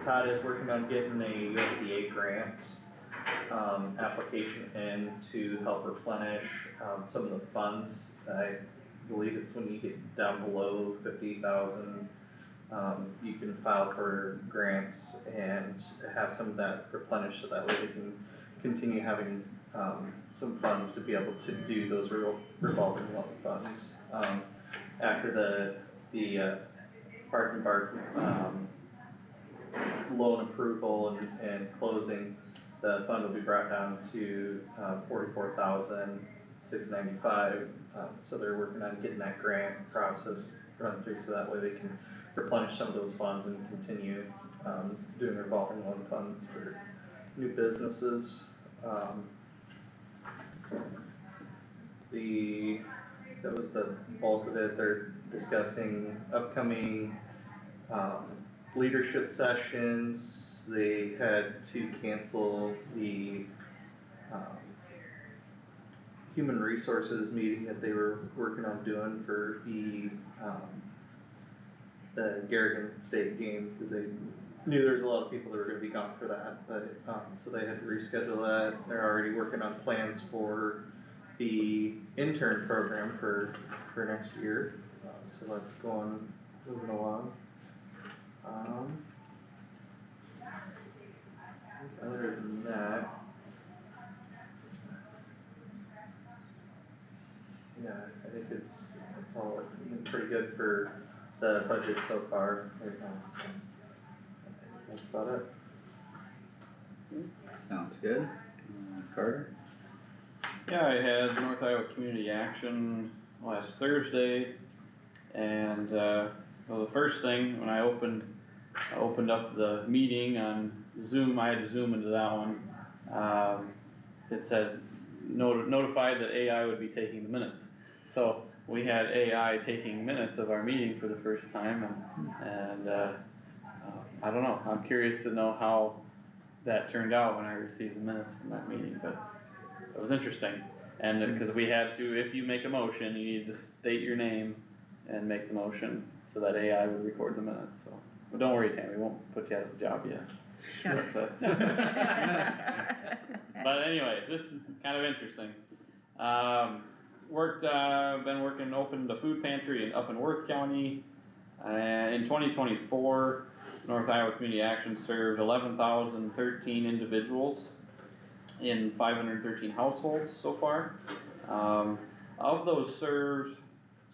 A: Todd is working on getting a USDA grant, application in to help replenish, some of the funds. I believe it's when you get down below 50,000, you can file for grants and have some of that replenished, so that way we can continue having, some funds to be able to do those revolving loan funds. After the Bark and Bark, loan approval and closing, the fund will be brought down to, 44,695. So they're working on getting that grant process run through, so that way they can replenish some of those funds and continue, doing revolving loan funds for new businesses. That was the bulk of it. They're discussing upcoming, leadership sessions. They had to cancel the, human resources meeting that they were working on doing for the Garrigan State game, cause they knew there was a lot of people that were gonna be gone for that, but, so they had to reschedule that. They're already working on plans for the intern program for next year, so that's moving along. Other than that, yeah, I think it's all looking pretty good for the budget so far right now, so that's about it.
B: sounds good. Carter?
E: Yeah, I had North Iowa Community Action last Thursday, and, well, the first thing, when I opened up the meeting on Zoom, I had to zoom into that one. It said notified that AI would be taking the minutes. So we had AI taking minutes of our meeting for the first time, and I don't know, I'm curious to know how that turned out when I received the minutes from that meeting, but it was interesting. And, cause we had to, if you make a motion, you need to state your name and make the motion, so that AI would record the minutes, so. But don't worry, Tammy, we won't put you out of a job yet.
C: Shucks.
E: But anyway, just kind of interesting. Been working, opened a food pantry up in Worth County. In 2024, North Iowa Community Action served 11,013 individuals in 513 households so far. Of those served,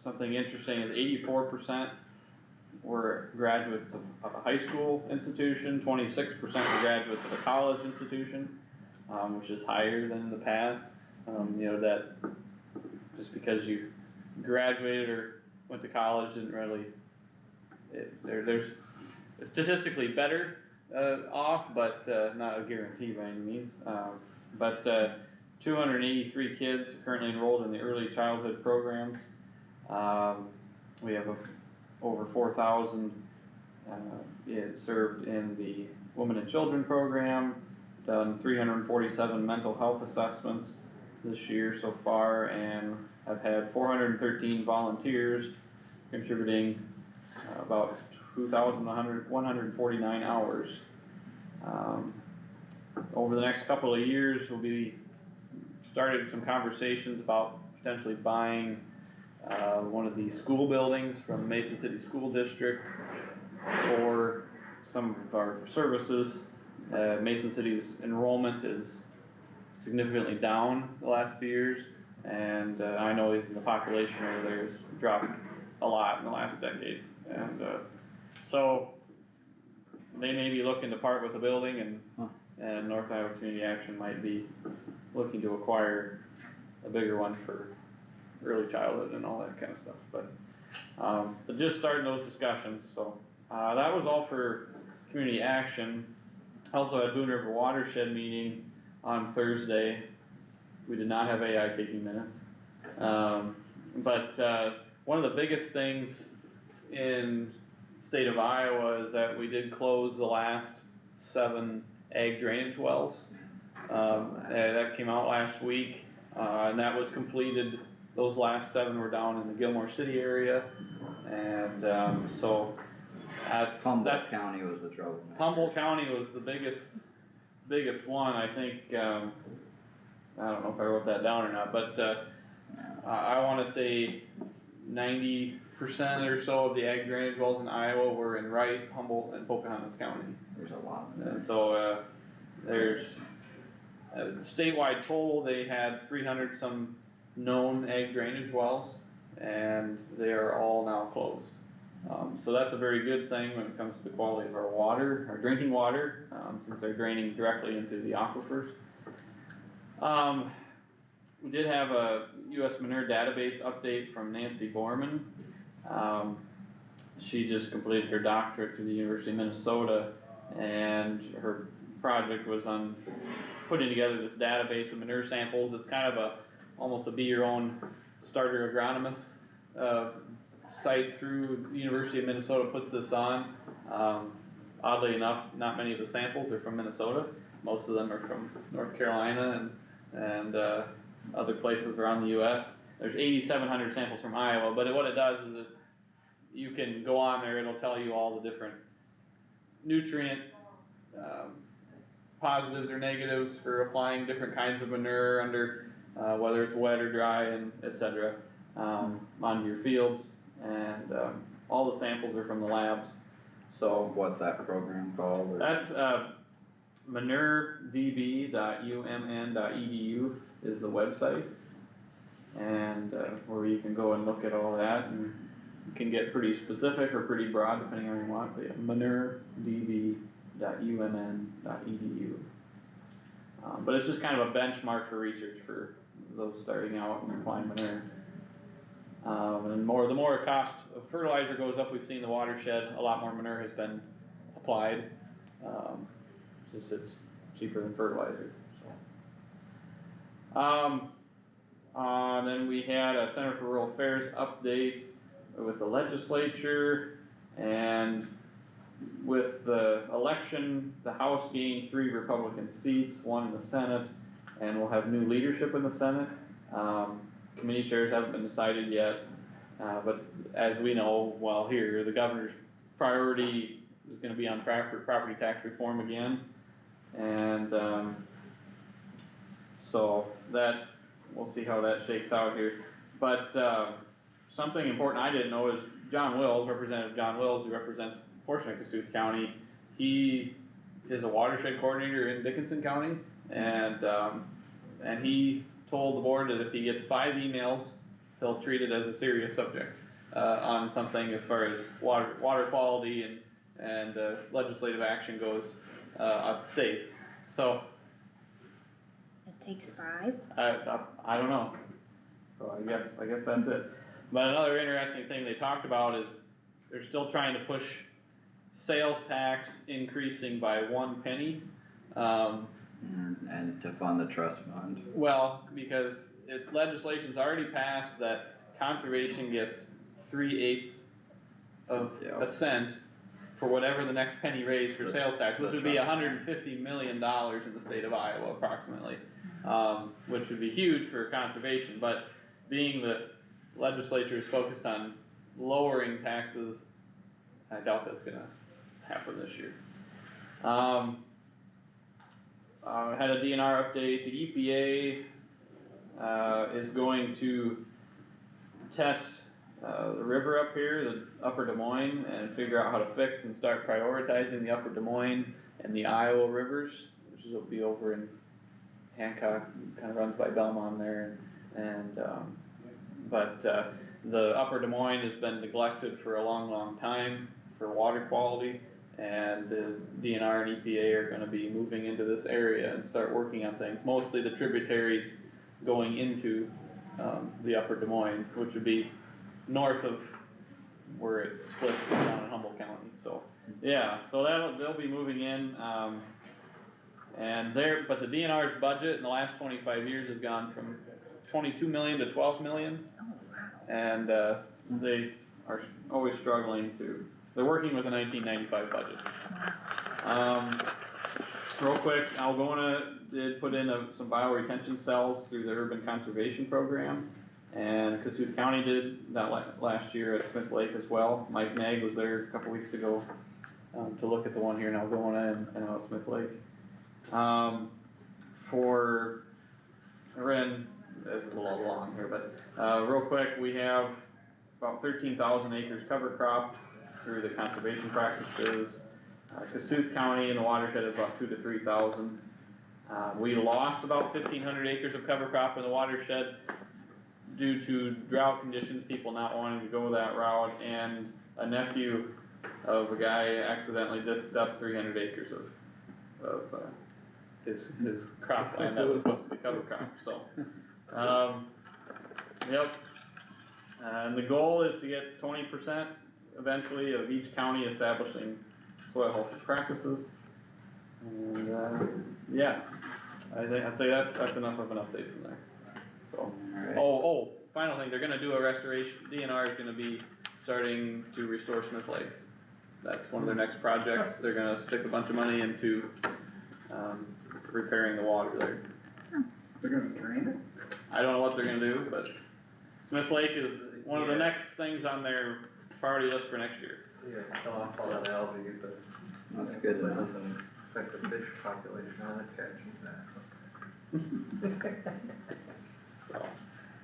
E: something interesting is 84% were graduates of a high school institution, 26% were graduates of a college institution, which is higher than in the past. That just because you graduated or went to college didn't really, there's statistically better off, but not a guarantee by any means. But 283 kids currently enrolled in the early childhood programs. We have over 4,000 served in the Women and Children program, done 347 mental health assessments this year so far, and have had 413 volunteers contributing about 2,149 hours. Over the next couple of years, we'll be started some conversations about potentially buying one of the school buildings from Mason City School District for some of our services. Mason City's enrollment is significantly down the last few years, and I know even the population over there has dropped a lot in the last decade, and so they may be looking to part with the building, and North Iowa Community Action might be looking to acquire a bigger one for early childhood and all that kind of stuff, but just starting those discussions, so that was all for community action. Also had Boone River Watershed meeting on Thursday. We did not have AI taking minutes, but one of the biggest things in state of Iowa is that we did close the last 7 ag drainage wells. That came out last week, and that was completed. Those last 7 were down in the Gilmore City area, and so
B: Humboldt County was the trouble.
E: Humboldt County was the biggest one, I think. I don't know if I wrote that down or not, but I wanna say 90% or so of the ag drainage wells in Iowa were in Wright, Humboldt, and Pocahontas County.
B: There's a lot.
E: And so, there's statewide total, they had 300 some known ag drainage wells, and they are all now closed. So that's a very good thing when it comes to the quality of our water, our drinking water, since they're draining directly into the aquifers. We did have a US manure database update from Nancy Borman. She just completed her doctorate through the University of Minnesota, and her project was on putting together this database of manure samples. It's kind of almost a be your own starter agronomist site through the University of Minnesota puts this on. Oddly enough, not many of the samples are from Minnesota. Most of them are from North Carolina and other places around the US. There's 8,700 samples from Iowa, but what it does is you can go on there, it'll tell you all the different nutrient positives or negatives for applying different kinds of manure under whether it's wet or dry, and etc. Onto your fields, and all the samples are from the labs. So
B: what's that program called?
E: That's manuredb.umn.edu is the website, and where you can go and look at all that, and you can get pretty specific or pretty broad depending on what you want. But yeah, manuredb.umn.edu. But it's just kind of a benchmark for research for those starting out and applying manure. And the more the cost of fertilizer goes up, we've seen the watershed, a lot more manure has been applied, since it's cheaper than fertilizer. So. Then we had a Center for Rural Affairs update with the legislature, and with the election, the House gained 3 Republican seats, 1 in the Senate, and we'll have new leadership in the Senate. Committee chairs haven't been decided yet, but as we know, while here, the governor's priority is gonna be on property tax reform again. And, so that, we'll see how that shakes out here. But, something important I didn't know is John Wills, Representative John Wills, who represents a portion of Kossuth County, he is a watershed coordinator in Dickinson County, and he told the board that if he gets 5 emails, he'll treat it as a serious subject, on something as far as water quality and legislative action goes, at the state. So,
C: It takes 5?
E: I don't know, so I guess that's it. But another interesting thing they talked about is they're still trying to push sales tax increasing by 1 penny.
B: And to fund the trust fund.
E: Well, because legislation's already passed that conservation gets 3/8 of a cent for whatever the next penny raised for sales tax, which would be $150 million in the state of Iowa approximately. Which would be huge for conservation, but being that legislature is focused on lowering taxes, I doubt that's gonna happen this year. Had a DNR update, the EPA, is going to test, the river up here, the upper Des Moines, and figure out how to fix and start prioritizing the upper Des Moines and the Iowa rivers, which will be over in Hancock, kinda runs by Belmont there, but the upper Des Moines has been neglected for a long time for water quality, and the DNR and EPA are gonna be moving into this area and start working on things, mostly the tributaries going into, the upper Des Moines, which would be north of where it splits down in Humboldt County, so, yeah, so they'll be moving in, but the DNR's budget in the last 25 years has gone from 22 million to 12 million.
C: Oh, wow.
E: And, they are always struggling they're working with a 1995 budget. Real quick, Algona did put in some bioretention cells through the urban conservation program. And Kossuth County did that last year at Smith Lake as well. Mike Nag was there a couple weeks ago, to look at the one here in Algona and out at Smith Lake. This is a little long here, but, real quick, we have about 13,000 acres cover cropped through the conservation practices. Kossuth County and the watershed is about 2,000 to 3,000. We lost about 1,500 acres of cover crop in the watershed due to drought conditions, people not wanting to go that route, and a nephew of a guy accidentally disced up 300 acres of his cropland that was supposed to be cover crop, so. Yep. And the goal is to get 20% eventually of each county establishing soil health practices. And, yeah, I'd say that's enough of an update from there, so.
B: Alright.
E: Final thing, they're gonna do a restoration, DNR is gonna be starting to restore Smith Lake. That's one of their next projects, they're gonna stick a bunch of money into, repairing the water there.
D: They're gonna drain it?
E: I don't know what they're gonna do, but Smith Lake is one of the next things on their priority list for next year.
A: Yeah, kill off all that algae, but.
B: That's good
A: That
B: enough.
A: doesn't affect the fish population, all that catching that,
E: So,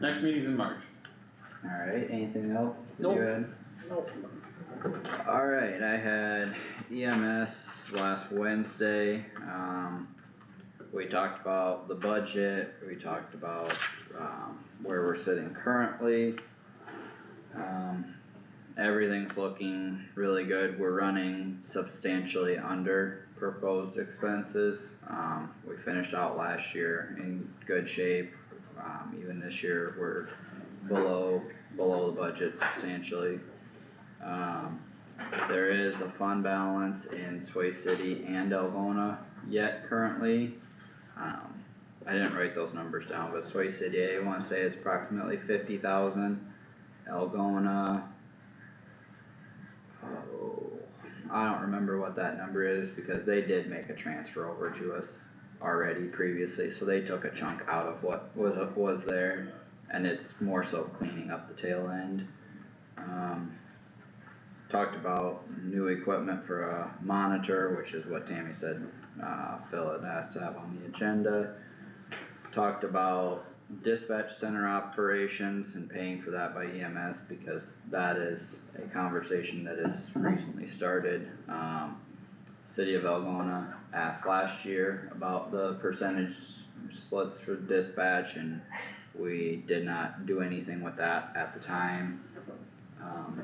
E: next meeting's in March.
B: Alright, anything else that
E: Nope.
B: you had?
E: Nope.
B: Alright, I had EMS last Wednesday, we talked about the budget, we talked about, where we're sitting currently. Everything's looking really good, we're running substantially under proposed expenses. We finished out last year in good shape, even this year we're below the budget substantially. There is a fund balance in Sway City and Algona yet currently. I didn't write those numbers down, but Sway City, I wanna say is approximately 50,000. Algona, I don't remember what that number is because they did make a transfer over to us already previously, so they took a chunk out of what was there, and it's more so cleaning up the tail end. Talked about new equipment for a monitor, which is what Tammy said, Phil had asked to have on the agenda. Talked about dispatch center operations and paying for that by EMS, because that is a conversation that is recently started. City of Algona asked last year about the percentage splits for dispatch, and we did not do anything with that at the time.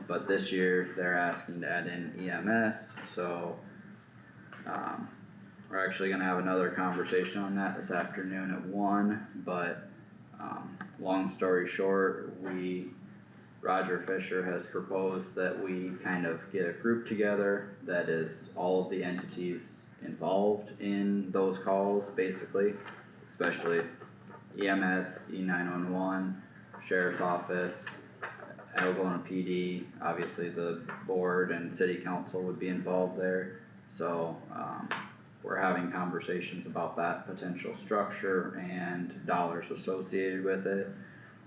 B: But this year, they're asking to add in EMS, so, we're actually gonna have another conversation on that this afternoon at 1, but, long story short, Roger Fisher has proposed that we kind of get a group together that is all of the entities involved in those calls, basically, especially EMS, E911, Sheriff's Office, Algona PD, obviously the board and city council would be involved there. So, we're having conversations about that potential structure and dollars associated with it.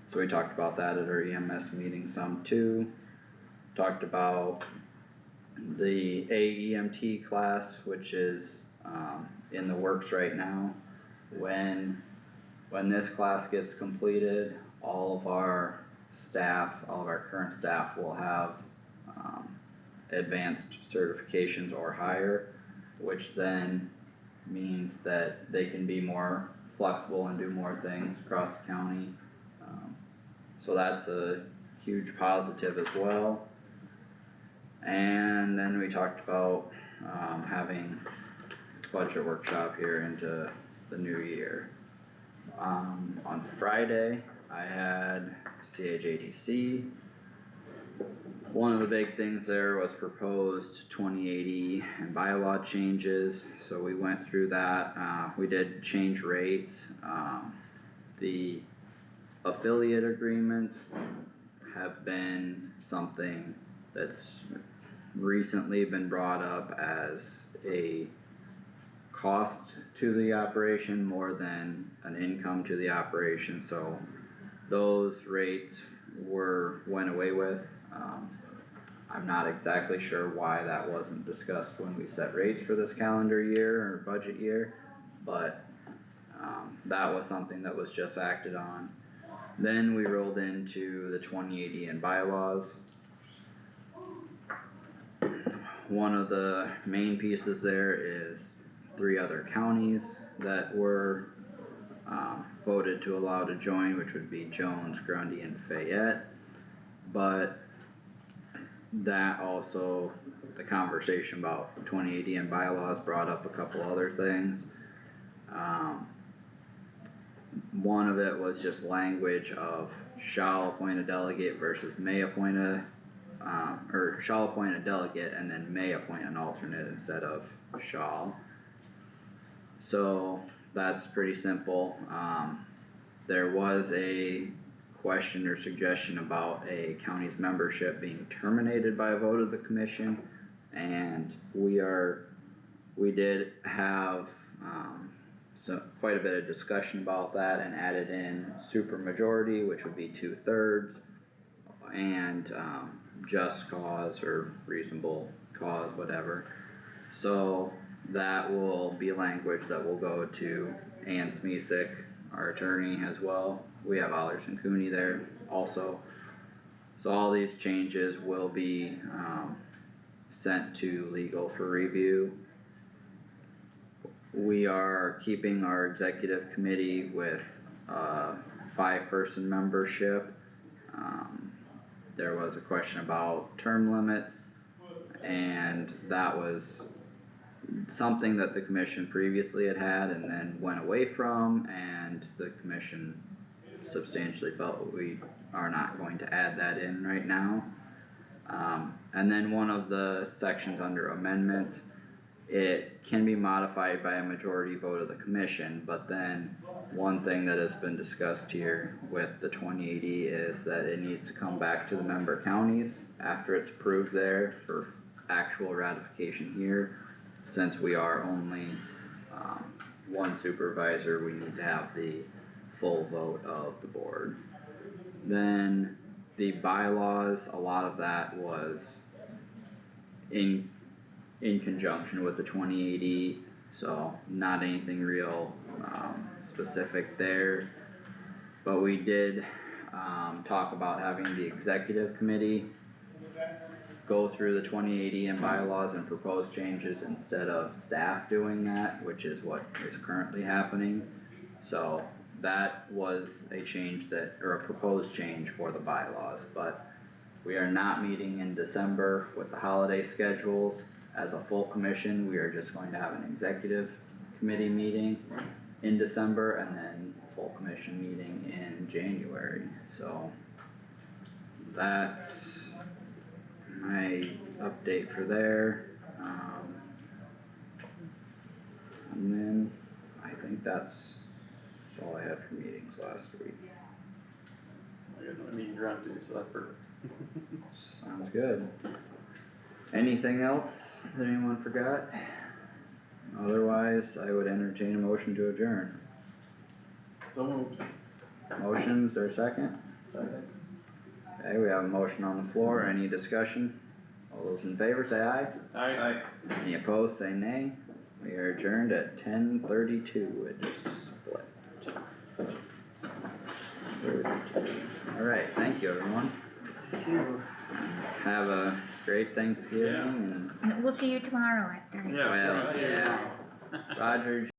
B: So we talked about that at our EMS meeting some too. Talked about the AEMT class, which is, in the works right now. When this class gets completed, all of our current staff will have, advanced certifications or higher, which then means that they can be more flexible and do more things across the county. So that's a huge positive as well. And then we talked about, having budget workshop here into the new year. On Friday, I had CHATC. One of the big things there was proposed 2080 and bylaw changes, so we went through that. We did change rates. The affiliate agreements have been something that's recently been brought up as a cost to the operation more than an income to the operation, so those rates went away with. I'm not exactly sure why that wasn't discussed when we set rates for this calendar year or budget year, but that was something that was just acted on. Then we rolled into the 2080 and bylaws. One of the main pieces there is 3 other counties that were voted to allow to join, which would be Jones, Grundy, and Fayette. But that also, the conversation about 2080 and bylaws brought up a couple other things. One of it was just language of shall appoint a delegate versus may appoint or shall appoint a delegate and then may appoint an alternate instead of shall. So that's pretty simple. There was a question or suggestion about a county's membership being terminated by a vote of the commission, and we did have, quite a bit of discussion about that and added in super majority, which would be 2/3, and, just cause or reasonable cause, whatever. So that will be language that will go to Ann Smeesick, our attorney, as well. We have Allers and Cooney there also. So all these changes will be, sent to legal for review. We are keeping our executive committee with a 5-person membership. There was a question about term limits, and that was something that the commission previously had and then went away from, and the commission substantially felt that we are not going to add that in right now. And then one of the sections under amendments, it can be modified by a majority vote of the commission, but then one thing that has been discussed here with the 2080 is that it needs to come back to the member counties after it's approved there for actual ratification here, since we are only, one supervisor, we need to have the full vote of the board. Then the bylaws, a lot of that was in conjunction with the 2080, so not anything real, specific there. But we did, talk about having the executive committee go through the 2080 and bylaws and propose changes instead of staff doing that, which is what is currently happening. So that was a change that, or a proposed change for the bylaws, but we are not meeting in December with the holiday schedules as a full commission. We are just going to have an executive committee meeting in December and then full commission meeting in January, so that's my update for there. And then I think that's all I had for meetings last week.
E: I got another meeting to run to, so that's perfect.
B: Sounds good. Anything else that anyone forgot? Otherwise, I would entertain a motion to adjourn.
E: So moved.
B: Motions or second?
A: Second.
B: Okay, we have a motion on the floor, any discussion? All those in favor say aye,
E: Aye.
B: any opposed say nay. We are adjourned at 10:32, it just split. 32. Alright, thank you everyone.
A: Thank you.
B: Have a great Thanksgiving and,
C: We'll see you tomorrow at 3.
E: Yeah.
B: well, yeah, Roger.